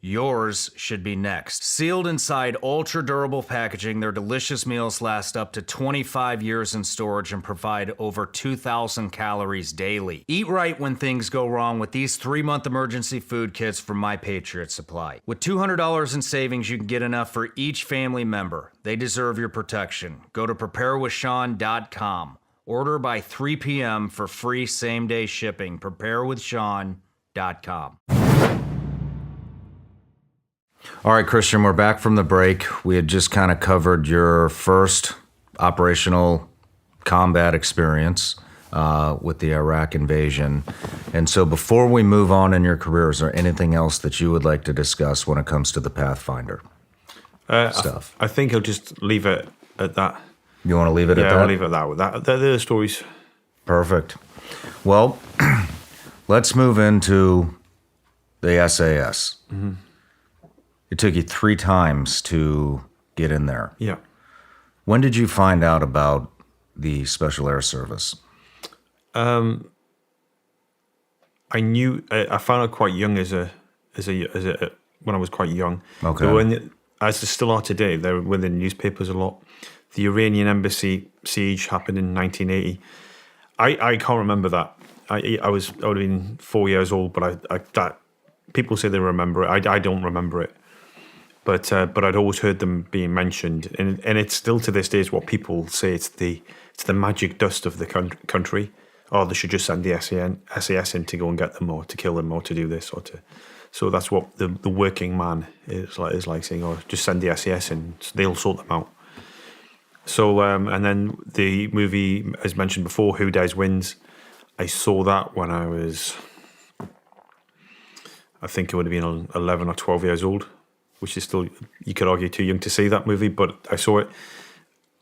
S1: Yours should be next. Sealed inside ultra-durable packaging, their delicious meals last up to 25 years in storage and provide over 2,000 calories daily. Eat right when things go wrong with these 3-month emergency food kits from My Patriot Supply. With $200 in savings, you can get enough for each family member. They deserve your protection. Go to preparewithshawn.com. Order by 3 p.m. for free same-day shipping. Preparewithshawn.com.
S3: All right, Christian, we're back from the break. We had just kind of covered your first operational combat experience with the Iraq invasion. And so before we move on in your career, is there anything else that you would like to discuss when it comes to the Pathfinder? stuff.
S2: I think I'll just leave it at that.
S3: You want to leave it at
S2: Yeah,
S3: that?
S2: I'll leave it at that. With that, they're the stories.
S3: Perfect. Well, let's move into the SAS.
S2: Mm-hmm.
S3: It took you 3 times to get in there.
S2: Yeah.
S3: When did you find out about the Special Air Service?
S2: I knew. I found out quite young when I was quite young.
S3: Okay.
S2: As they still are today, they're within newspapers a lot. The Iranian embassy siege happened in 1980. I can't remember that. I would have been 4 years old, but that people say they remember it. I don't remember it. But I'd always heard them being mentioned, and it's still to this day is what people say. It's the magic dust of the country. Or they should just send the SAS in to go and get them, or to kill them, or to do this, or to. So that's what the working man is like saying, "Oh, just send the SAS in; they'll sort them out." So and then the movie, as mentioned before, Who Dares Wins. I saw that when I was, I think it would have been 11 or 12 years old, which is still, you could argue, too young to see that movie, but I saw it,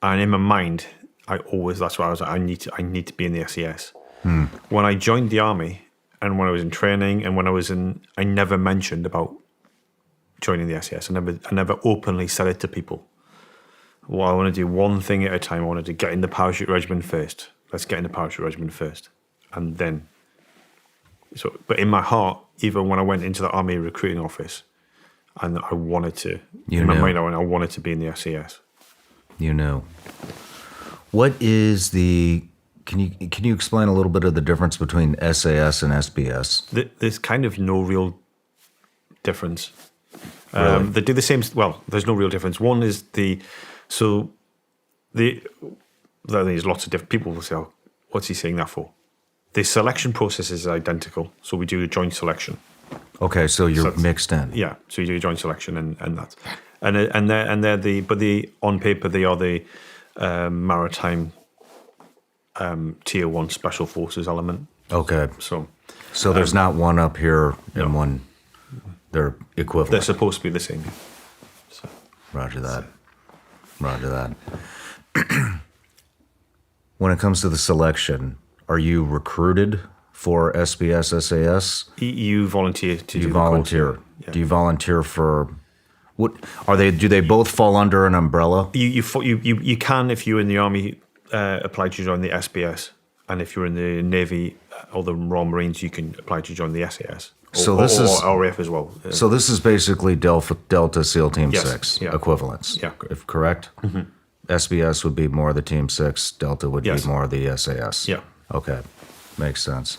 S2: and in my mind, that's why I was like, I need to be in the SAS. When I joined the army, and when I was in training, and when I never mentioned about joining the SAS. I never openly said it to people. Well, I want to do one thing at a time. I wanted to get in the Parachute Regiment first. Let's get in the Parachute Regiment first, and then. So, but in my heart, even when I went into the army recruiting office, and I wanted to, my mind, I wanted to be in the SAS.
S3: You know. What is the? Can you explain a little bit of the difference between SAS and SBS?
S2: There's kind of no real difference.
S3: Really?
S2: They do the same. Well, there's no real difference. One is there's lots of different people will say, "Oh, what's he saying that for?" The selection process is identical. So we do a joint selection.
S3: Okay, so you're mixed in.
S2: Yeah, so you do a joint selection, and that's and they're on paper they are the maritime tier 1 special forces element.
S3: Okay,
S2: So
S3: there's not one up here and one. They're equivalent.
S2: They're supposed to be the same. So.
S3: Roger that. Roger that. When it comes to the selection, are you recruited for SBS, SAS?
S2: You volunteer to do
S3: volunteer.
S2: The course. Yeah.
S3: Do you volunteer for what are they? Do they both fall under an umbrella?
S2: You can, if you're in the army, apply to join the SBS, and if you're in the Navy or the Royal Marines, you can apply to join the SAS. Or RAF as well.
S3: So this is basically Delta SEAL Team 6
S2: yeah.
S3: equivalents.
S2: Yeah.
S3: If correct. Mm-hmm. SBS would be more the Team 6. Delta would be more the SAS.
S2: Yeah.
S3: Okay, makes sense.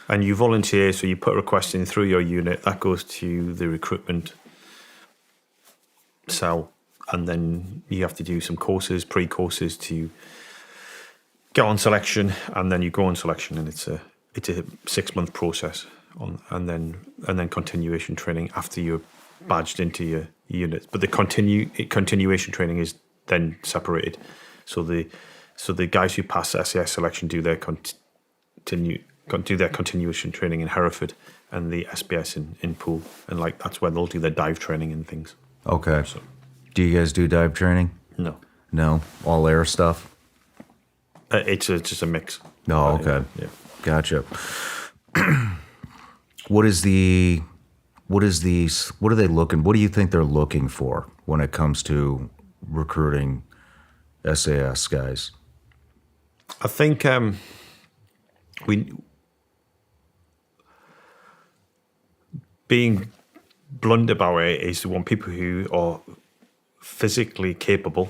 S2: And you volunteer, so you put a request in through your unit. That goes to the recruitment cell, and then you have to do some courses, pre-courses to get on selection, and then you go on selection, and it's a 6-month process, and then continuation training after you're badged into your unit. But the continuation training is then separated. So the guys who pass SAS selection do their continuation training in Hereford, and the SBS in Poole, and that's where they'll do their dive training and things.
S3: Okay. So, do you guys do dive training?
S2: No.
S3: No? All air stuff?
S2: It's just a mix.
S3: Oh, okay.
S2: Yeah.
S3: Gotcha. What are they looking, what do you think they're looking for when it comes to recruiting SAS guys?
S2: I think being blunt about it is we want people who are physically capable,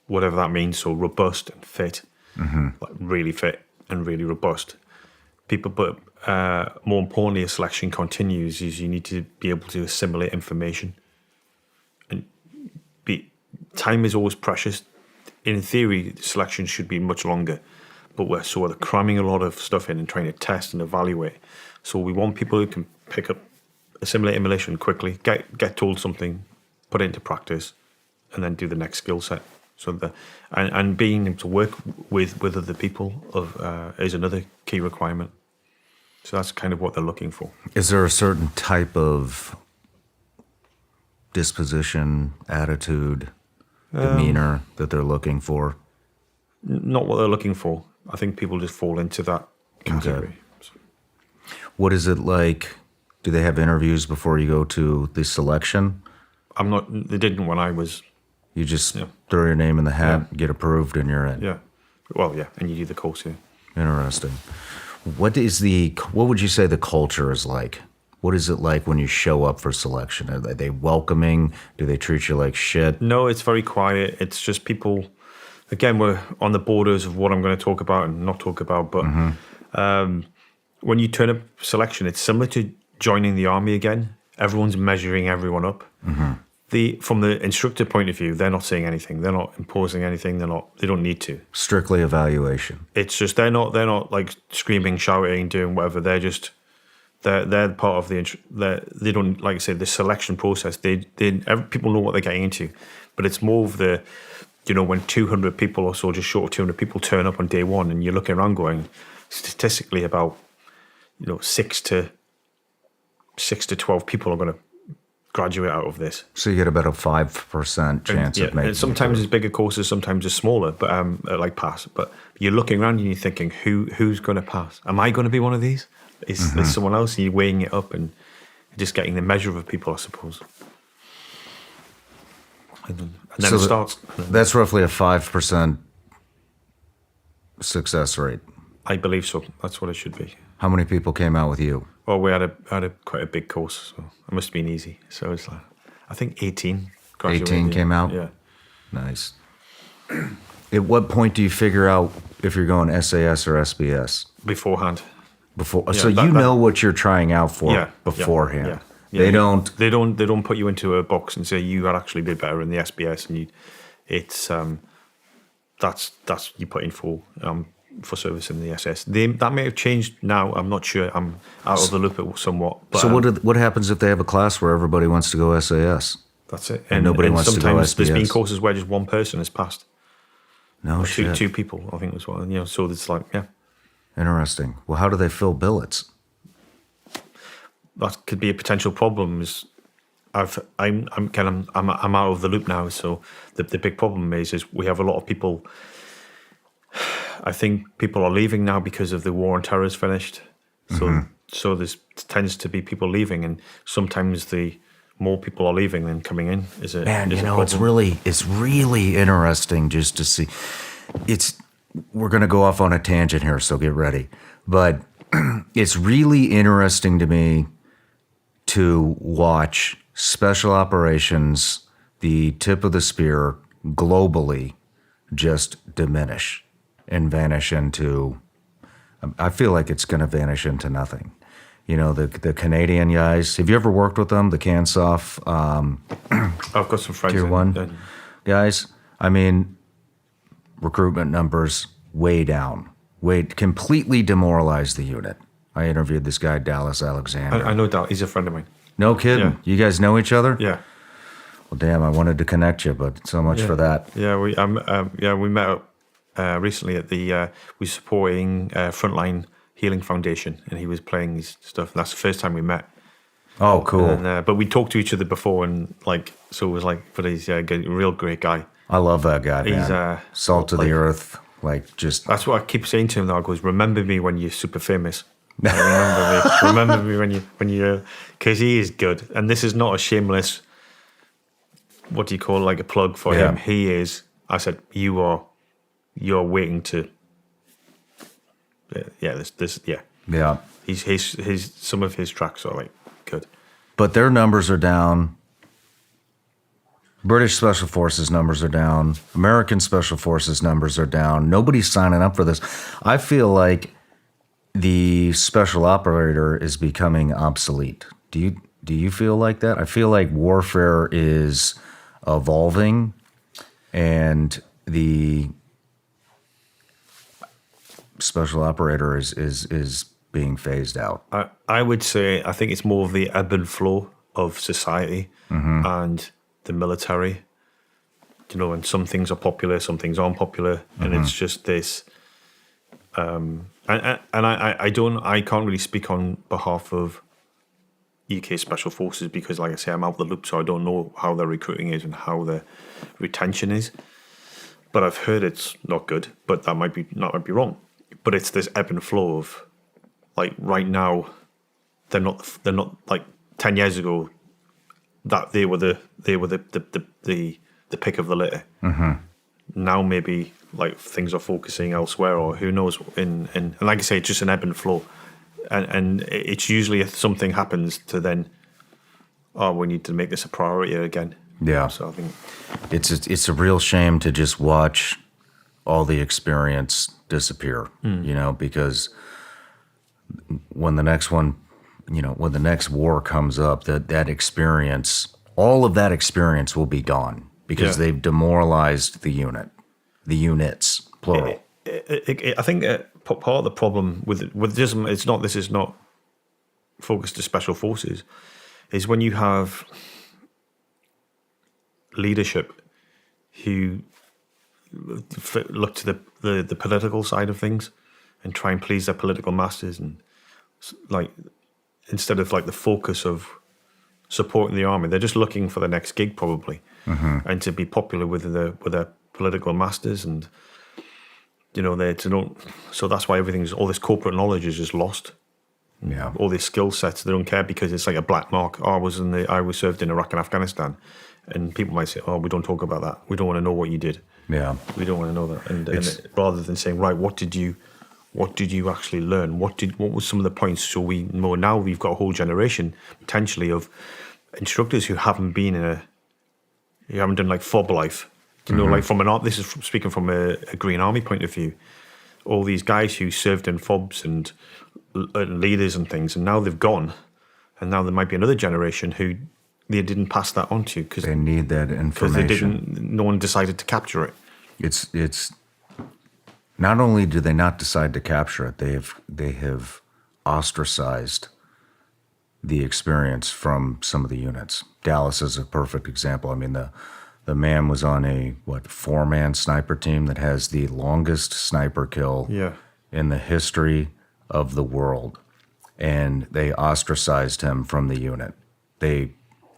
S2: whatever that means, so robust and fit, like really fit and really robust. People, but more importantly, as selection continues, is you need to be able to assimilate information. And time is always precious. In theory, selection should be much longer, but we're sort of cramming a lot of stuff in and trying to test and evaluate. So we want people who can pick up, assimilate information quickly, get told something, put it into practice, and then do the next skill set. So and being able to work with other people is another key requirement. So that's kind of what they're looking for.
S3: Is there a certain type of disposition, attitude, demeanor that they're looking for?
S2: Not what they're looking for. I think people just fall into that category.
S3: What is it like? Do they have interviews before you go to the selection?
S2: They didn't when I was.
S3: You just throw your name in the hat, get approved, and you're in.
S2: Yeah. Well, yeah, and you do the course, yeah.
S3: Interesting. What would you say the culture is like? What is it like when you show up for selection? Are they welcoming? Do they treat you like shit?
S2: No, it's very quiet. It's just people. Again, we're on the borders of what I'm going to talk about and not talk about. But when you turn up selection, it's similar to joining the army again. Everyone's measuring everyone up. From the instructor point of view, they're not saying anything. They're not imposing anything. They don't need to.
S3: Strictly evaluation.
S2: It's just they're not like screaming, shouting, doing whatever. They're just they're part of they don't, like I say, the selection process. People know what they're getting into, but it's more of the, when 200 people or so, just short of 200 people turn up on day one, and you're looking around going, statistically about 6 to 12 people are going to graduate out of this.
S3: So you get about a 5% chance of making
S2: it. Sometimes it's bigger courses, sometimes it's smaller, but like pass. But you're looking around and you're thinking, who's going to pass? Am I going to be one of these? Is there someone else? And you're weighing it up and just getting the measure of people, I suppose. And then it starts.
S3: That's roughly a 5% success rate.
S2: I believe so. That's what it should be.
S3: How many people came out with you?
S2: Well, we had a quite a big course, so it must have been easy. So it's like, I think 18 graduated.
S3: 18 came out?
S2: Yeah.
S3: Nice. At what point do you figure out if you're going SAS or SBS?
S2: Beforehand.
S3: So you know what you're trying out for beforehand.
S2: Yeah.
S3: They
S2: don't put you into a box and say you would actually be better in the SBS, and that's you put in for service in the SS. That may have changed now. I'm not sure. I'm out of the loop somewhat. But,
S3: so what happens if they have a class where everybody wants to go SAS?
S2: That's it.
S3: And nobody wants to go SBS.
S2: Sometimes there's been courses where just one person has passed.
S3: No shit.
S2: Two people, I think, as well. And, so it's like, yeah.
S3: Interesting. Well, how do they fill billets?
S2: That could be a potential problem. I'm out of the loop now. So the big problem is we have a lot of people. I think people are leaving now because of the war on terror is finished. So there tends to be people leaving, and sometimes the more people are leaving than coming in.
S3: It's really interesting just to see. We're going to go off on a tangent here, so get ready. But it's really interesting to me to watch special operations, the tip of the spear, globally, just diminish and vanish into. I feel like it's going to vanish into nothing. The Canadian guys. Have you ever worked with them? The CANSOF.
S2: I've got some friends.
S3: Tier 1 guys. I mean, recruitment numbers way down. Completely demoralized the unit. I interviewed this guy, Dallas Alexander.
S2: I know Dallas. He's a friend of mine.
S3: No kidding. Yeah. You guys know each other?
S2: Yeah.
S3: Well, damn. I wanted to connect you, but so much for that.
S2: Yeah, we met up recently at the. We were supporting Frontline Healing Foundation, and he was playing his stuff. And that's the first time we met.
S3: Oh, cool.
S2: And, but we talked to each other before, and so it was like, but he's a real great guy.
S3: I love that guy, man. He's salt of the earth, just.
S2: That's what I keep saying to him. Now, I goes, remember me when you're super famous. Remember me when you, because he is good, and this is not a shameless. What do you call it, like a plug for him? He is. I said, you're waiting to. Yeah.
S3: Yeah.
S2: His some of his tracks are like good,
S3: but their numbers are down. British Special Forces numbers are down. American Special Forces numbers are down. Nobody's signing up for this. I feel like the special operator is becoming obsolete. Do you feel like that? I feel like warfare is evolving, and the special operator is being phased out.
S2: I would say I think it's more of the ebb and flow of society and the military. And some things are popular, some things aren't popular, and it's just this. And I can't really speak on behalf of UK Special Forces because, like I say, I'm out the loop, so I don't know how their recruiting is and how their retention is. But I've heard it's not good, but that might be wrong. But it's this ebb and flow of, like, right now, they're not like 10 years ago that they were the pick of the litter. Mm-hmm. Now maybe like things are focusing elsewhere, or who knows. And like I say, it's just an ebb and flow, and it's usually if something happens to then, we need to make this a priority again.
S3: Yeah.
S2: So I think
S3: it's a real shame to just watch all the experience disappear, because when the next one, when the next war comes up, that experience, all of that experience will be gone because they've demoralized the units, plural.
S2: I think part of the problem with this, this is not focused to special forces, is when you have leadership who look to the political side of things and try and please their political masters, and like instead of like the focus of supporting the army, they're just looking for the next gig probably, and to be popular with their political masters, and so that's why all this corporate knowledge is just lost.
S3: Yeah,
S2: all these skill sets, they don't care because it's like a black mark. I was served in Iraq and Afghanistan, and people might say, "Oh, we don't talk about that. We don't want to know what you did."
S3: Yeah,
S2: we don't want to know that. And rather than saying, "Right, what did you actually learn? What was some of the points?" So we know now we've got a whole generation potentially of instructors who haven't done like FOB life. Like from this is speaking from a Green Army point of view. All these guys who served in FOBs and leaders and things, and now they've gone, and now there might be another generation who they didn't pass that on to because
S3: they need that information.
S2: No one decided to capture it.
S3: It's not only do they not decide to capture it, they have ostracized the experience from some of the units. Dallas is a perfect example. I mean, the man was on a 4-man sniper team that has the longest sniper kill in the history of the world, and they ostracized him from the unit. They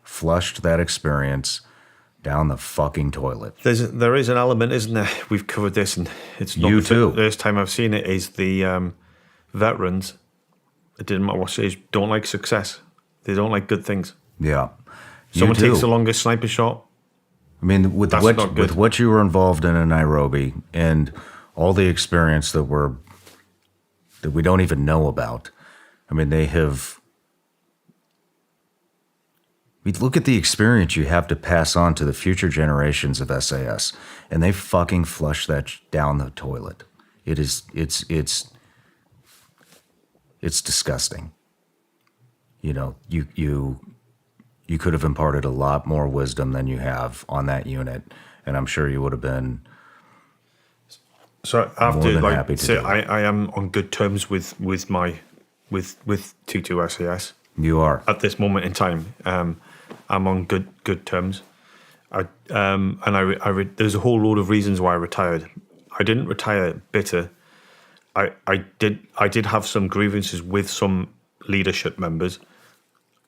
S3: flushed that experience down the fucking toilet.
S2: There is an element, isn't there? We've covered this, and it's not the first time I've seen it. Is the veterans? It didn't matter what stage. Don't like success. They don't like good things.
S3: Yeah,
S2: someone takes the longest sniper shot.
S3: I mean, with what you were involved in Nairobi, and all the experience that we don't even know about. I mean, they have. Look at the experience you have to pass on to the future generations of SAS, and they fucking flush that down the toilet. It's disgusting. You could have imparted a lot more wisdom than you have on that unit, and I'm sure you would have been.
S2: So I have to say I am on good terms with 22 SAS.
S3: You are
S2: at this moment in time. I'm on good terms. There's a whole load of reasons why I retired. I didn't retire bitter. I did have some grievances with some leadership members,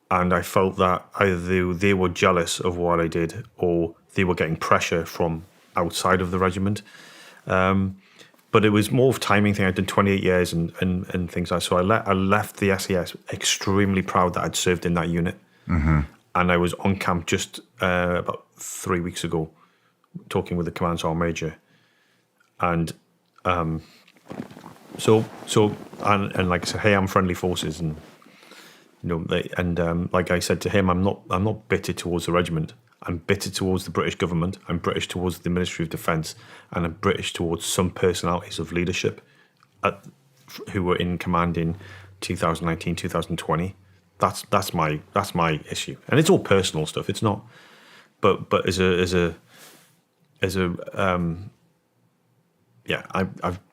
S2: and I felt that either they were jealous of what I did or they were getting pressure from outside of the regiment. But it was more of a timing thing. I did 28 years and things like that. So I left the SAS extremely proud that I'd served in that unit. Mm-hmm. And I was on camp just about 3 weeks ago, talking with the command sergeant major. And so like I said, hey, I'm friendly forces, and like I said to him, I'm not bitter towards the regiment. I'm bitter towards the British government. I'm British towards the Ministry of Defence, and I'm British towards some personalities of leadership who were in command in 2019, 2020. That's my issue, and it's all personal stuff. It's not, but as a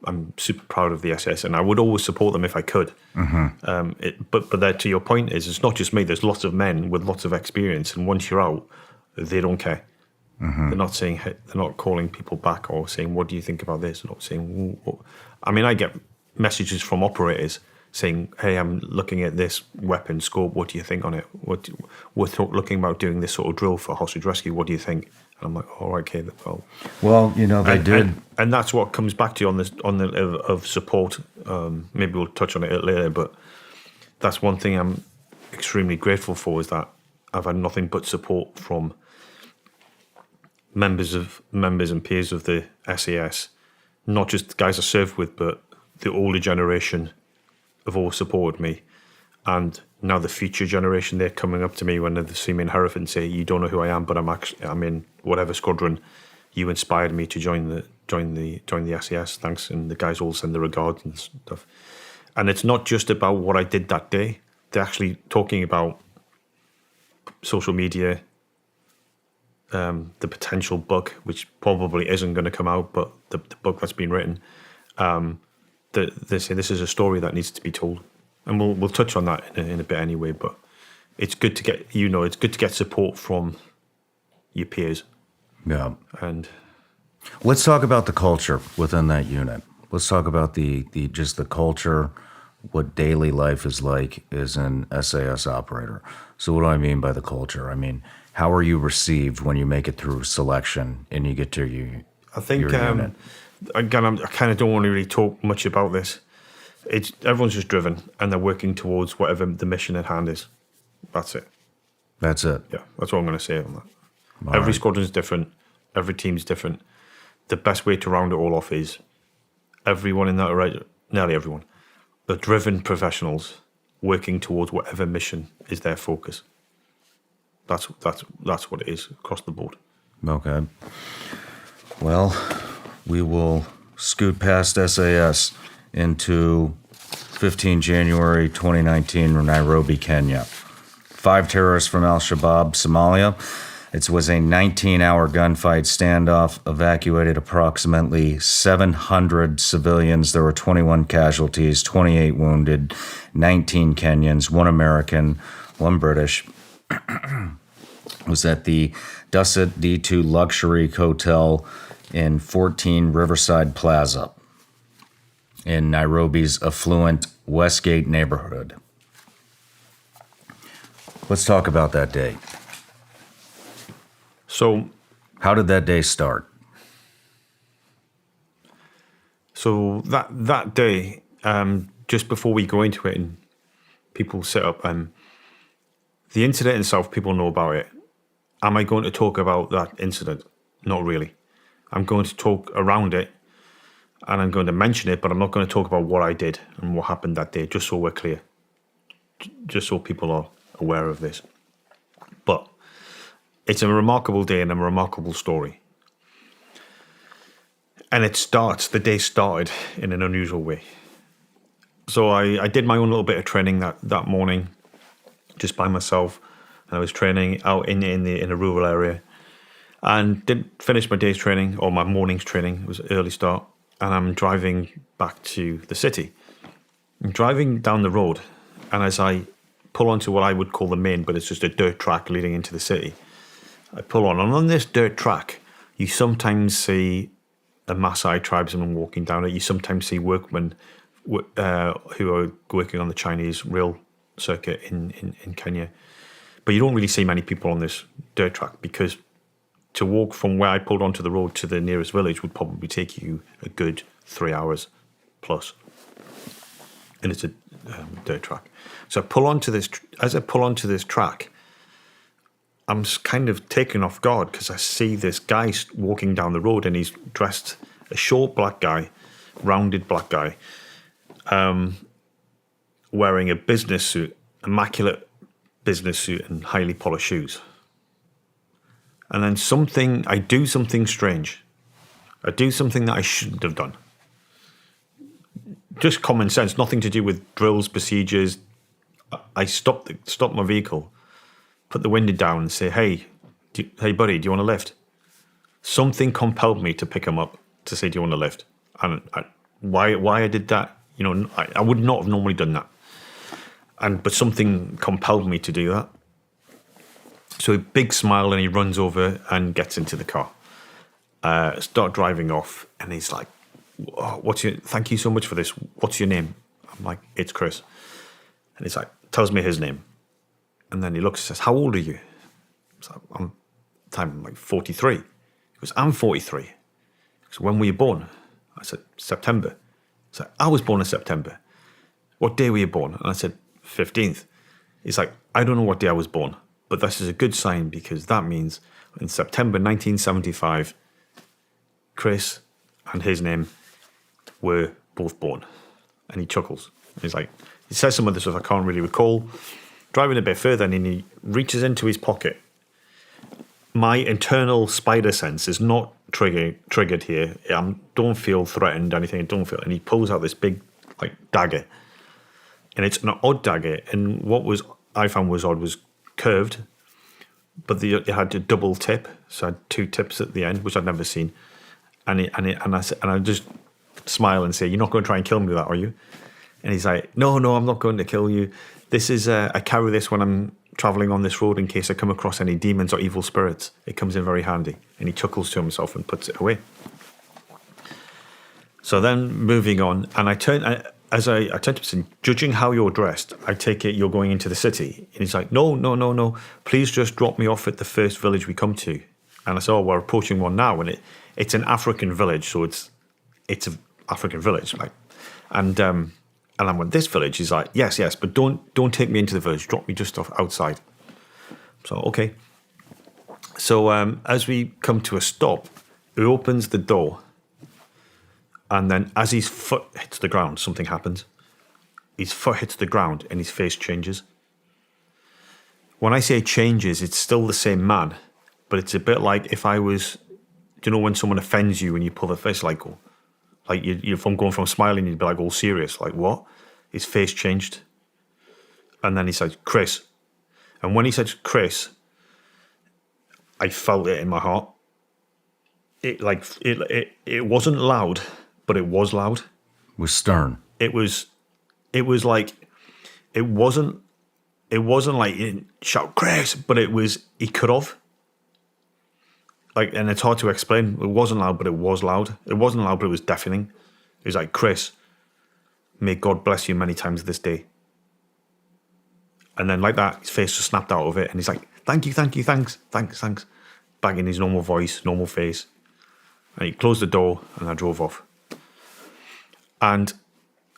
S2: I'm super proud of the SS, and I would always support them if I could. Mm-hmm. But that, to your point, it's not just me. There's lots of men with lots of experience, and once you're out, they don't care. Mm-hmm. They're not calling people back or saying, "What do you think about this?" They're not saying. I mean, I get messages from operators saying, "Hey, I'm looking at this weapon scope. What do you think on it? We're looking about doing this sort of drill for hostage rescue. What do you think?" And I'm like, "All right, okay, well."
S3: Well, they did.
S2: And that's what comes back to you on the of support. Maybe we'll touch on it later, but that's one thing I'm extremely grateful for, is that I've had nothing but support from members and peers of the SAS, not just the guys I served with, but the older generation have all supported me. And now the future generation, they're coming up to me when they see me in Hereford and say, "You don't know who I am, but I'm in whatever squadron. You inspired me to join the SAS. Thanks." And the guys all send the regards and stuff. And it's not just about what I did that day. They're actually talking about social media, the potential book, which probably isn't going to come out, but the book that's been written. They say this is a story that needs to be told, and we'll touch on that in a bit anyway. But it's good to get support from your peers.
S3: Yeah.
S2: And
S3: Let's talk about the culture within that unit. Let's talk about the culture, what daily life is like as an SAS operator. So what do I mean by the culture? I mean, how are you received when you make it through selection and you get to your unit?
S2: Again, I kind of don't want to really talk much about this. Everyone's just driven and they're working towards whatever the mission at hand is. That's it.
S3: That's it.
S2: Yeah, that's what I'm going to say on that. Every squadron's different. Every team's different. The best way to round it all off is everyone in that, nearly everyone, are driven professionals working towards whatever mission is their focus. That's what it is across the board.
S3: Okay. Well, we will scoot past SAS into 15 January 2019, Nairobi, Kenya. 5 terrorists from Al-Shabaab, Somalia. It was a 19-hour gunfight standoff, evacuated approximately 700 civilians. There were 21 casualties, 28 wounded, 19 Kenyans, 1 American, 1 British. It was at the DusitD2 Luxury Hotel in 14 Riverside Plaza in Nairobi's affluent Westgate neighborhood. Let's talk about that day.
S2: So,
S3: how did that day start?
S2: So that day, just before we go into it, and people set up, the incident itself, people know about it. Am I going to talk about that incident? Not really. I'm going to talk around it, and I'm going to mention it, but I'm not going to talk about what I did and what happened that day, just so we're clear, just so people are aware of this. But it's a remarkable day and a remarkable story. And the day started in an unusual way. So I did my own little bit of training that morning, just by myself. And I was training out in a rural area. And didn't finish my day's training, or my morning's training. It was an early start. And I'm driving back to the city. I'm driving down the road, and as I pull onto what I would call the main, but it's just a dirt track leading into the city, I pull on. And on this dirt track, you sometimes see a Maasai tribesman walking down it. You sometimes see workmen who are working on the Chinese rail circuit in Kenya. But you don't really see many people on this dirt track, because to walk from where I pulled onto the road to the nearest village would probably take you a good 3 hours plus. And it's a dirt track. So as I pull onto this track, I'm kind of taken off guard, because I see this guy walking down the road, and he's dressed, a short black guy, rounded black guy, wearing a business suit, immaculate business suit and highly polished shoes. And then I do something strange. I do something that I shouldn't have done. Just common sense, nothing to do with drills, procedures. I stopped my vehicle, put the window down and say, hey buddy, do you want a lift? Something compelled me to pick him up, to say, do you want a lift? And why I did that, I would not have normally done that. But something compelled me to do that. So a big smile, and he runs over and gets into the car. Start driving off, and he's like, thank you so much for this. What's your name? I'm like, it's Chris. And he's like, tells me his name. And then he looks and says, how old are you? So I'm like 43. He goes, I'm 43. So when were you born? I said, September. He's like, I was born in September. What day were you born? And I said, 15th. He's like, I don't know what day I was born, but this is a good sign because that means in September 1975, Chris and his name were both born. And he chuckles. He's like, he says some of this stuff I can't really recall. Driving a bit further, and he reaches into his pocket. My internal spider sense is not triggered here. I don't feel threatened, anything. I don't feel. And he pulls out this big like dagger, and it's an odd dagger. And what I found was odd was curved, but it had a double tip, so it had two tips at the end, which I'd never seen. And I just smile and say, "You're not going to try and kill me with that, are you?" And he's like, No, I'm not going to kill you. This is I carry this when I'm traveling on this road in case I come across any demons or evil spirits. It comes in very handy. And he chuckles to himself and puts it away. So then moving on, and I turn to him and say, judging how you're dressed, I take it you're going into the city. And he's like, No. Please just drop me off at the first village we come to. And I said, oh, we're approaching one now. And it's an African village, so it's an African village. Like, and I'm at this village. He's like, yes, but don't take me into the village. Drop me just off outside. So, okay. So as we come to a stop, he opens the door. And then as his foot hits the ground, something happens. His foot hits the ground and his face changes. When I say changes, it's still the same man. But it's a bit like if I was, do you know when someone offends you and you pull their face like you're going from smiling, you'd be like all serious, like what? His face changed. And then he said, Chris. And when he said Chris, I felt it in my heart. It wasn't loud, but it was loud.
S3: It was stern.
S2: It was like, it wasn't like he didn't shout Chris, but he could have. Like, and it's hard to explain. It wasn't loud, but it was loud. It wasn't loud, but it was deafening. It was like, Chris, may God bless you many times this day. And then like that, his face just snapped out of it. And he's like, thank you, thanks. Back in his normal voice, normal face. And he closed the door and I drove off. And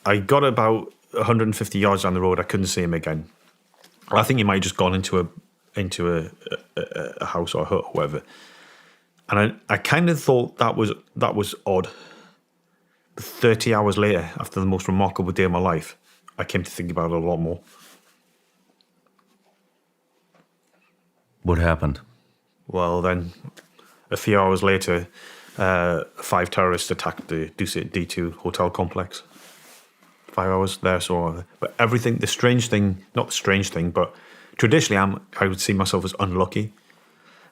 S2: I got about 150 yards down the road. I couldn't see him again. I think he might have just gone into a house or a hut or whatever. And I kind of thought that was odd. But 30 hours later, after the most remarkable day of my life, I came to think about it a lot more.
S3: What happened?
S2: Well, then, a few hours later, 5 terrorists attacked the DusitD2 Hotel complex. 5 hours there, so. But everything, not the strange thing, but traditionally I would see myself as unlucky.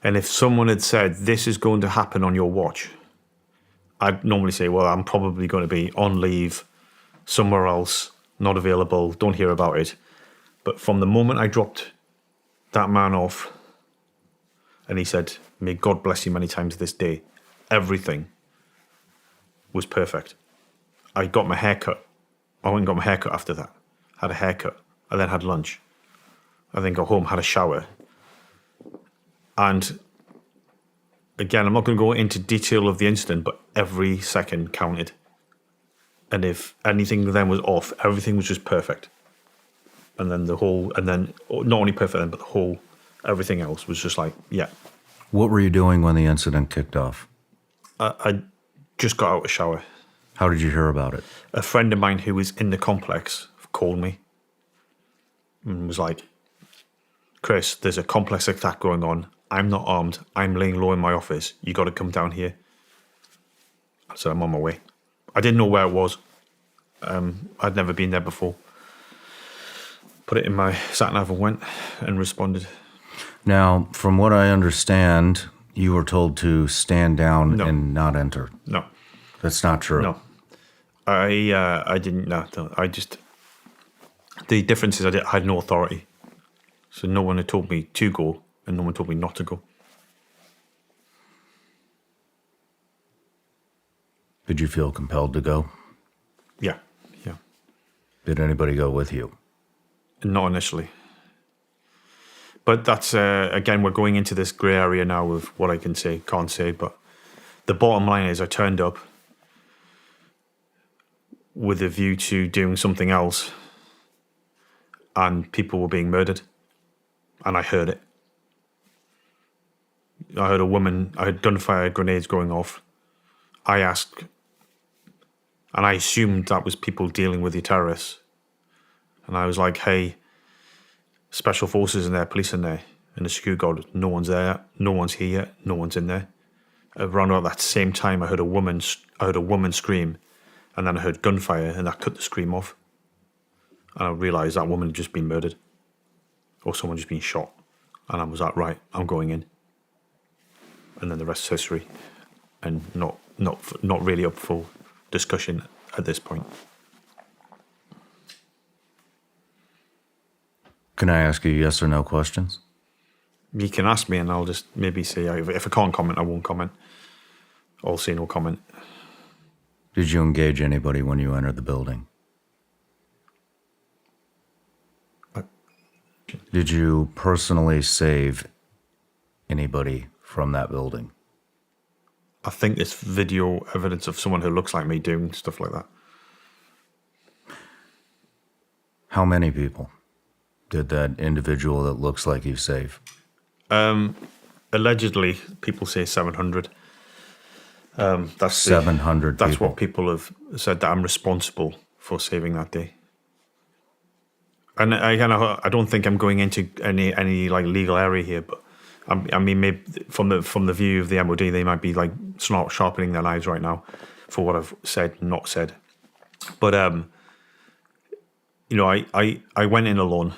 S2: And if someone had said, this is going to happen on your watch, I'd normally say, well, I'm probably going to be on leave, somewhere else, not available, don't hear about it. But from the moment I dropped that man off, and he said, may God bless you many times this day, everything was perfect. I got my hair cut. I went and got my hair cut after that. Had a haircut. I then had lunch. I then got home, had a shower. And again, I'm not going to go into detail of the incident, but every second counted. And if anything then was off, everything was just perfect. And then not only perfect then, but everything else was just like, yeah.
S3: What were you doing when the incident kicked off?
S2: I just got out of the shower.
S3: How did you hear about it?
S2: A friend of mine who was in the complex called me and was like, Chris, there's a complex attack going on. I'm not armed. I'm laying low in my office. You got to come down here. So I'm on my way. I didn't know where it was. I'd never been there before. Put it in my sat-nav and went and responded.
S3: Now, from what I understand, you were told to stand down and not enter.
S2: No.
S3: That's not true.
S2: No. I didn't. No. The difference is I had no authority. So no one had told me to go and no one told me not to go.
S3: Did you feel compelled to go?
S2: Yeah.
S3: Did anybody go with you?
S2: Not initially. But that's, again, we're going into this grey area now of what I can say, can't say. But the bottom line is I turned up with a view to doing something else, and people were being murdered. And I heard it. I heard a woman, I heard gunfire, grenades going off. I asked, and I assumed that was people dealing with the terrorists. And I was like, hey, special forces in there, police in there. And the security guard, no one's there, no one's here yet, no one's in there. Around about that same time, I heard a woman scream, and then I heard gunfire, and that cut the scream off. And I realised that woman had just been murdered, or someone just been shot. And I was like, right, I'm going in. And then the rest is history, and not really up for discussion at this point.
S3: Can I ask you yes or no questions?
S2: You can ask me, and I'll just maybe say if I can't comment, I won't comment. I'll say no comment.
S3: Did you engage anybody when you entered the building? Did you personally save anybody from that building?
S2: I think there's video evidence of someone who looks like me doing stuff like that.
S3: How many people did that individual that looks like you save?
S2: Allegedly, people say 700. That's
S3: 700
S2: That's
S3: people.
S2: what people have said, that I'm responsible for saving that day. And I don't think I'm going into any like legal area here, but I mean, maybe from the view of the MOD, they might be like sharpening their knives right now for what I've said, not said. But I went in alone,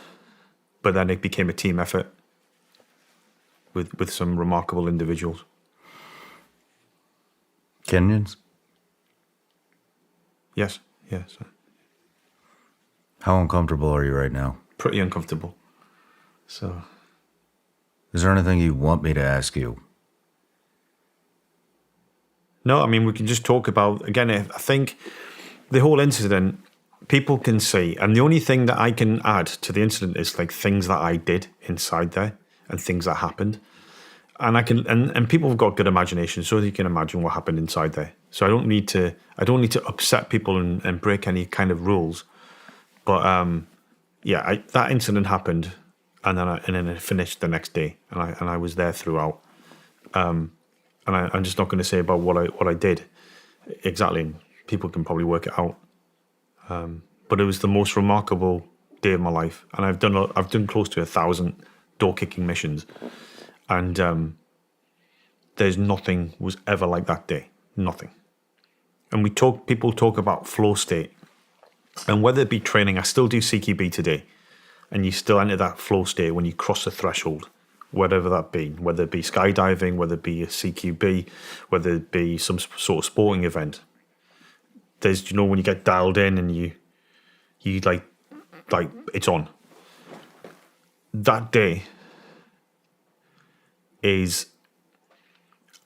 S2: but then it became a team effort with some remarkable individuals.
S3: Kenyans?
S2: Yes.
S3: How uncomfortable are you right now?
S2: Pretty uncomfortable. So,
S3: Is there anything you want me to ask you?
S2: no, I mean, we can just talk about, again, I think the whole incident, people can see, and the only thing that I can add to the incident is like things that I did inside there and things that happened. And I can, and people have got good imagination, so you can imagine what happened inside there. So I don't need to upset people and break any kind of rules. But that incident happened, and then it finished the next day, and I was there throughout. And I'm just not going to say about what I did exactly. People can probably work it out. But it was the most remarkable day of my life, and I've done close to 1,000 door kicking missions, and there's nothing was ever like that day. Nothing. And people talk about flow state. And whether it be training, I still do CQB today, and you still enter that flow state when you cross the threshold, whatever that be, whether it be skydiving, whether it be a CQB, whether it be some sort of sporting event. There's, when you get dialed in and you like it's on. That day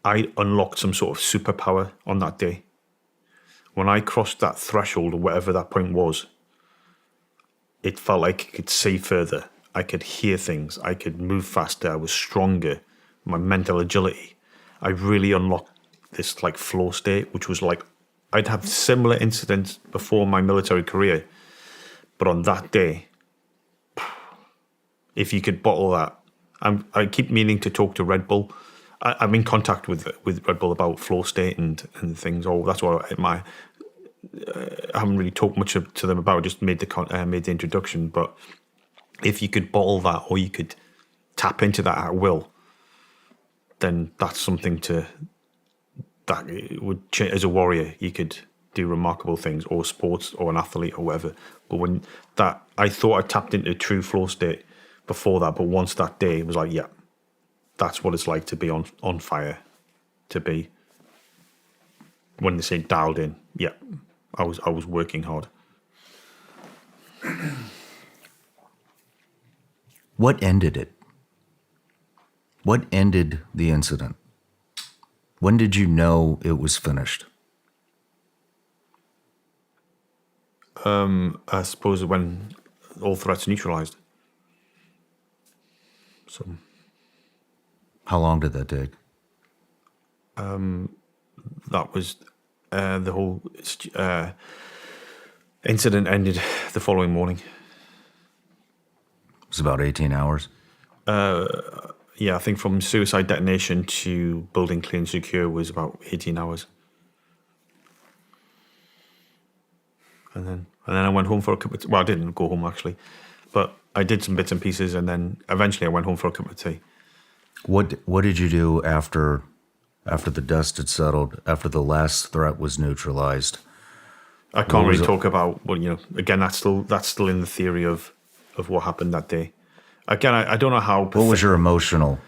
S2: I unlocked some sort of superpower on that day. When I crossed that threshold or whatever that point was, it felt like I could see further. I could hear things. I could move faster. I was stronger. My mental agility. I really unlocked this like flow state, which was like, I'd have similar incidents before my military career. But on that day, if you could bottle that, I keep meaning to talk to Red Bull. I'm in contact with Red Bull about flow state and things. Oh, that's what I haven't really talked much to them about. Just made the introduction. But if you could bottle that, or you could tap into that at will, then that's something that would change. As a warrior, you could do remarkable things, or sports, or an athlete, or whatever. But I thought I tapped into true flow state before that. But once that day, it was like, yeah. That's what it's like to be on fire, to be, when they say dialed in, yeah, I was working hard.
S3: What ended it? What ended the incident? When did you know it was finished?
S2: I suppose when all threats neutralized. So
S3: How long did that take?
S2: that was the whole incident ended the following morning.
S3: It was about 18 hours.
S2: Yeah, I think from suicide detonation to building clean and secure was about 18 hours. And then I went home for a cup of tea. Well, I didn't go home actually, but I did some bits and pieces, and then eventually I went home for a cup of tea.
S3: What did you do after the dust had settled, after the last threat was neutralized?
S2: I can't really talk about, well, again, that's still in the theory of what happened that day. Again, I don't know how.
S3: What was your emotional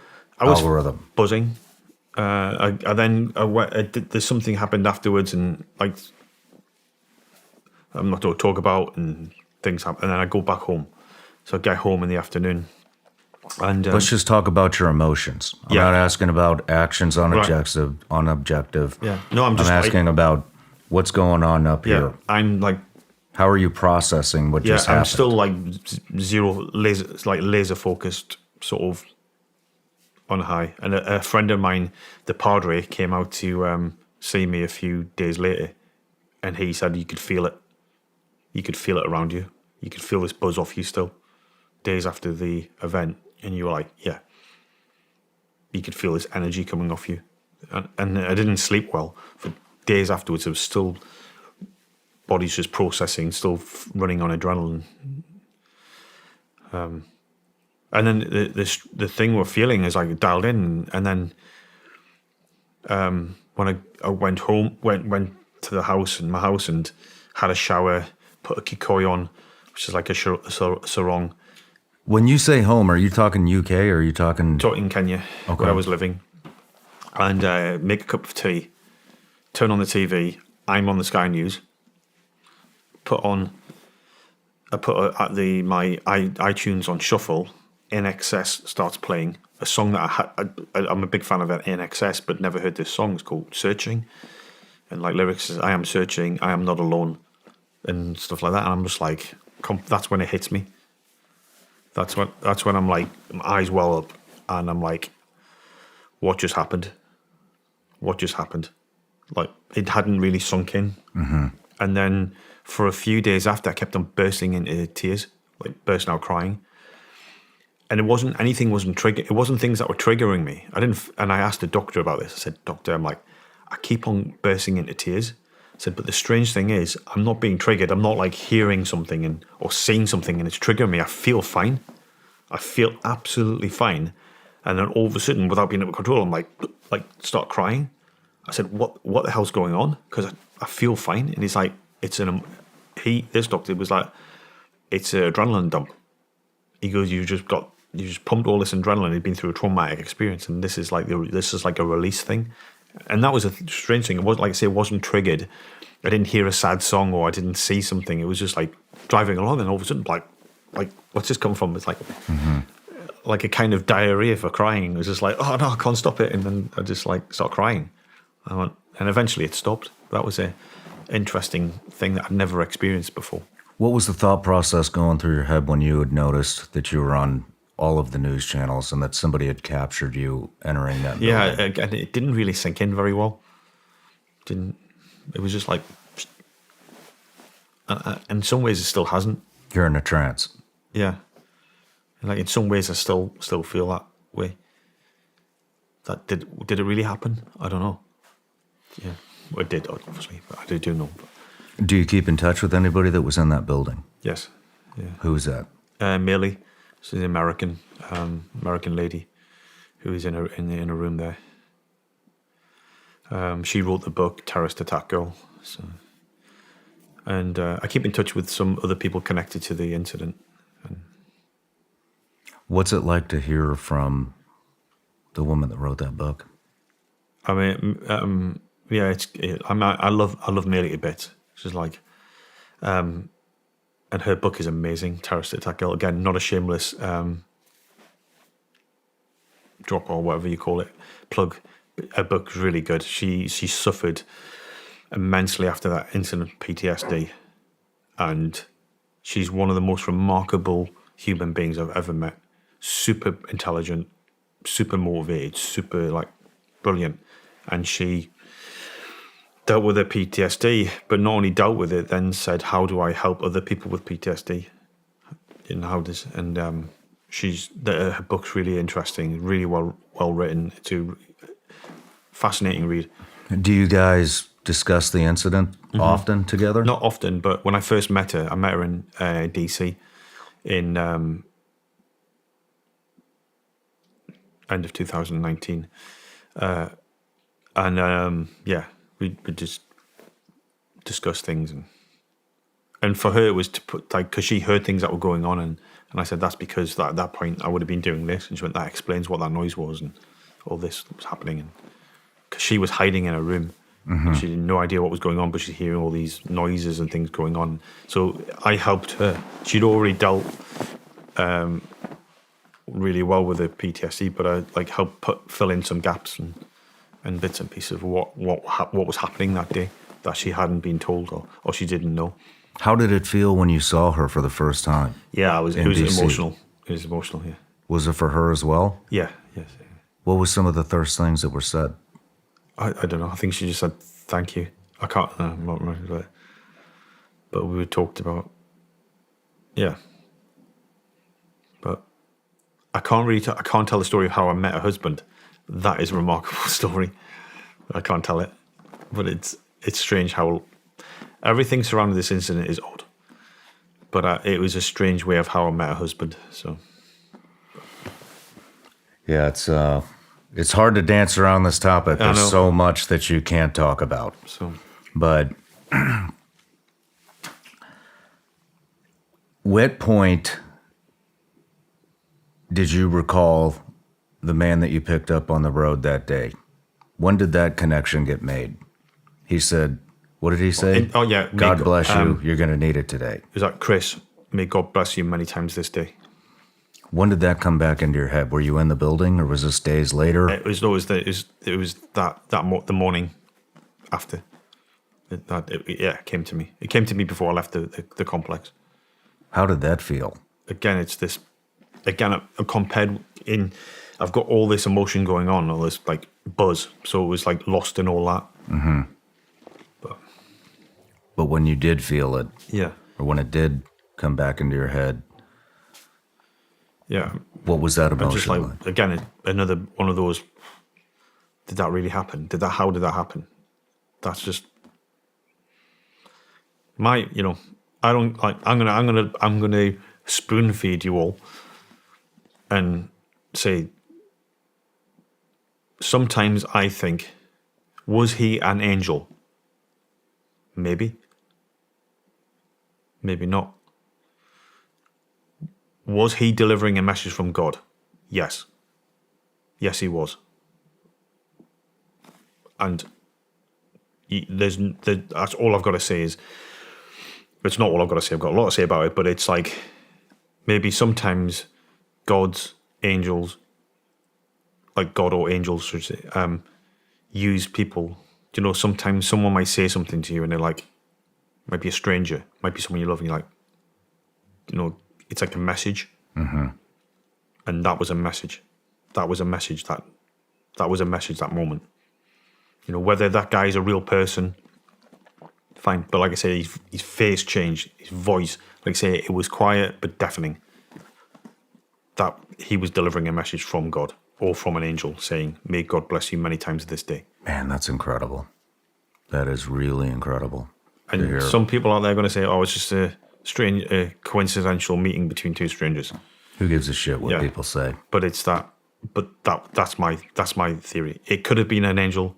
S3: algorithm?
S2: Buzzing. There's something happened afterwards, and like I'm not going to talk about, and things happen, and then I go back home. So I get home in the afternoon, and
S3: Let's just talk about your emotions. I'm not asking about actions on objective.
S2: Yeah. No, I'm
S3: asking about what's going on up here.
S2: I'm like,
S3: how are you processing what just happened?
S2: I'm still like laser focused, sort of on high. And a friend of mine, the Padre, came out to see me a few days later, and he said you could feel it. You could feel it around you. You could feel this buzz off you still, days after the event, and you were like, yeah. You could feel this energy coming off you, and I didn't sleep well for days afterwards. It was still. Body's just processing, still running on adrenaline. And then the thing we're feeling is like dialed in. And then when I went home, went to the house, my house, and had a shower, put a kikoi on, which is like a sarong.
S3: When you say home, are you talking UK or are you talking...
S2: In Kenya, where I was living. And make a cup of tea, turn on the TV, I'm on the Sky News. My iTunes on shuffle. NXS starts playing a song that I'm a big fan of NXS, but never heard this song. It's called "Searching," and like lyrics is "I am searching, I am not alone," and stuff like that. And I'm just like, that's when it hits me. That's when I'm like, my eyes well up, and I'm like, what just happened? What just happened? Like it hadn't really sunk in, and then. For a few days after, I kept on bursting into tears, like bursting out crying. And anything wasn't triggered. It wasn't things that were triggering me. And I asked the doctor about this. I said, "Doctor, I keep on bursting into tears." I said, "But the strange thing is, I'm not being triggered. I'm not like hearing something or seeing something and it's triggering me. I feel fine. I feel absolutely fine." And then all of a sudden, without being able to control, I'm like start crying. I said, "What the hell's going on?" Because I feel fine. And he's like, this doctor was like, it's an adrenaline dump. He goes, you just pumped all this adrenaline. You've been through a traumatic experience, and this is like a release thing. And that was a strange thing. It wasn't like I say, it wasn't triggered. I didn't hear a sad song or I didn't see something. It was just like driving along, and all of a sudden, like what's this come from? It's like like a kind of diarrhea for crying. It was just like, oh no, I can't stop it, and then I just like start crying. And eventually it stopped. That was a interesting thing that I'd never experienced before.
S3: What was the thought process going through your head when you had noticed that you were on all of the news channels and that somebody had captured you entering that building?
S2: Yeah, and it didn't really sink in very well. It was just like, in some ways it still hasn't.
S3: You're in a trance.
S2: Yeah. Like in some ways I still feel that way. That did it really happen? I don't know. Yeah. Well, it did, obviously, but I do know.
S3: Do you keep in touch with anybody that was in that building?
S2: Yes. Yeah.
S3: Who is that?
S2: Millie. She's an American lady who is in a room there. She wrote the book Terrorist Attack Girl. So. And I keep in touch with some other people connected to the incident.
S3: What's it like to hear from the woman that wrote that book?
S2: I mean, yeah, I love Millie a bit. She's like, and her book is amazing. Terrorist Attack Girl. Again, not a shameless drop or whatever you call it, plug. Her book's really good. She suffered immensely after that incident, PTSD, and she's one of the most remarkable human beings I've ever met. Super intelligent, super motivated, super like brilliant, and she dealt with her PTSD, but not only dealt with it, then said, "How do I help other people with PTSD?" And her book's really interesting, really well written. It's a fascinating read.
S3: Do you guys discuss the incident often together?
S2: Not often, but when I first met her, I met her in DC in end of 2019, we just discuss things, and for her it was to put like, because she heard things that were going on, and I said that's because at that point I would have been doing this, and she went, that explains what that noise was and all this was happening, and because she was hiding in a room. And she had no idea what was going on, but she's hearing all these noises and things going on. So I helped her. She'd already dealt really well with the PTSD, but I like helped fill in some gaps and bits and pieces of what was happening that day that she hadn't been told or she didn't know.
S3: How did it feel when you saw her for the first time?
S2: Yeah, it was
S3: DC?
S2: emotional. It was emotional. Yeah.
S3: Was it for her as well?
S2: Yeah. Yes.
S3: What was some of the first things that were said?
S2: I don't know. I think she just said thank you. I can't. I'm not remembering, but we talked about. Yeah. But I can't really. I can't tell the story of how I met her husband. That is a remarkable story. I can't tell it, but it's strange how everything surrounding this incident is odd. But it was a strange way of how I met her husband. So.
S3: Yeah, it's hard to dance around this topic. There's so much that you can't talk about.
S2: So,
S3: but what point did you recall the man that you picked up on the road that day? When did that connection get made? He said, what did he say? God bless you. You're going to need it today.
S2: It was like, Chris, may God bless you many times this day.
S3: When did that come back into your head? Were you in the building, or was this days later?
S2: It was the morning after. It came to me. It came to me before I left the complex.
S3: How did that feel?
S2: Again, it's this. Again, compared in, I've got all this emotion going on, all this like buzz. So it was like lost in all that.
S3: Mm-hmm. But when you did feel it,
S2: yeah,
S3: or when it did come back into your head.
S2: Yeah.
S3: What was that emotion
S2: just like? Again, another one of those. Did that really happen? How did that happen? That's just I don't like. I'm gonna spoon feed you all, and say. Sometimes I think, was he an angel? Maybe. Maybe not. Was he delivering a message from God? Yes. Yes, he was. And that's all I've got to say is, it's not all I've got to say, I've got a lot to say about it, but it's like, maybe sometimes God's angels, like God or angels, should say, use people. You know, sometimes someone might say something to you and they're like, might be a stranger, might be someone you love, and you're like, it's like a message.
S3: Mm-hmm.
S2: And that was a message. That was a message that moment. Whether that guy is a real person, fine. But like I say, his face changed, his voice, like I say, it was quiet but deafening. That he was delivering a message from God or from an angel saying, may God bless you many times this day.
S3: Man, that's incredible. That is really incredible.
S2: And some people out there are going to say, oh, it's just a strange, coincidental meeting between two strangers.
S3: Who gives a shit what people say?
S2: But it's that. But that's my theory. It could have been an angel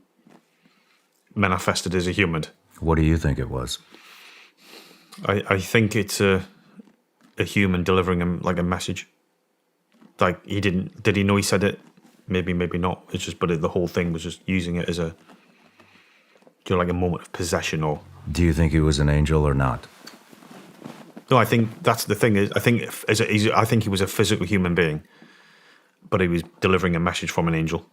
S2: manifested as a human.
S3: What do you think it was?
S2: I think it's a human delivering him like a message. Like did he know he said it? Maybe not. It's just, but the whole thing was just using it as like a moment of possession. Or
S3: do you think he was an angel or not?
S2: No, I think that's the thing. I think he was a physical human being, but he was delivering a message from an angel.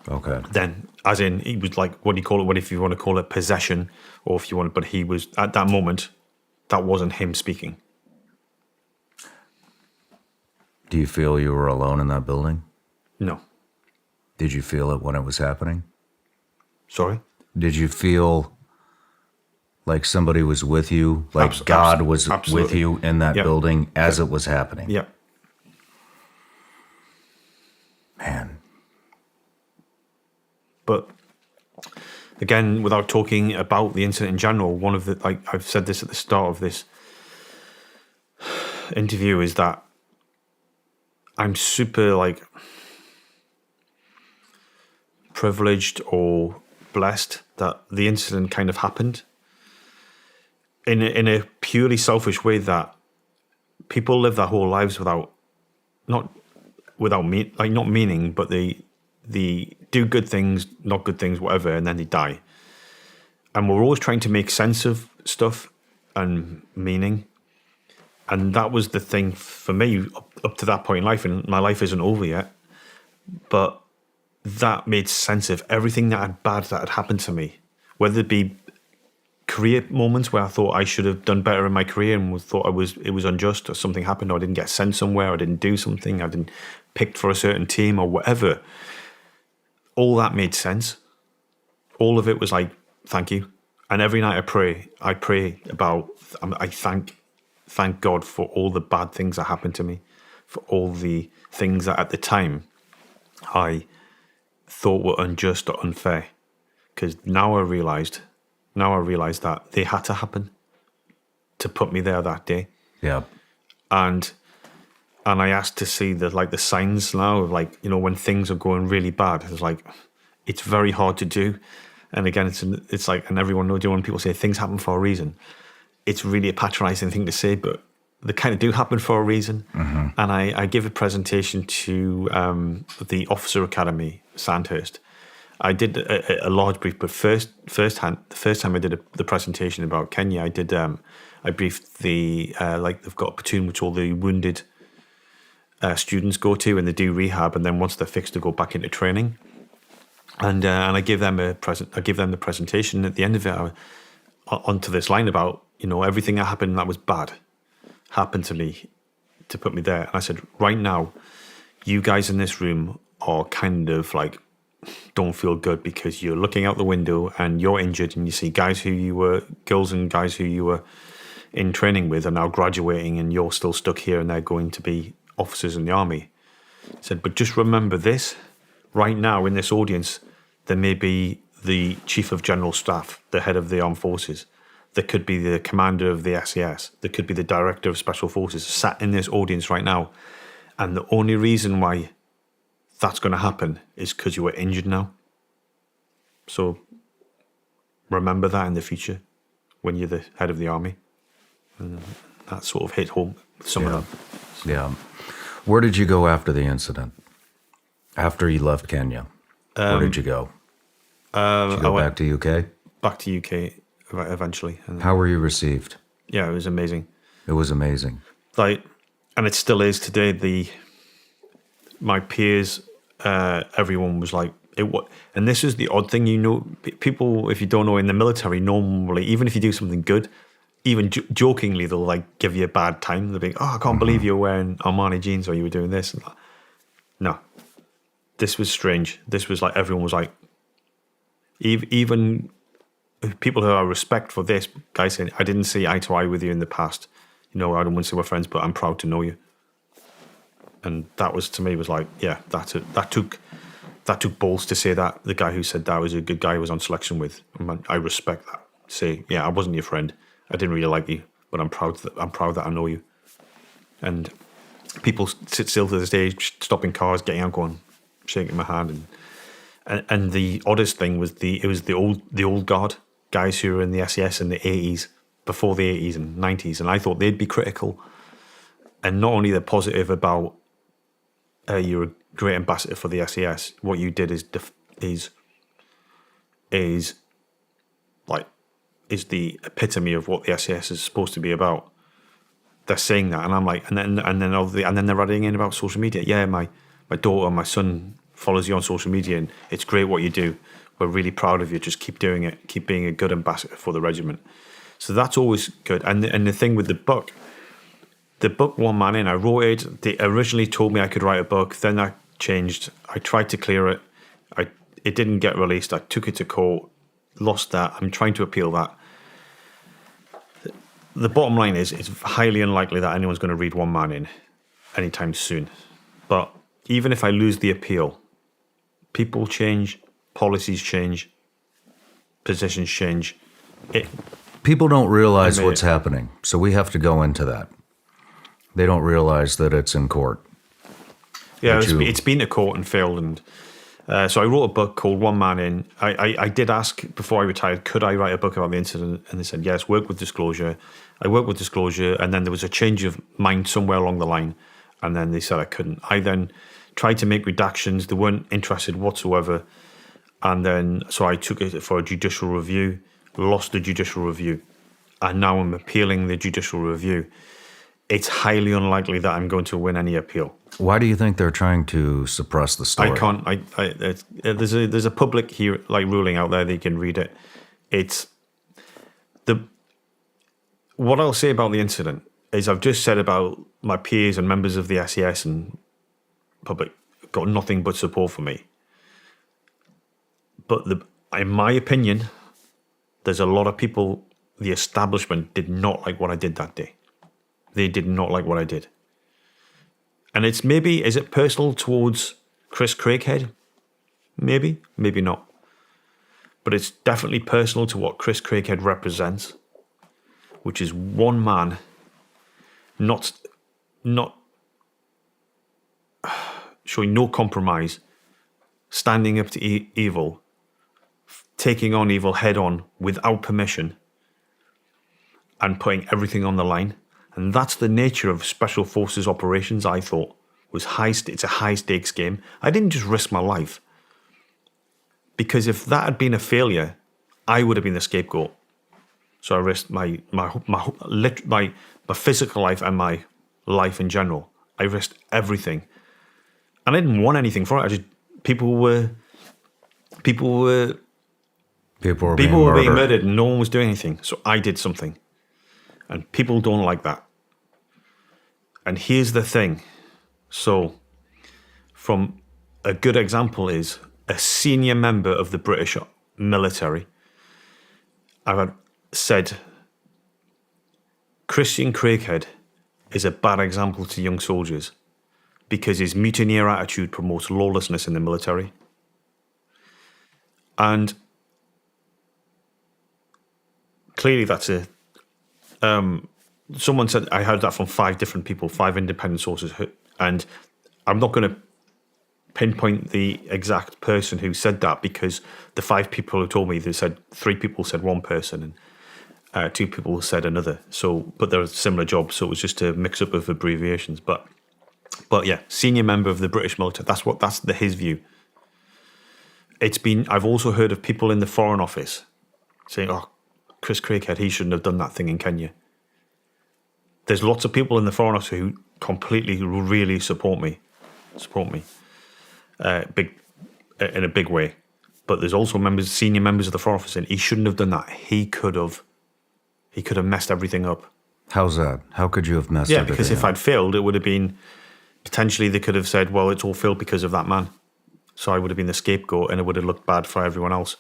S3: Okay.
S2: Then, as in, he was like, what do you call it? What if you want to call it possession, or if you want? But he was at that moment, that wasn't him speaking.
S3: Do you feel you were alone in that building?
S2: No.
S3: Did you feel it when it was happening?
S2: Sorry?
S3: Did you feel like somebody was with you, like God was
S2: absolutely.
S3: with you in that building as it was happening?
S2: Yeah.
S3: Man.
S2: But again, without talking about the incident in general, one of the, like I've said this at the start of this interview, is that I'm super like privileged or blessed that the incident kind of happened in a purely selfish way, that people live their whole lives not meaning, but they do good things, not good things, whatever, and then they die. And we're always trying to make sense of stuff and meaning. And that was the thing for me up to that point in life, and my life isn't over yet. But that made sense of everything that had happened to me, whether it be career moments where I thought I should have done better in my career and thought it was unjust, or something happened, or I didn't get sent somewhere, or I didn't do something, I didn't picked for a certain team or whatever. All that made sense. All of it was like, thank you. And every night I pray about, I thank God for all the bad things that happened to me, for all the things that at the time I thought were unjust or unfair. Because now I realized that they had to happen to put me there that day.
S3: Yeah.
S2: And I asked to see the signs now of, like, you know, when things are going really bad. It's like, it's very hard to do. And again, it's like, and everyone knows, when people say things happen for a reason, it's really a patronizing thing to say, but they kind of do happen for a reason. Mm-hmm. And I give a presentation to the Officer Academy, Sandhurst. I did a large brief, but the first time I did the presentation about Kenya, I briefed they've got a platoon which all the wounded students go to, and they do rehab, and then once they're fixed, they go back into training. And I give them the presentation. At the end of it, onto this line about, you know, everything that happened that was bad happened to me to put me there. And I said, right now, you guys in this room are kind of like, don't feel good, because you're looking out the window and you're injured, and you see girls and guys who you were in training with are now graduating, and you're still stuck here, and they're going to be officers in the army. I said, but just remember this, right now in this audience, there may be the Chief of General Staff, the head of the Armed Forces. There could be the commander of the SAS. There could be the director of Special Forces sat in this audience right now. And the only reason why that's going to happen is because you were injured now. So remember that in the future when you're the head of the army. And that sort of hit home with some of them.
S3: Yeah. Where did you go after the incident? After you left Kenya? Where did you go? Did you go back to UK?
S2: Back to UK eventually. And
S3: how were you received?
S2: Yeah, it was amazing.
S3: It was amazing.
S2: And it still is today. My peers, everyone was like, and this is the odd thing, you know, people, if you don't know, in the military, normally, even if you do something good, even jokingly, they'll like give you a bad time. They'll be like, oh, I can't believe you were wearing Armani jeans, or you were doing this. And no, this was strange. This was like, everyone was like, even people who I respect for this, guy saying, I didn't see eye to eye with you in the past. You know, I don't want to say we're friends, but I'm proud to know you. And that was, to me, was like, yeah, that took balls to say that. The guy who said that was a good guy I was on selection with. I respect that. Say, yeah, I wasn't your friend. I didn't really like you, but I'm proud that I know you. And people sit still to this day, stopping cars, getting out, going, shaking my hand, and the oddest thing was it was the old guard guys who were in the SAS in the 80s, before the 80s and 90s, and I thought they'd be critical. And not only they're positive about you're a great ambassador for the SAS, what you did is the epitome of what the SAS is supposed to be about. They're saying that, and I'm like, and then they're adding in about social media. Yeah, my daughter, my son follows you on social media, and it's great what you do. We're really proud of you. Just keep doing it. Keep being a good ambassador for the regiment. So that's always good. And the thing with the book One Man In, I wrote it. They originally told me I could write a book. Then that changed. I tried to clear it. It didn't get released. I took it to court, lost that. I'm trying to appeal that. The bottom line is it's highly unlikely that anyone's going to read One Man In anytime soon. But even if I lose the appeal, people change, policies change, positions change.
S3: People don't realize what's happening, so we have to go into that. They don't realize that it's in court.
S2: Yeah, it's been to court and failed. And so I wrote a book called One Man In. I did ask before I retired, could I write a book about the incident? And they said, yes, work with disclosure. I worked with disclosure, and then there was a change of mind somewhere along the line, and then they said I couldn't. I then tried to make redactions. They weren't interested whatsoever. And then, so I took it for a judicial review, lost the judicial review, and now I'm appealing the judicial review. It's highly unlikely that I'm going to win any appeal.
S3: Why do you think they're trying to suppress the story?
S2: I can't. There's a public here ruling out there. They can read it. It's what I'll say about the incident is I've just said about my peers and members of the SAS and public got nothing but support for me. But in my opinion, there's a lot of people. The establishment did not like what I did that day. They did not like what I did. And is it personal towards Chris Craighead? Maybe, maybe not. But it's definitely personal to what Chris Craighead represents, which is one man, not showing no compromise, standing up to evil, taking on evil head on without permission, and putting everything on the line. And that's the nature of Special Forces operations, I thought, was it's a high-stakes game. I didn't just risk my life. Because if that had been a failure, I would have been the scapegoat. So I risked my physical life and my life in general. I risked everything. And I didn't want anything for it. People were being murdered and no one was doing anything. So I did something. And people don't like that. And here's the thing. So, from a good example is a senior member of the British military. I've said Christian Craighead is a bad example to young soldiers because his mutineer attitude promotes lawlessness in the military. And clearly that's someone said, I heard that from 5 different people, 5 independent sources, and I'm not going to pinpoint the exact person who said that because the 5 people who told me, they said 3 people said one person and 2 people said another. So, but they're similar jobs, so it was just a mix-up of abbreviations. But yeah, senior member of the British military. That's his view. I've also heard of people in the Foreign Office saying, "Oh, Chris Craighead, he shouldn't have done that thing in Kenya." There's lots of people in the Foreign Office who completely, really support me, in a big way. But there's also senior members of the Foreign Office saying he shouldn't have done that. He could have messed everything up.
S3: How's that? How could you have messed everything up?
S2: Yeah, because if I'd failed, it would have been potentially they could have said, "Well, it's all failed because of that man." So I would have been the scapegoat, and it would have looked bad for everyone else.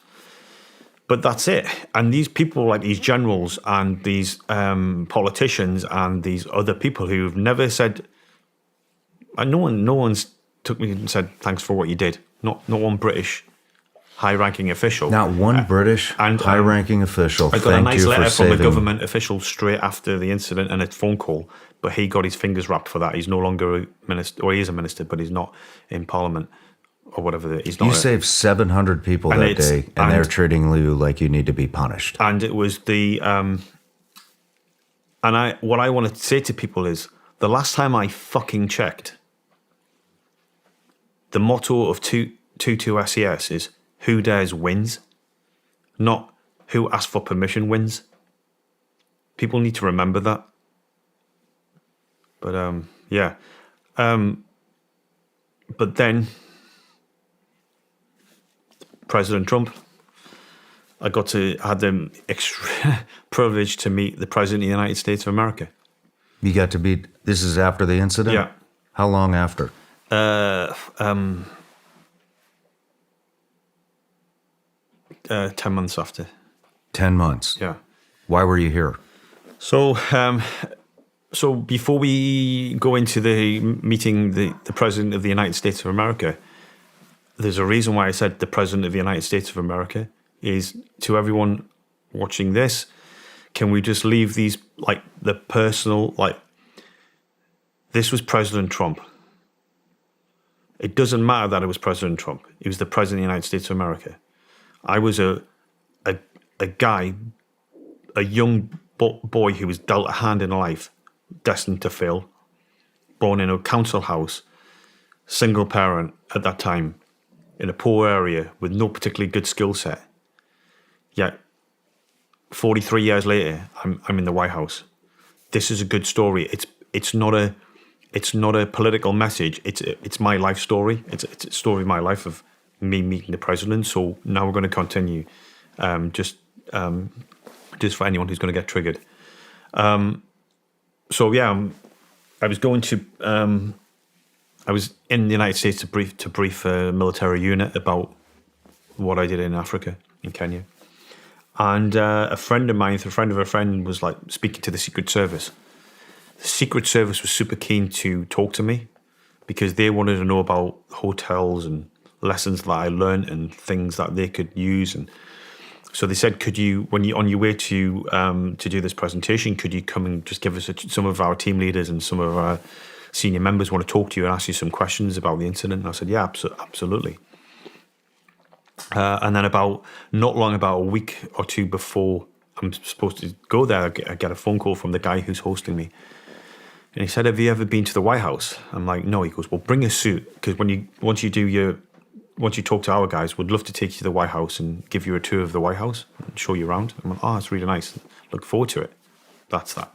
S2: But that's it. And these people, like these generals and these politicians and these other people who've never said, and no one's took me and said, "Thanks for what you did." Not one British high-ranking official.
S3: Not one British high-ranking official.
S2: I got a nice letter from a government official straight after the incident and a phone call, but he got his fingers wrapped for that. He's no longer a minister, or he is a minister, but he's not in Parliament. Or whatever. You
S3: saved 700 people that day, and they're treating you like you need to be punished.
S2: And it was what I want to say to people is, the last time I fucking checked, the motto of 22 SAS is, who dares wins, not who asks for permission wins. People need to remember that. But, yeah. But then President Trump, I had the extra privilege to meet the President of the United States of America.
S3: You got to be. This is after the incident.
S2: Yeah.
S3: How long after?
S2: 10 months after.
S3: 10 months.
S2: Yeah.
S3: Why were you here?
S2: So, so before we go into the meeting the President of the United States of America, there's a reason why I said the President of the United States of America is to everyone watching this. Can we just leave these, like, the personal, like, this was President Trump. It doesn't matter that it was President Trump. He was the President of the United States of America. I was a guy, a young boy who was dealt a hand in life, destined to fail, born in a council house, single parent at that time, in a poor area with no particularly good skill set. Yet, 43 years later, I'm in the White House. This is a good story. It's not a political message. It's my life story. It's a story of my life of me meeting the president. So now we're going to continue. Just for anyone who's going to get triggered. So yeah, I was going to. I was in the United States to brief a military unit about what I did in Africa, in Kenya. And a friend of mine, a friend of a friend, was like speaking to the Secret Service. The Secret Service was super keen to talk to me because they wanted to know about hotels and lessons that I learned and things that they could use. And so they said, could you, when you on your way to do this presentation, could you come and just give us some of our team leaders and some of our senior members want to talk to you and ask you some questions about the incident? And I said, yeah, absolutely. And then not long about a week or two before I'm supposed to go there, I get a phone call from the guy who's hosting me. And he said, have you ever been to the White House? I'm like, no. He goes, well, bring a suit, because once you talk to our guys, we'd love to take you to the White House and give you a tour of the White House and show you around. I'm like, oh, it's really nice. Look forward to it. That's that.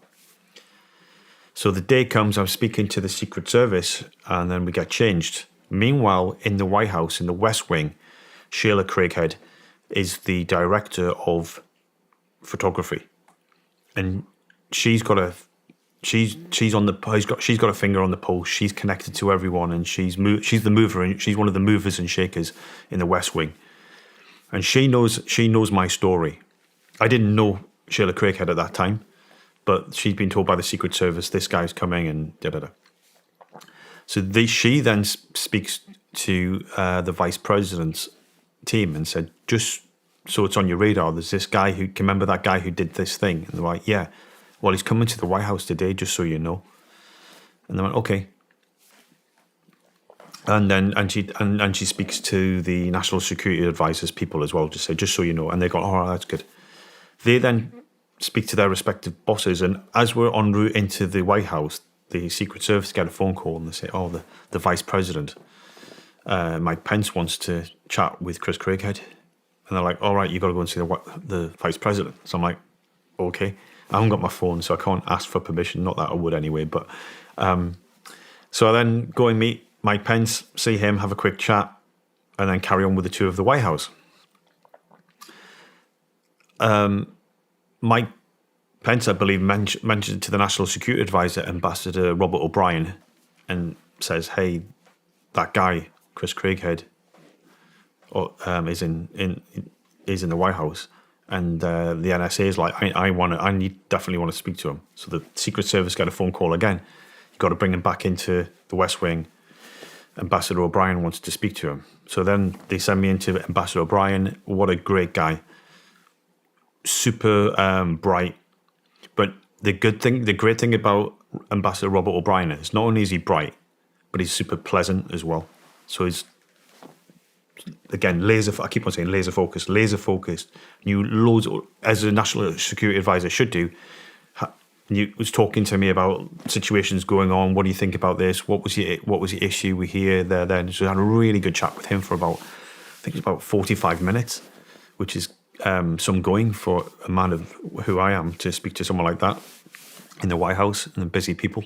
S2: So the day comes, I'm speaking to the Secret Service, and then we get changed. Meanwhile, in the White House, in the West Wing, Sheila Craighead is the director of photography, and she's got a finger on the pulse. She's connected to everyone, and she's the mover, and she's one of the movers and shakers in the West Wing. And she knows my story. I didn't know Sheila Craighead at that time, but she's been told by the Secret Service, this guy's coming, and da-da-da. So she then speaks to the Vice President's team and said, just so it's on your radar, there's this guy who, can remember that guy who did this thing? And they're like, yeah. Well, he's coming to the White House today, just so you know. And they went, okay. And then she speaks to the National Security Advisors people as well, just so you know. And they go, oh, that's good. They then speak to their respective bosses, and as we're en route into the White House, the Secret Service get a phone call and they say, oh, the Vice President, Mike Pence, wants to chat with Chris Craighead. And they're like, all right, you got to go and see the Vice President. So I'm like, okay. I haven't got my phone, so I can't ask for permission. Not that I would anyway. But so I then go and meet Mike Pence, see him, have a quick chat, and then carry on with the tour of the White House. Mike Pence, I believe, mentioned to the National Security Advisor, Ambassador Robert O'Brien, and says, hey, that guy, Chris Craighead, is in the White House. And the NSA is like, I definitely want to speak to him. So the Secret Service got a phone call again. You got to bring him back into the West Wing. Ambassador O'Brien wants to speak to him. So then they send me into Ambassador O'Brien. What a great guy. Super bright. But the great thing about Ambassador Robert O'Brien is not only is he bright, but he's super pleasant as well. So he's, again, I keep on saying laser focused. You loads, as a national security advisor should do. You was talking to me about situations going on. What do you think about this? What was your issue? We here, there, then. So I had a really good chat with him for about 45 minutes, which is some going for a man of who I am to speak to someone like that in the White House and the busy people.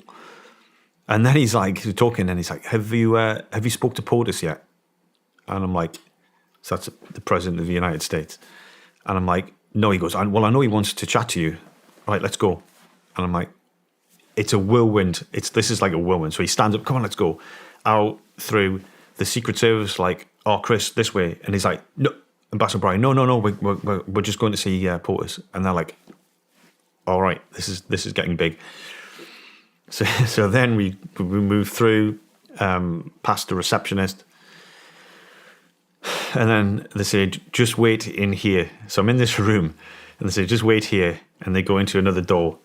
S2: And then he's talking, and he's like, "Have you spoke to POTUS yet?" And I'm like, so that's the President of the United States. And I'm like, no. He goes, well, I know he wants to chat to you. Right, let's go. And I'm like, it's a whirlwind. This is like a whirlwind. So he stands up, come on, let's go. Out through the Secret Service, like, oh, Chris, this way. And he's like, no, Ambassador Brian, no, we're just going to see Portis. And they're like, all right, this is getting big. So then we move through, past the receptionist. And then they say, just wait in here. So I'm in this room, and they say, just wait here. And they go into another door,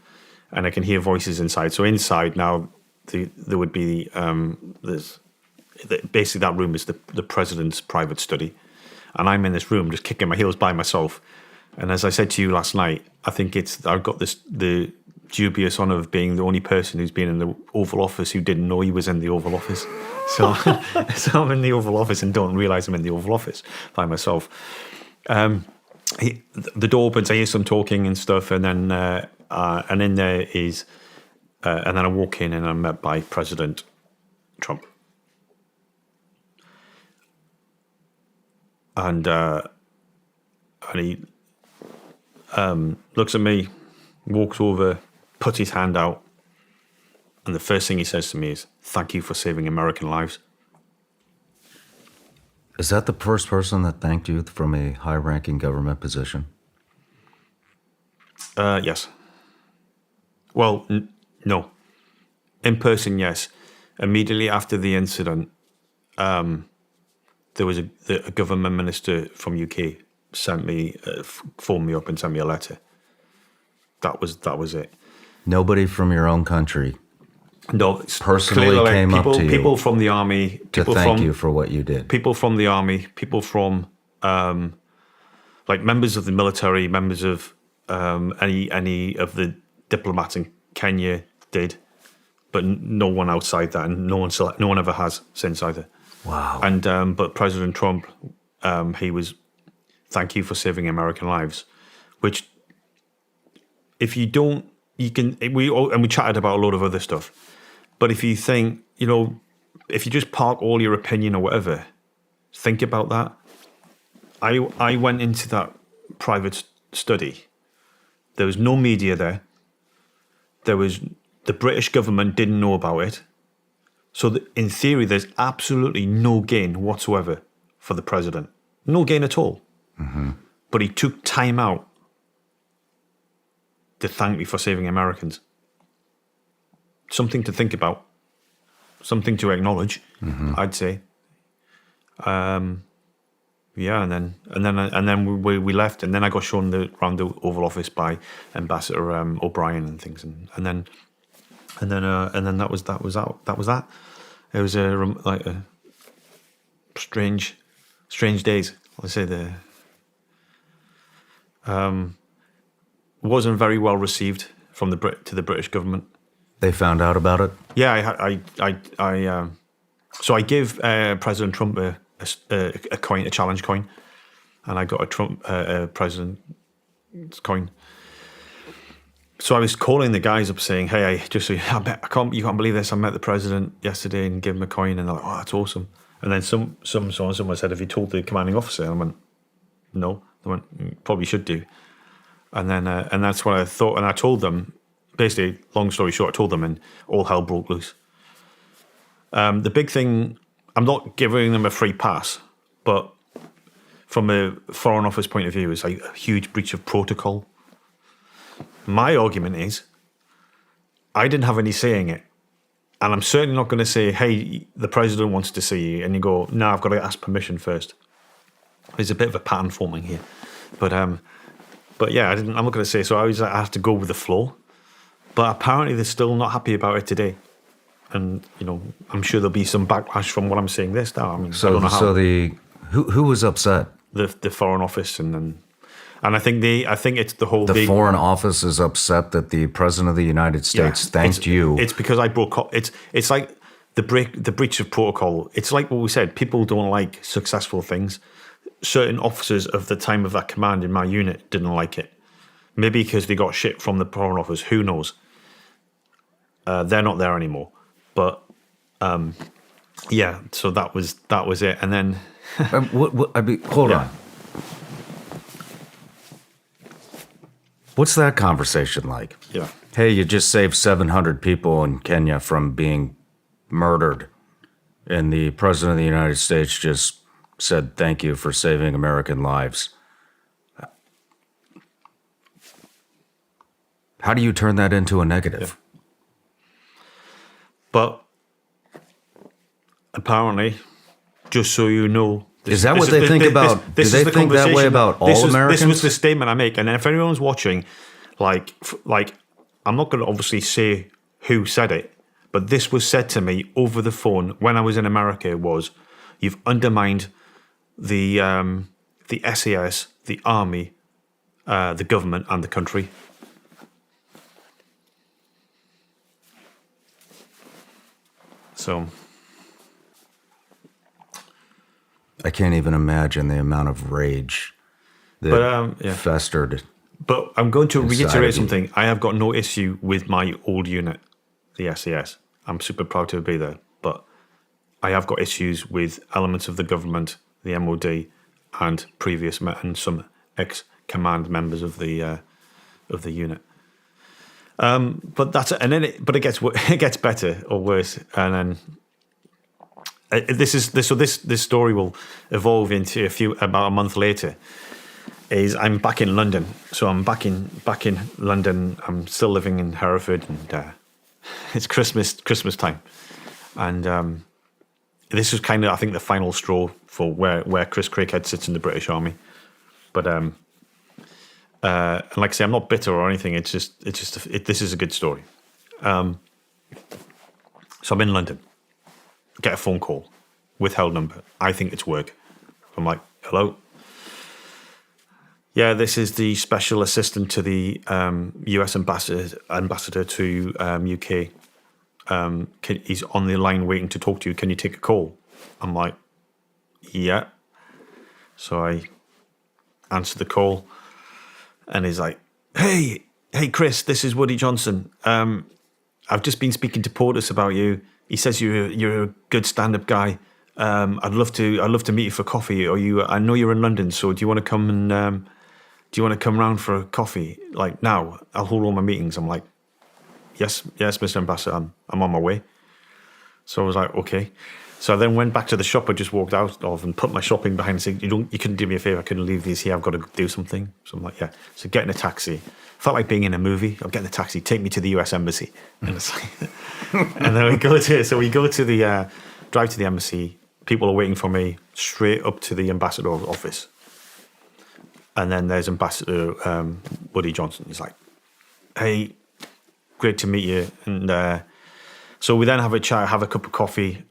S2: and I can hear voices inside. So inside now, there would be, basically that room is the president's private study. And I'm in this room just kicking my heels by myself. And as I said to you last night, I think I've got the dubious honour of being the only person who's been in the Oval Office who didn't know he was in the Oval Office. So, so I'm in the Oval Office and don't realise I'm in the Oval Office by myself. The door opens, I hear some talking and stuff, and then and in there is, and then I walk in and I'm met by President Trump. And he looks at me, walks over, puts his hand out, and the first thing he says to me is, "Thank you for saving American lives."
S3: Is that the first person that thanked you from a high-ranking government position?
S2: Yes. Well, no. In person, yes. Immediately after the incident, there was a government minister from UK phoned me up and sent me a letter. That was it.
S3: Nobody from your own country
S2: No,
S3: personally
S2: clearly,
S3: came up to you
S2: people from the army
S3: to thank you for what you did.
S2: People from the army, people from like members of the military, members of any of the diplomats in Kenya did, but no one outside that, and no one ever has since either.
S3: Wow.
S2: And but President Trump, he was, thank you for saving American lives, which if you don't, you can, we chatted about a lot of other stuff, but if you think, if you just park all your opinion or whatever, think about that. I went into that private study. There was no media there. The British government didn't know about it. So in theory, there's absolutely no gain whatsoever for the president. No gain at all. Mm-hmm. But he took time out to thank me for saving Americans. Something to think about. Something to acknowledge, I'd say. Yeah, and then we left, and then I got shown around the Oval Office by Ambassador O'Brien and things, and then that was that. It was a strange days. Let's say wasn't very well received from the British government.
S3: They found out about it?
S2: Yeah, so I give President Trump a coin, a challenge coin, and I got a Trump president's coin. So I was calling the guys up saying, "Hey, you can't believe this. I met the president yesterday and gave him a coin," and they're like, "Oh, that's awesome." And then someone said, "Have you told the commanding officer?" And I went, "No." They went, "Probably should do." And then and that's what I thought, and I told them. Basically, long story short, I told them, and all hell broke loose. The big thing, I'm not giving them a free pass, but from a Foreign Office point of view, it's like a huge breach of protocol. My argument is, I didn't have any say in it, and I'm certainly not going to say, "Hey, the president wants to see you," and you go, "No, I've got to ask permission first." There's a bit of a pattern forming here, but yeah, I'm not going to say. So I have to go with the flow. But apparently they're still not happy about it today. And, I'm sure there'll be some backlash from what I'm saying this now. I mean, I don't know how.
S3: So who was upset?
S2: The Foreign Office and I think it's the whole...
S3: The Foreign Office is upset that the President of the United States thanked you.
S2: It's because I broke... It's like the breach of protocol. It's like what we said. People don't like successful things. Certain officers of the time of that command in my unit didn't like it. Maybe because they got shit from the Foreign Office. Who knows? They're not there anymore. But yeah, so that was it. And then
S3: hold on. What's that conversation like?
S2: Yeah.
S3: Hey, you just saved 700 people in Kenya from being murdered, and the President of the United States just said thank you for saving American lives. How do you turn that into a negative?
S2: But apparently, just so you know,
S3: Is that what they think about? Do they think that way about all Americans?
S2: This was the statement I make, and if anyone's watching, like I'm not going to obviously say who said it, but this was said to me over the phone when I was in America. Was you've undermined the SAS, the army, the government, and the country. So
S3: I can't even imagine the amount of rage that festered.
S2: But I'm going to
S3: inside
S2: reiterate
S3: of you.
S2: something. I have got no issue with my old unit, the SAS. I'm super proud to be there. But I have got issues with elements of the government, the MOD, and and some ex-command members of the unit. But that's and then it gets better or worse, and then this story will evolve into about a month later. Is I'm back in London, so I'm back in London. I'm still living in Hereford, and it's Christmas time, and this was kind of I think the final straw for where Chris Craighead sits in the British Army, but and like I say, I'm not bitter or anything. This is a good story. So I'm in London, get a phone call, withheld number. I think it's work. I'm like, hello. Yeah, this is the special assistant to the US ambassador to UK. He's on the line waiting to talk to you. Can you take a call? I'm like, yeah. So I answer the call. And he's like, hey, Chris, this is Woody Johnson. I've just been speaking to Portis about you. He says you're a good stand-up guy. I'd love to meet you for coffee. I know you're in London, so do you want to come and come round for a coffee? Like now, I'll hold all my meetings. I'm like, yes, Mr. Ambassador, I'm on my way. So I was like, okay. So I then went back to the shop I just walked out of and put my shopping behind and said, you couldn't do me a favour, I couldn't leave these here, I've got to do something. So I'm like, yeah. So getting a taxi. Felt like being in a movie. I'm getting a taxi, take me to the US Embassy. And it's like, and then we go to the, drive to the embassy. People are waiting for me straight up to the ambassador's office. And then there's Ambassador Woody Johnson. He's like, hey, great to meet you. And so we then have a chat, have a cup of coffee.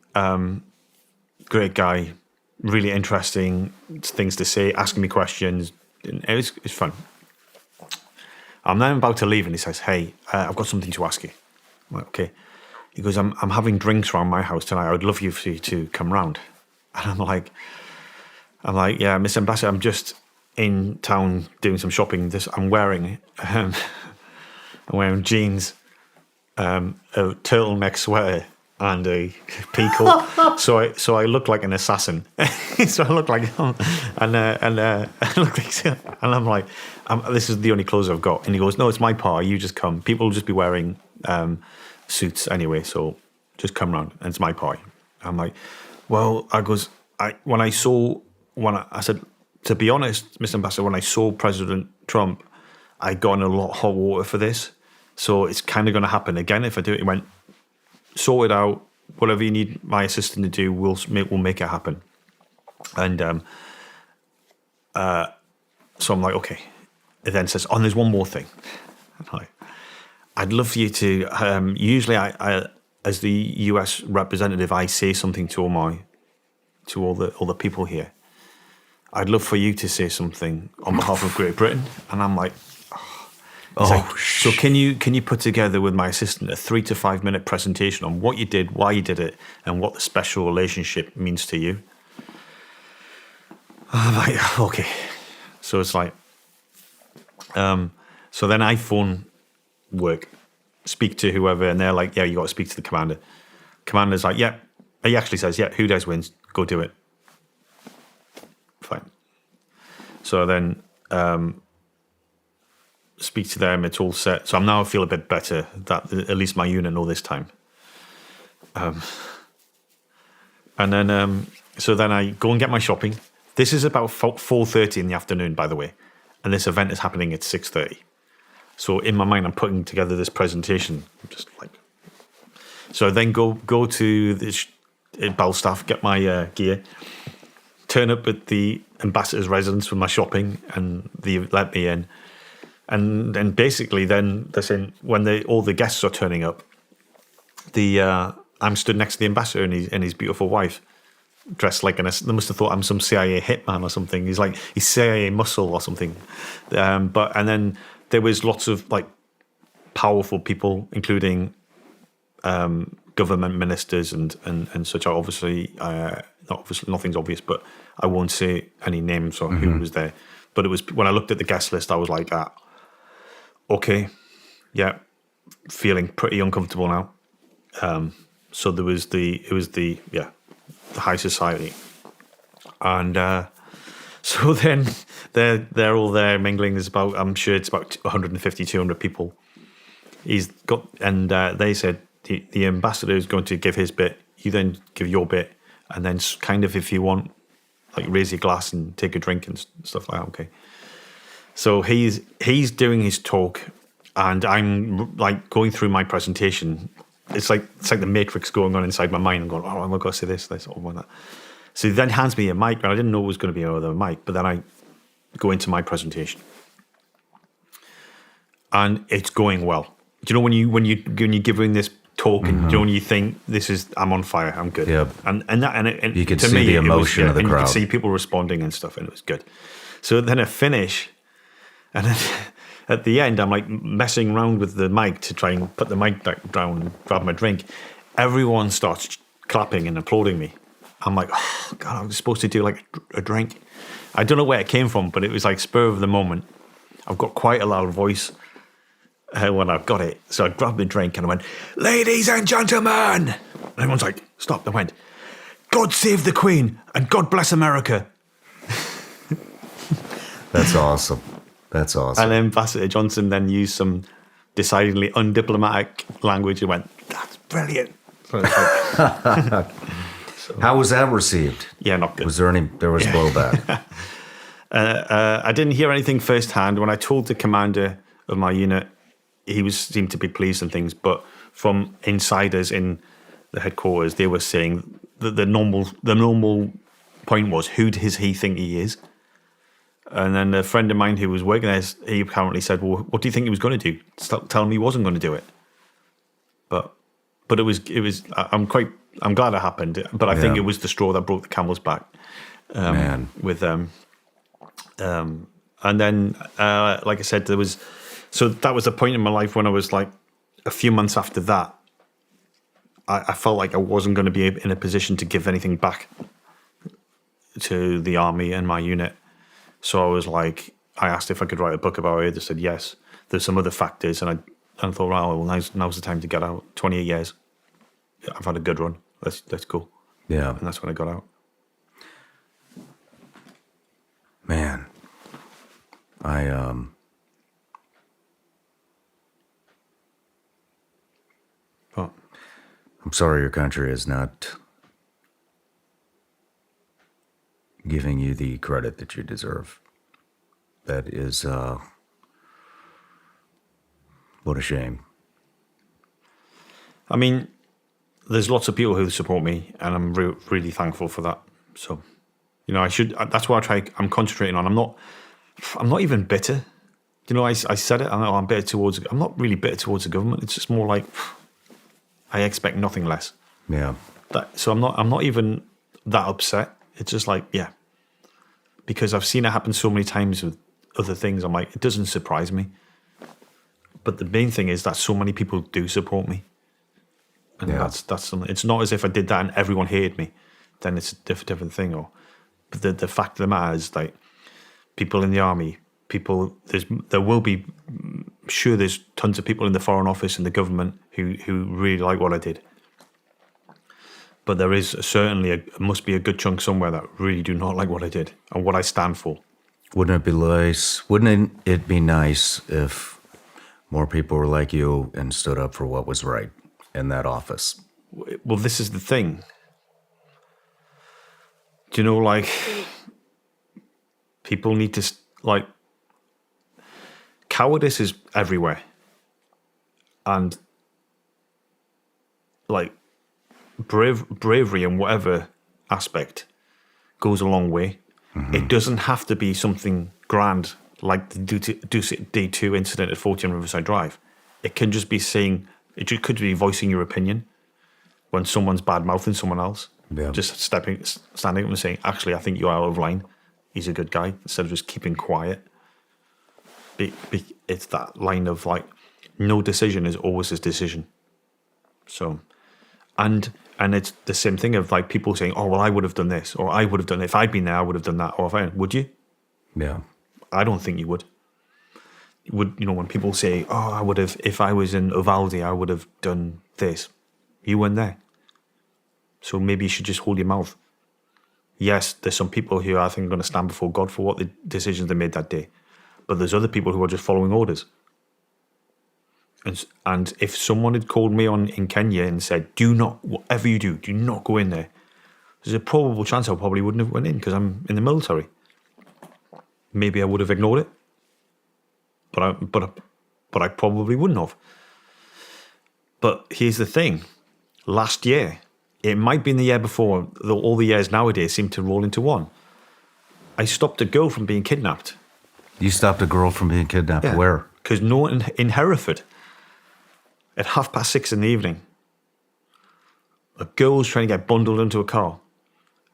S2: Great guy, really interesting things to say, asking me questions. It's fun. I'm then about to leave, and he says, "Hey, I've got something to ask you." I'm like, okay. He goes, "I'm having drinks around my house tonight. I would love for you to come round." And I'm like, "Yeah, Miss Ambassador, I'm just in town doing some shopping. I'm wearing jeans, a turtleneck sweater." And a peacoat, so I look like an assassin. So I look like, and I look like, and I'm like, this is the only clothes I've got. And he goes, "No, it's my party. You just come. People will just be wearing suits anyway, so just come round. And it's my party." I'm like, well, I said, to be honest, Mr. Ambassador, when I saw President Trump, I got in a lot of hot water for this. So it's kind of going to happen again if I do it. He went, sort it out. Whatever you need my assistant to do, we'll make it happen. And so I'm like, okay. It then says, "Oh, there's one more thing. I'm like, I'd love for you to. Usually, I as the US representative, I say something to all the people here. I'd love for you to say something on behalf of Great Britain." And I'm like, so can you put together with my assistant a 3 to 5 minute presentation on what you did, why you did it, and what the special relationship means to you? I'm like, okay. So it's like, so then I phone work, speak to whoever, and they're like, yeah, you got to speak to the commander. Commander's like, yeah. He actually says, yeah, who does wins, go do it. Fine. So then speak to them. It's all set. So I feel a bit better that at least my unit know this time. And then, so then I go and get my shopping. This is about 4:30 in the afternoon, by the way, and this event is happening at 6:30. So in my mind, I'm putting together this presentation. I'm just like, so I then go to the Belstaff, get my gear, turn up at the ambassador's residence for my shopping, and they let me in. And then basically, then they're saying when all the guests are turning up, I'm stood next to the ambassador and his beautiful wife, dressed like they must have thought I'm some CIA hitman or something. He's CIA muscle or something. And then there was lots of like powerful people, including government ministers and such. Obviously, nothing's obvious, but I won't say any names or who was there. But it was when I looked at the guest list, I was like, okay, yeah, feeling pretty uncomfortable now. So it was the high society, and so then they're all there mingling. I'm sure it's about 150, 200 people. He's got, and they said the ambassador is going to give his bit. You then give your bit, and then kind of if you want, like raise your glass and take a drink and stuff like that. Okay. So he's doing his talk, and I'm like going through my presentation. It's like the Matrix going on inside my mind. I'm going, oh, I'm going to say this, or that. So he then hands me a mic, and I didn't know it was going to be another mic. But then I go into my presentation, and it's going well. Do you know when you're giving this talk, and you know when you think I'm on fire, I'm good.
S3: Yeah.
S2: And
S3: you could see the emotion of the crowd.
S2: You could see people responding and stuff, and it was good. So then I finish, and then at the end, I'm like messing around with the mic to try and put the mic back down and grab my drink. Everyone starts clapping and applauding me. I'm like, oh, God, I was supposed to do like a drink. I don't know where it came from, but it was like spur of the moment. I've got quite a loud voice when I've got it. So I grabbed the drink and I went, ladies and gentlemen. And everyone's like, stop. I went, God save the Queen and God bless America.
S3: That's awesome. That's awesome.
S2: And then Ambassador Johnson then used some decidedly undiplomatic language and went, that's brilliant. So
S3: How was that received?
S2: Yeah, not good.
S3: There was blowback?
S2: I didn't hear anything firsthand. When I told the commander of my unit, he seemed to be pleased and things, but from insiders in the headquarters, they were saying that the normal point was, who does he think he is? And then a friend of mine who was working there, he apparently said, well, what do you think he was going to do? Tell him he wasn't going to do it. But it was. I'm glad it happened. But I think it was the straw that broke the camel's back.
S3: Man.
S2: With and then like I said, that was a point in my life when I was like a few months after that. I felt like I wasn't going to be in a position to give anything back to the army and my unit. So I was like, I asked if I could write a book about it. They said yes. There's some other factors, and I thought, well, now's the time to get out. 28 years, I've had a good run. Let's go.
S3: Yeah,
S2: and that's when I got out.
S3: Man,
S2: What?
S3: I'm sorry your country is not giving you the credit that you deserve. That is, what a shame.
S2: I mean, there's lots of people who support me, and I'm really thankful for that. So, I should. That's what I'm concentrating on. I'm not even bitter. I said it. I'm bitter towards. I'm not really bitter towards the government. It's just more like I expect nothing less.
S3: Yeah.
S2: So I'm not even that upset. It's just like, yeah, because I've seen it happen so many times with other things. I'm like, it doesn't surprise me. But the main thing is that so many people do support me, and that's something. It's not as if I did that and everyone hated me. Then it's a different thing. But the fact of the matter is, like, people in the army, there will be. Sure, there's tons of people in the Foreign Office and the government who really like what I did. But there is certainly must be a good chunk somewhere that really do not like what I did and what I stand for.
S3: Wouldn't it be nice if more people were like you and stood up for what was right in that office?
S2: Well, this is the thing. Do you know, like, people need to, like, cowardice is everywhere. And, like, bravery in whatever aspect goes a long way. Mm-hmm. It doesn't have to be something grand like the DusitD2 incident at 14 Riverside Drive. It can just be could be voicing your opinion when someone's bad-mouthing someone else. Yeah. Just standing up and saying, actually, I think you're out of line. He's a good guy, instead of just keeping quiet. It's that line of, like, no decision is always his decision. So, and it's the same thing of, like, people saying, oh, well, I would have done this, or I would have done it. If I'd been there, I would have done that. Or would you?
S3: Yeah.
S2: I don't think you would. When people say, oh, I would have, if I was in Uvalde, I would have done this. You weren't there. So maybe you should just hold your mouth. Yes, there's some people who I think are going to stand before God for what the decisions they made that day. But there's other people who are just following orders. And if someone had called me on in Kenya and said, do not, whatever you do not go in there, there's a probable chance I probably wouldn't have went in because I'm in the military. Maybe I would have ignored it. But I probably wouldn't have. But here's the thing. Last year, it might be in the year before, though all the years nowadays seem to roll into one, I stopped a girl from being kidnapped.
S3: You stopped a girl from being kidnapped? Yeah. Where?
S2: Because in Hereford, at 6:30 in the evening, a girl's trying to get bundled into a car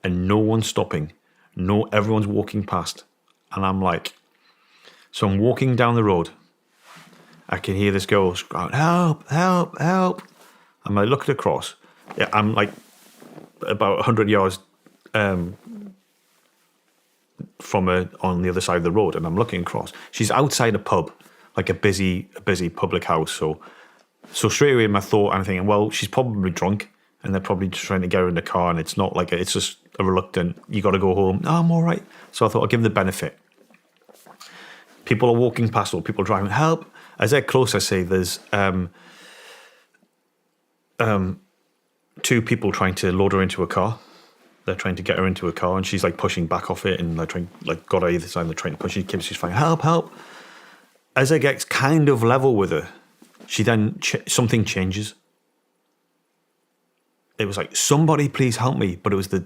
S2: and no one's stopping. Everyone's walking past. And I'm like, so I'm walking down the road. I can hear this girl screaming, help, help, help. I'm like looking across. Yeah, I'm like about 100 yards from her on the other side of the road, and I'm looking across. She's outside a pub, like a busy public house. So straight away in my thought, I'm thinking, well, she's probably drunk, and they're probably just trying to get her in the car, and it's not like it's just a reluctant, you got to go home. No, I'm all right. So I thought I'll give them the benefit. People are walking past, or people driving, help. As I get close, I say there's two people trying to load her into a car. They're trying to get her into a car, and she's like pushing back off it, and they're trying, like, got her either side. They're trying to push. She's fine. Help, help. As I get kind of level with her, she then something changes. It was like, somebody please help me, but it was the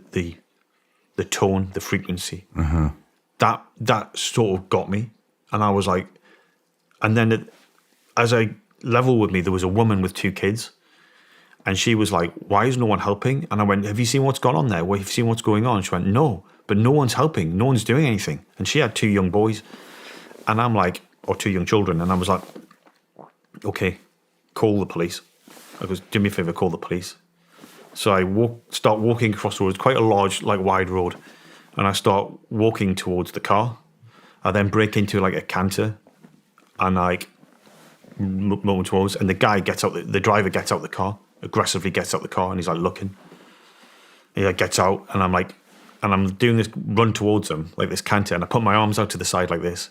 S2: tone, the frequency.
S3: Uh-huh.
S2: That sort of got me, and I was like, and then as I level with me, there was a woman with two kids. And she was like, why is no one helping? And I went, have you seen what's gone on there? Have you seen what's going on? She went, no, but no one's helping. No one's doing anything. And she had two young boys. And I'm like, or two young children. And I was like, okay, call the police. I goes, do me a favor, call the police. So I start walking across the road. It's quite a large, like, wide road. And I start walking towards the car. I then break into, like, a canter. And, like, moving towards. And the guy gets out, the driver gets out the car. Aggressively gets out the car, and he's like looking. He like gets out, and I'm like, and I'm doing this run towards him, like this canter, and I put my arms out to the side like this,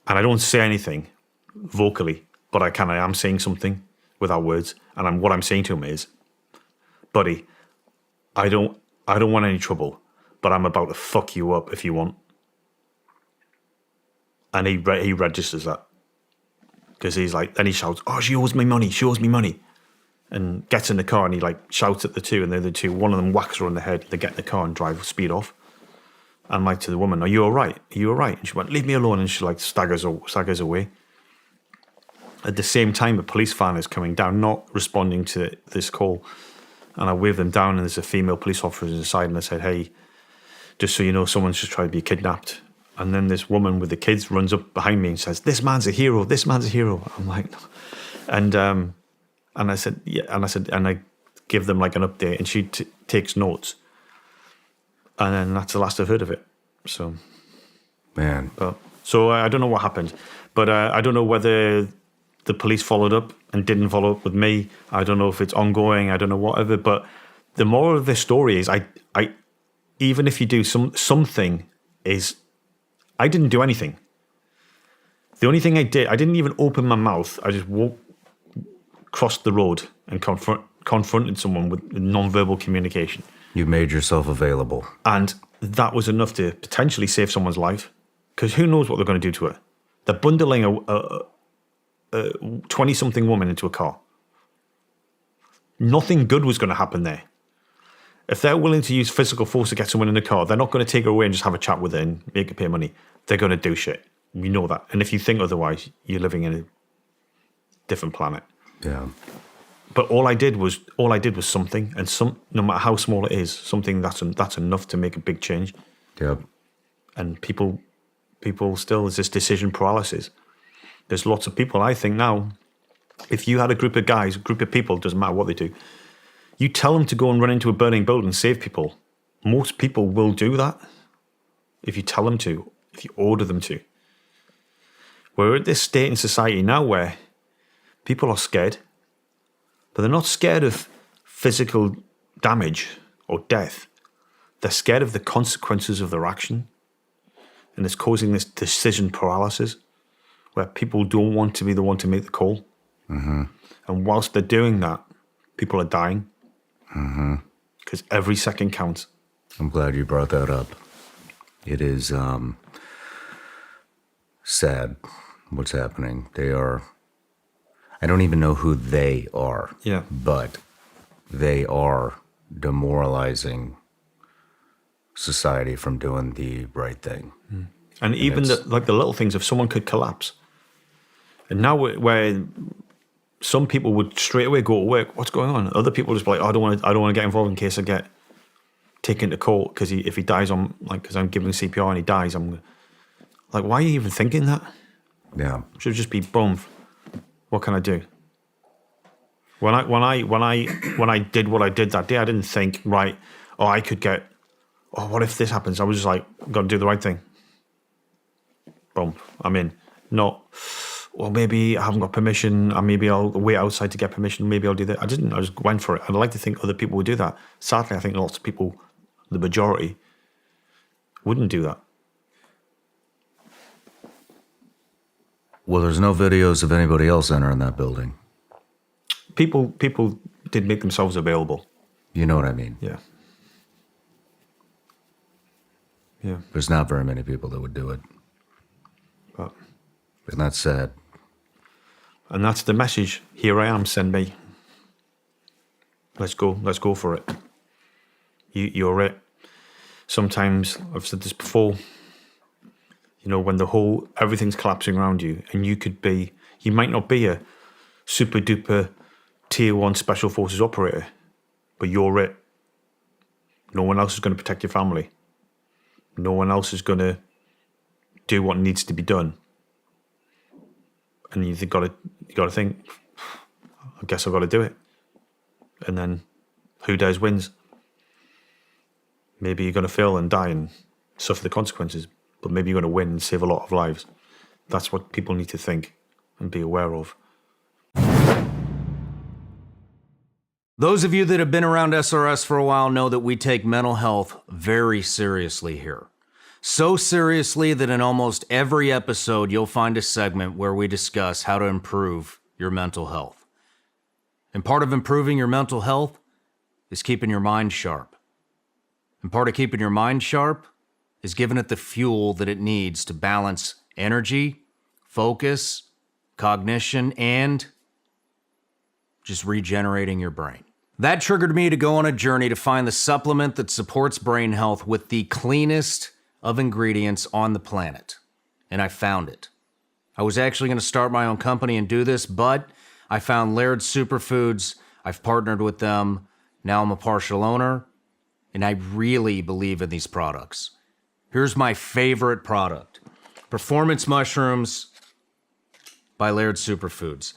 S2: and I don't say anything vocally, but I am saying something without words, and what I'm saying to him is, buddy, I don't want any trouble, but I'm about to fuck you up if you want. And he registers that, because he's like, then he shouts, oh, she owes me money. And gets in the car, and he like shouts at the two, and the other two, one of them whacks her on the head. They get in the car and drive speed off. And I'm like to the woman, are you all right? Are you all right? And she went, leave me alone. And she like staggers away. At the same time, a police van is coming down, not responding to this call. And I wave them down, and there's a female police officer inside, and I said, hey, just so you know, someone's just trying to be kidnapped. And then this woman with the kids runs up behind me and says, this man's a hero. I'm like, and I said, yeah, and I give them like an update, and she takes notes. And then that's the last I've heard of it. So,
S3: man.
S2: So I don't know what happened, but I don't know whether the police followed up and didn't follow up with me. I don't know if it's ongoing. I don't know whatever. But the moral of this story is, I even if you do something is, I didn't do anything. The only thing I did, I didn't even open my mouth. I just crossed the road and confronted someone with non-verbal communication.
S3: You made yourself available.
S2: And that was enough to potentially save someone's life. Because who knows what they're going to do to her? They're bundling a 20-something woman into a car. Nothing good was going to happen there. If they're willing to use physical force to get someone in the car, they're not going to take her away and just have a chat with her and make her pay money. They're going to do shit. We know that. And if you think otherwise, you're living in a different planet.
S3: Yeah.
S2: But all I did was something, and no matter how small it is, something that's enough to make a big change.
S3: Yep.
S2: And people still, there's this decision paralysis. There's lots of people, I think now, if you had a group of guys, a group of people, doesn't matter what they do, you tell them to go and run into a burning building and save people. Most people will do that if you tell them to, if you order them to. We're at this state in society now where people are scared, but they're not scared of physical damage or death. They're scared of the consequences of their action. And it's causing this decision paralysis where people don't want to be the one to make the call. Mm-hmm. And whilst they're doing that, people are dying. Because every second counts.
S3: I'm glad you brought that up. It is sad what's happening. I don't even know who they are.
S2: Yeah.
S3: But they are demoralizing society from doing the right thing.
S2: And even the little things, if someone could collapse. And now where some people would straight away go to work, what's going on? Other people just be like, oh, I don't want to get involved in case I get taken to court because if he dies on, like, because I'm giving CPR and he dies, I'm like, why are you even thinking that?
S3: Yeah.
S2: Should just be boom. What can I do? When I did what I did that day, I didn't think, right, what if this happens? I was just like, got to do the right thing. Boom, I'm in. Not, well, maybe I haven't got permission, and maybe I'll wait outside to get permission, maybe I'll do that. I didn't, I just went for it. I'd like to think other people would do that. Sadly, I think lots of people, the majority, wouldn't do that.
S3: Well, there's no videos of anybody else entering that building.
S2: People did make themselves available.
S3: You know what I mean?
S2: Yeah. Yeah.
S3: There's not very many people that would do it.
S2: But,
S3: and that's sad.
S2: And that's the message. Here I am, send me. Let's go for it. You're it. Sometimes, I've said this before, you know, when everything's collapsing around you, and you might not be a super duper tier 1 special forces operator, but you're it. No one else is going to protect your family. No one else is going to do what needs to be done. And you've got to think, I guess I've got to do it. And then who dares wins. Maybe you're going to fail and die and suffer the consequences, but maybe you're going to win and save a lot of lives. That's what people need to think and be aware of.
S1: Those of you that have been around SRS for a while know that we take mental health very seriously here. So seriously that in almost every episode, you'll find a segment where we discuss how to improve your mental health. And part of improving your mental health is keeping your mind sharp. And part of keeping your mind sharp is giving it the fuel that it needs to balance energy, focus, cognition, and just regenerating your brain. That triggered me to go on a journey to find the supplement that supports brain health with the cleanest of ingredients on the planet. And I found it. I was actually going to start my own company and do this, but I found Laird Superfoods. I've partnered with them. Now I'm a partial owner, and I really believe in these products. Here's my favorite product. Performance Mushrooms by Laird Superfoods.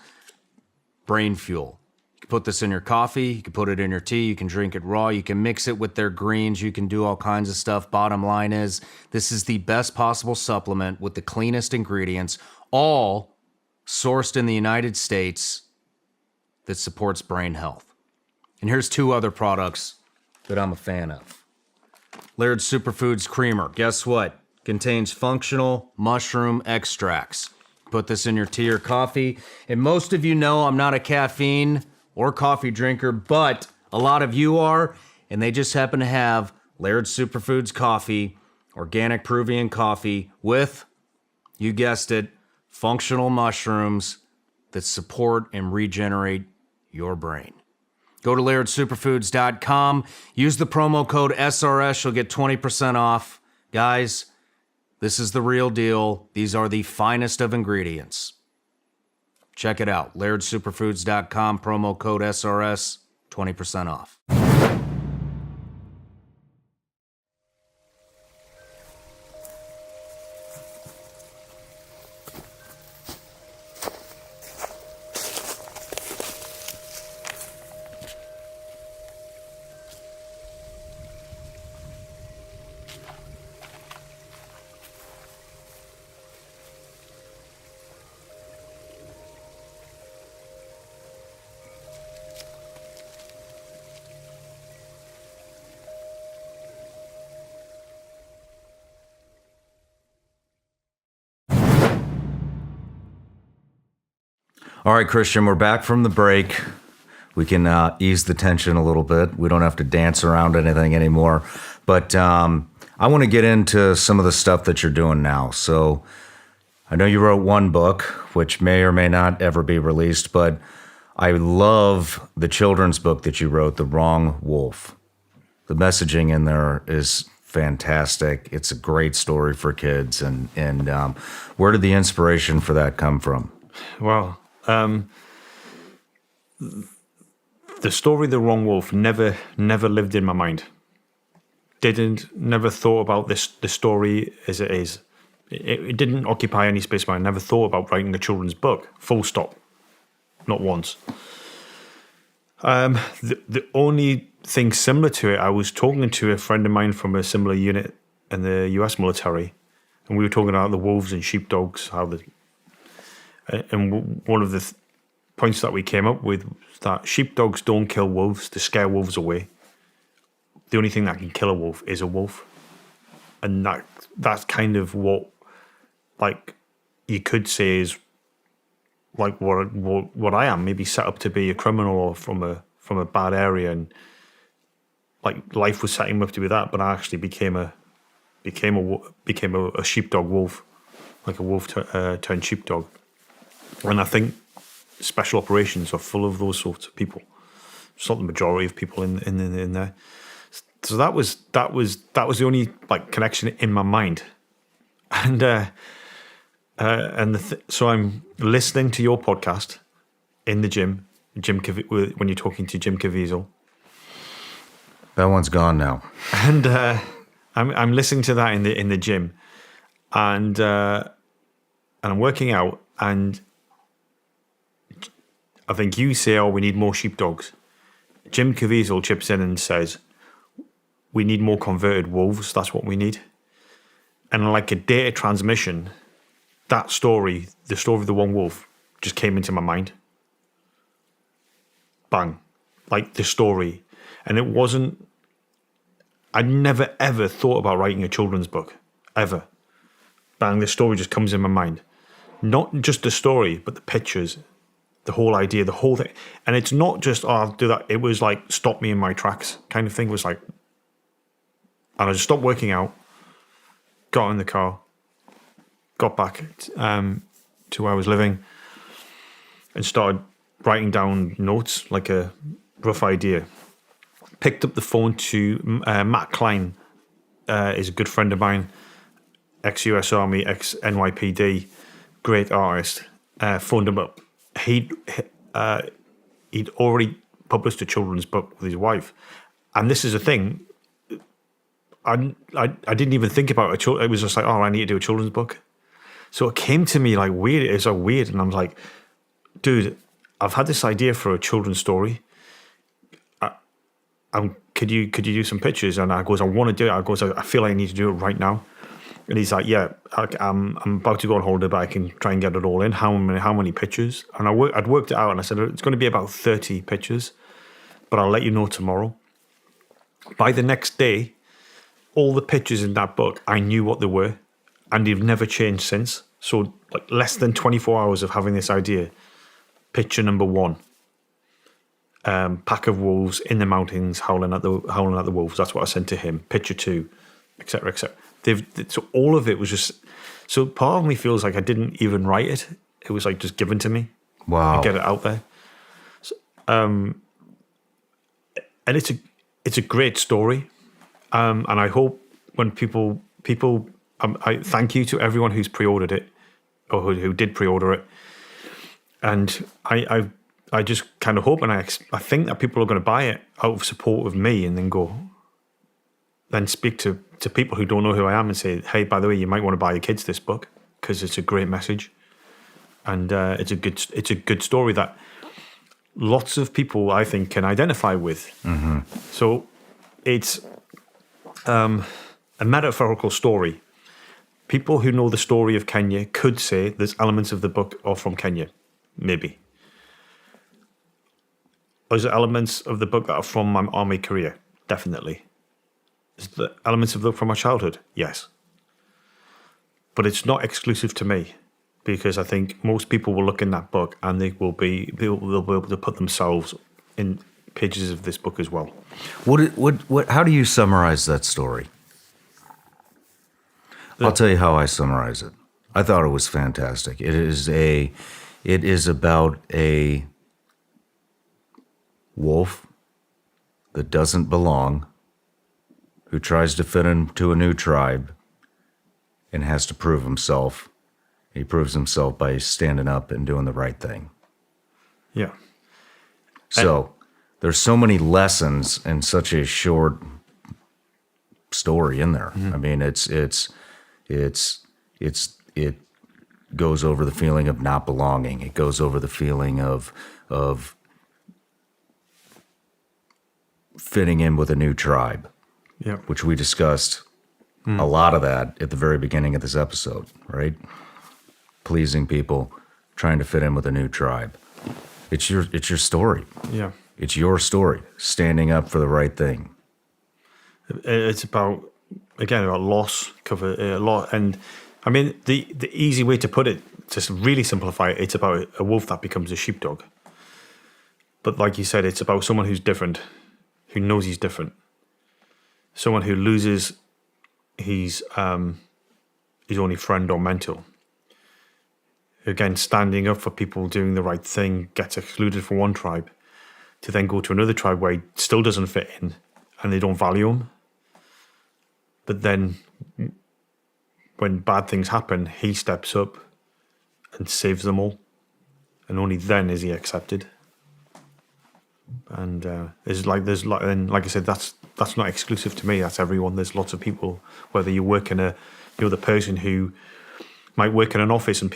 S1: Brain Fuel. You can put this in your coffee, you can put it in your tea, you can drink it raw, you can mix it with their greens, you can do all kinds of stuff. Bottom line is, this is the best possible supplement with the cleanest ingredients, all sourced in the United States that supports brain health. And here's 2 other products that I'm a fan of. Laird Superfoods Creamer. Guess what? contains functional mushroom extracts. Put this in your tea or coffee. And most of you know I'm not a caffeine or coffee drinker, but a lot of you are, and they just happen to have Laird Superfoods coffee, organic Peruvian coffee with, you guessed it, functional mushrooms that support and regenerate your brain. Go to lairdsuperfoods.com. Use the promo code SRS. You'll get 20% off. Guys, this is the real deal. These are the finest of ingredients. Check it out. lairdsuperfoods.com, promo code SRS, 20% off. All right, Christian, we're back from the break. We can ease the tension a little bit. We don't have to dance around anything anymore. But I want to get into some of the stuff that you're doing now. So I know you wrote one book, which may or may not ever be released, but I love the children's book that you wrote, The Wrong Wolf. The messaging in there is fantastic. It's a great story for kids. And where did the inspiration for that come from?
S2: Well, the story The Wrong Wolf never lived in my mind. Never thought about the story as it is. It didn't occupy any space in my mind. Never thought about writing a children's book. Full stop. Not once. The only thing similar to it, I was talking to a friend of mine from a similar unit in the US military, and we were talking about the wolves and sheepdogs, and one of the points that we came up with was that sheepdogs don't kill wolves to scare wolves away. The only thing that can kill a wolf is a wolf. And that's kind of what, like, you could say is like what I am, maybe set up to be a criminal or from a bad area, and like life was setting me up to be that, but I actually became a sheepdog wolf, like a wolf turned sheepdog. And I think special operations are full of those sorts of people. It's not the majority of people in there. So that was the only like connection in my mind, and so I'm listening to your podcast in the gym, when you're talking to Jim Caviezel.
S3: That one's gone now.
S2: And I'm listening to that in the gym, and I'm working out, and I think you say, "Oh, we need more sheepdogs." Jim Caviezel chips in and says, "We need more converted wolves. That's what we need." And like a data transmission, that story, the story of the one wolf, just came into my mind. Bang, like the story, and it wasn't. I'd never ever thought about writing a children's book, ever. Bang, the story just comes in my mind. Not just the story, but the pictures. The whole idea, the whole thing. And it's not just, oh, I'll do that. It was like, stop me in my tracks kind of thing. It was like, and I just stopped working out, got in the car, got back to where I was living, and started writing down notes, like a rough idea. Picked up the phone to Matt Klein, is a good friend of mine, ex-US Army, ex-NYPD, great artist. Phoned him up. He'd already published a children's book with his wife, and this is a thing. I didn't even think about it. It was just like, oh, I need to do a children's book. So it came to me like weird. It's so weird, and I'm like, dude, I've had this idea for a children's story. Could you do some pictures? And I goes, I want to do it. I goes, I feel like I need to do it right now. And he's like, yeah, I'm about to go on holiday, but I can try and get it all in. How many pictures? And I'd worked it out, and I said, it's going to be about 30 pictures, but I'll let you know tomorrow. By the next day, all the pictures in that book, I knew what they were. and they've never changed since. So like less than 24 hours of having this idea. Picture number 1. Pack of wolves in the mountains howling at the wolves. That's what I sent to him. Picture 2, etc., etc. So all of it was just. So part of me feels like I didn't even write it. It was like just given to me.
S3: Wow.
S2: And get it out there. So, and it's a great story, and I hope when people I thank you to everyone who's pre-ordered it or who did pre-order it, and I just kind of hope and I think that people are going to buy it out of support of me, and then speak to people who don't know who I am and say, hey, by the way, you might want to buy your kids this book because it's a great message, and it's a good story that lots of people, I think, can identify with. Mm-hmm. So it's a metaphorical story. People who know the story of Kenya could say there's elements of the book are from Kenya, maybe. Is there elements of the book that are from my army career? Definitely. Is there elements of the book from my childhood? Yes. But it's not exclusive to me, because I think most people will look in that book and they'll be able to put themselves in pages of this book as well.
S3: What? How do you summarize that story? I'll tell you how I summarize it. I thought it was fantastic. It is about a wolf that doesn't belong, who tries to fit into a new tribe and has to prove himself. He proves himself by standing up and doing the right thing.
S2: Yeah.
S3: So there's so many lessons in such a short story in there. Mm-hmm. I mean, it goes over the feeling of not belonging. It goes over the feeling of fitting in with a new tribe.
S2: Yeah.
S3: Which we discussed a lot of that at the very beginning of this episode, right? Pleasing people, trying to fit in with a new tribe. It's your story.
S2: Yeah.
S3: It's your story, standing up for the right thing.
S2: It's about loss, cover a lot. And I mean, the easy way to put it, to really simplify it, it's about a wolf that becomes a sheepdog. But like you said, it's about someone who's different, who knows he's different. Someone who loses his only friend or mentor. Again, standing up for people doing the right thing, gets excluded from one tribe to then go to another tribe where he still doesn't fit in and they don't value him. But then when bad things happen, he steps up and saves them all. And only then is he accepted. And and like I said, that's not exclusive to me. That's everyone. There's lots of people, whether you work you're the person who might work in an office and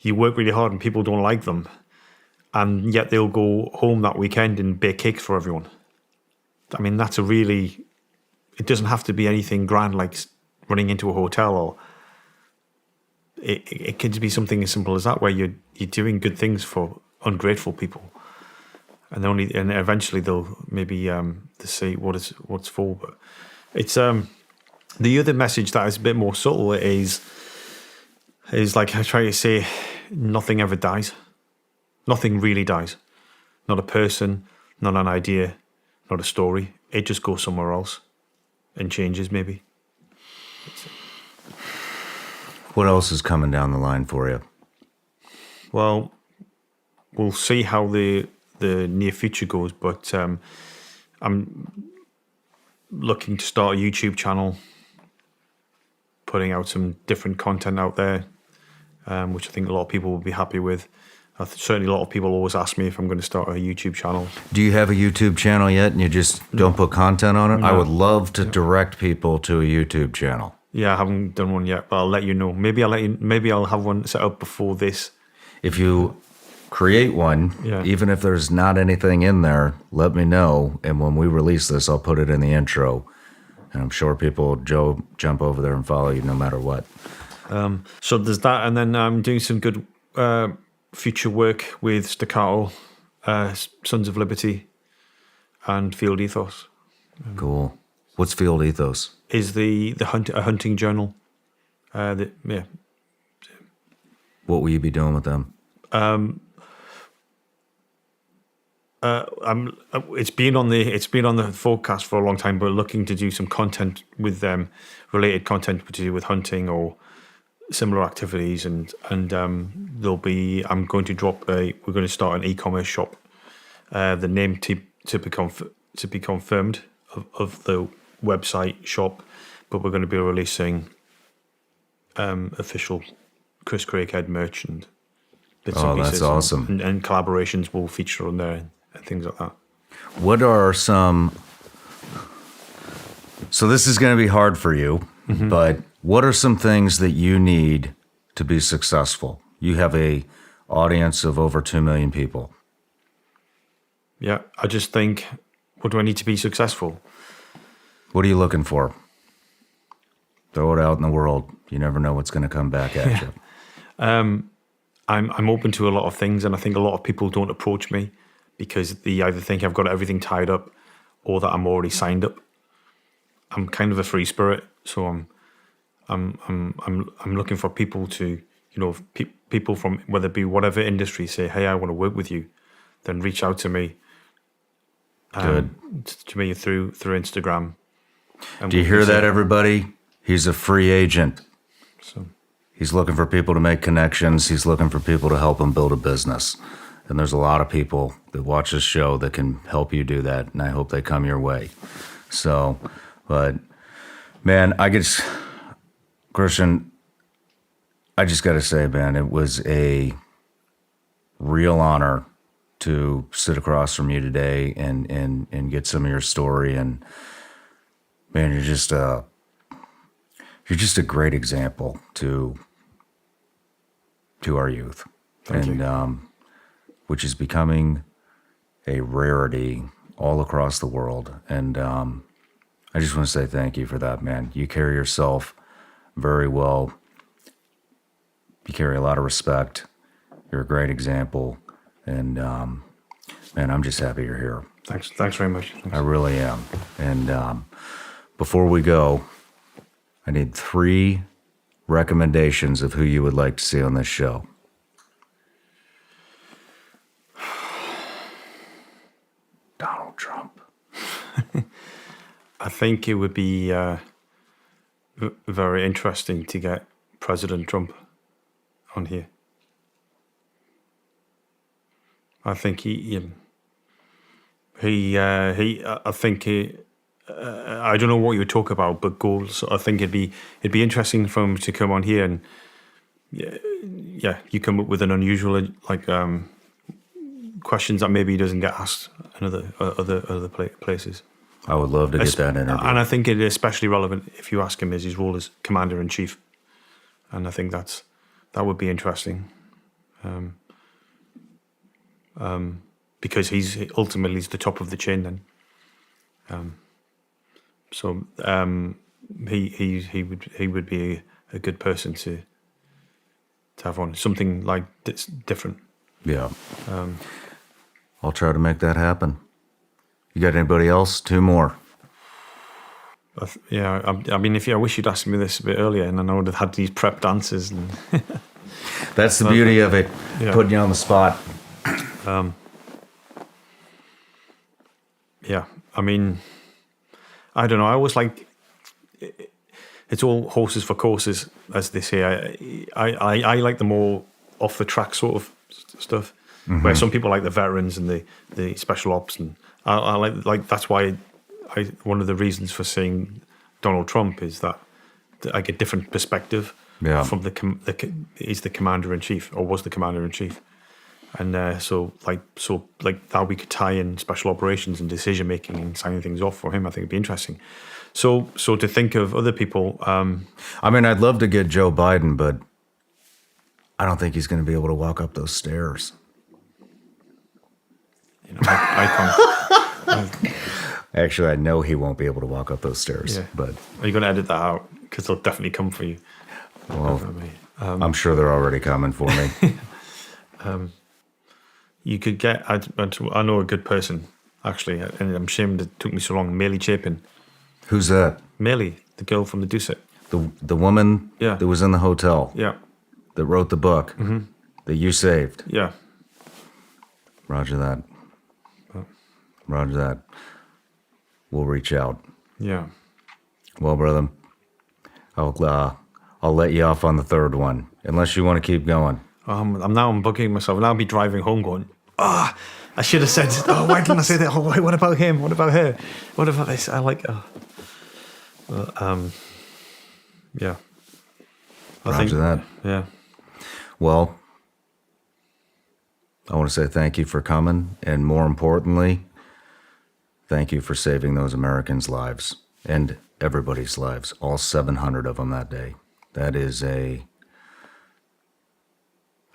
S2: you work really hard and people don't like them. And yet they'll go home that weekend and bake cakes for everyone. I mean, it doesn't have to be anything grand like running into a hotel, or it could be something as simple as that, where you're doing good things for ungrateful people. And eventually they'll maybe see what it's for. But it's the other message that is a bit more subtle is like I try to say, nothing ever dies. Nothing really dies. Not a person, not an idea, not a story. It just goes somewhere else and changes maybe.
S3: What else is coming down the line for you?
S2: Well, we'll see how the near future goes, but I'm looking to start a YouTube channel, putting out some different content out there, which I think a lot of people will be happy with. Certainly a lot of people always ask me if I'm going to start a YouTube channel.
S3: Do you have a YouTube channel yet and you just don't put content on it? No. I would love to direct people to a YouTube channel.
S2: Yeah, I haven't done one yet, but I'll let you know. Maybe I'll have one set up before this.
S3: If you create one, even if there's not anything in there, let me know. And when we release this, I'll put it in the intro. And I'm sure people will jump over there and follow you no matter what.
S2: So there's that. And then I'm doing some good future work with Staccato, Sons of Liberty, and Field Ethos.
S3: Cool. What's Field Ethos?
S2: Is a hunting journal. Yeah.
S3: What will you be doing with them?
S2: It's been on the forecast for a long time, but looking to do some content with them, related content to do with hunting or similar activities, and there'll be. I'm going to we're going to start an e-commerce shop. The name to be confirmed of the website shop, but we're going to be releasing official Chris Craighead merch and bits and pieces.
S3: That's awesome.
S2: And collaborations will feature on there and things like that.
S3: What are some... So this is going to be hard for you, but what are some things that you need to be successful? You have a audience of over 2 million people.
S2: Yeah, I just think, what do I need to be successful?
S3: What are you looking for? Throw it out in the world. You never know what's going to come back at you.
S2: I'm open to a lot of things, and I think a lot of people don't approach me because they either think I've got everything tied up or that I'm already signed up. I'm kind of a free spirit, so I'm looking for people to, people from whether it be whatever industry say, hey, I want to work with you, then reach out to me.
S3: Good.
S2: To me through Instagram.
S3: Do you hear that, everybody? He's a free agent.
S2: So
S3: he's looking for people to make connections. He's looking for people to help him build a business. And there's a lot of people that watch this show that can help you do that, and I hope they come your way. So, but man, Christian, I just got to say, man, it was a real honor to sit across from you today and get some of your story. And man, you're just a great example to our youth.
S2: Thank you.
S3: Which is becoming a rarity all across the world. And I just want to say thank you for that, man. You carry yourself very well. You carry a lot of respect. You're a great example. And man, I'm just happy you're here.
S2: Thanks very much. Thanks.
S3: I really am. And before we go, I need 3 recommendations of who you would like to see on this show. Donald Trump.
S2: I think it would be very interesting to get President Trump on here. I think I don't know what you would talk about, but goals. I think it'd be interesting for him to come on here and you come up with an unusual questions that maybe he doesn't get asked in other places.
S3: I would love to get that interview.
S2: And I think it is especially relevant if you ask him his role as Commander-in-Chief. And I think that would be interesting. Because he's ultimately the top of the chain then. He would be a good person to have on, something like that's different.
S3: Yeah. I'll try to make that happen. You got anybody else? 2 more.
S2: I mean, I wish you'd asked me this a bit earlier, and I would have had these prepped answers. And
S3: that's the beauty of it, putting you on the spot.
S2: I mean, I don't know. I always like it's all horses for courses, as they say. I like the more off the track sort of stuff, where some people like the veterans and the special ops, and I like that's why one of the reasons for saying Donald Trump is that I get different perspective from he's the Commander-in-Chief, or was the Commander-in-Chief. And so that we could tie in special operations and decision making and signing things off for him, I think it'd be interesting. So to think of other people.
S3: I mean, I'd love to get Joe Biden, but I don't think he's going to be able to walk up those stairs.
S2: I can't.
S3: Actually, I know he won't be able to walk up those stairs.
S2: Yeah.
S3: But
S2: are you going to edit that out? Because they'll definitely come for you.
S3: Well, I'm sure they're already coming for me.
S2: You could get. I know a good person actually, and I'm ashamed it took me so long. Maylie Chapin.
S3: Who's that?
S2: Maylie, the girl from the Dusit.
S3: The woman
S2: Yeah.
S3: that was in the hotel
S2: Yeah.
S3: that wrote the book that you saved.
S2: Yeah.
S3: Roger that. Roger that. We'll reach out.
S2: Yeah.
S3: Well, brother, I'll let you off on the third one, unless you want to keep going.
S2: I'm bugging myself. And I'll be driving home going, I should have said, why didn't I say that? Oh, wait, what about him? What about her? What about this? I like, yeah.
S3: Roger that.
S2: Yeah.
S3: Well, I want to say thank you for coming, and more importantly, thank you for saving those Americans' lives and everybody's lives, all 700 of them that day. That is I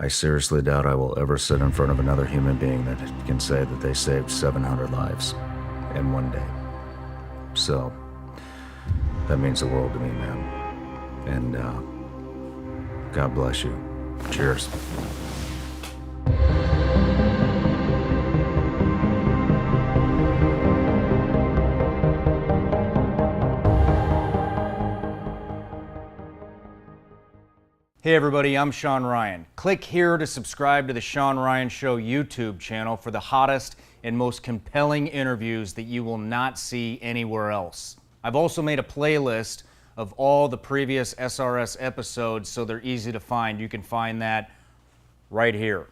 S3: seriously doubt I will ever sit in front of another human being that can say that they saved 700 lives in one day. So, that means the world to me, man. And God bless you. Cheers.
S1: Hey everybody, I'm Shawn Ryan. Click here to subscribe to the Shawn Ryan Show YouTube channel for the hottest and most compelling interviews that you will not see anywhere else. I've also made a playlist of all the previous SRS episodes so they're easy to find. You can find that right here.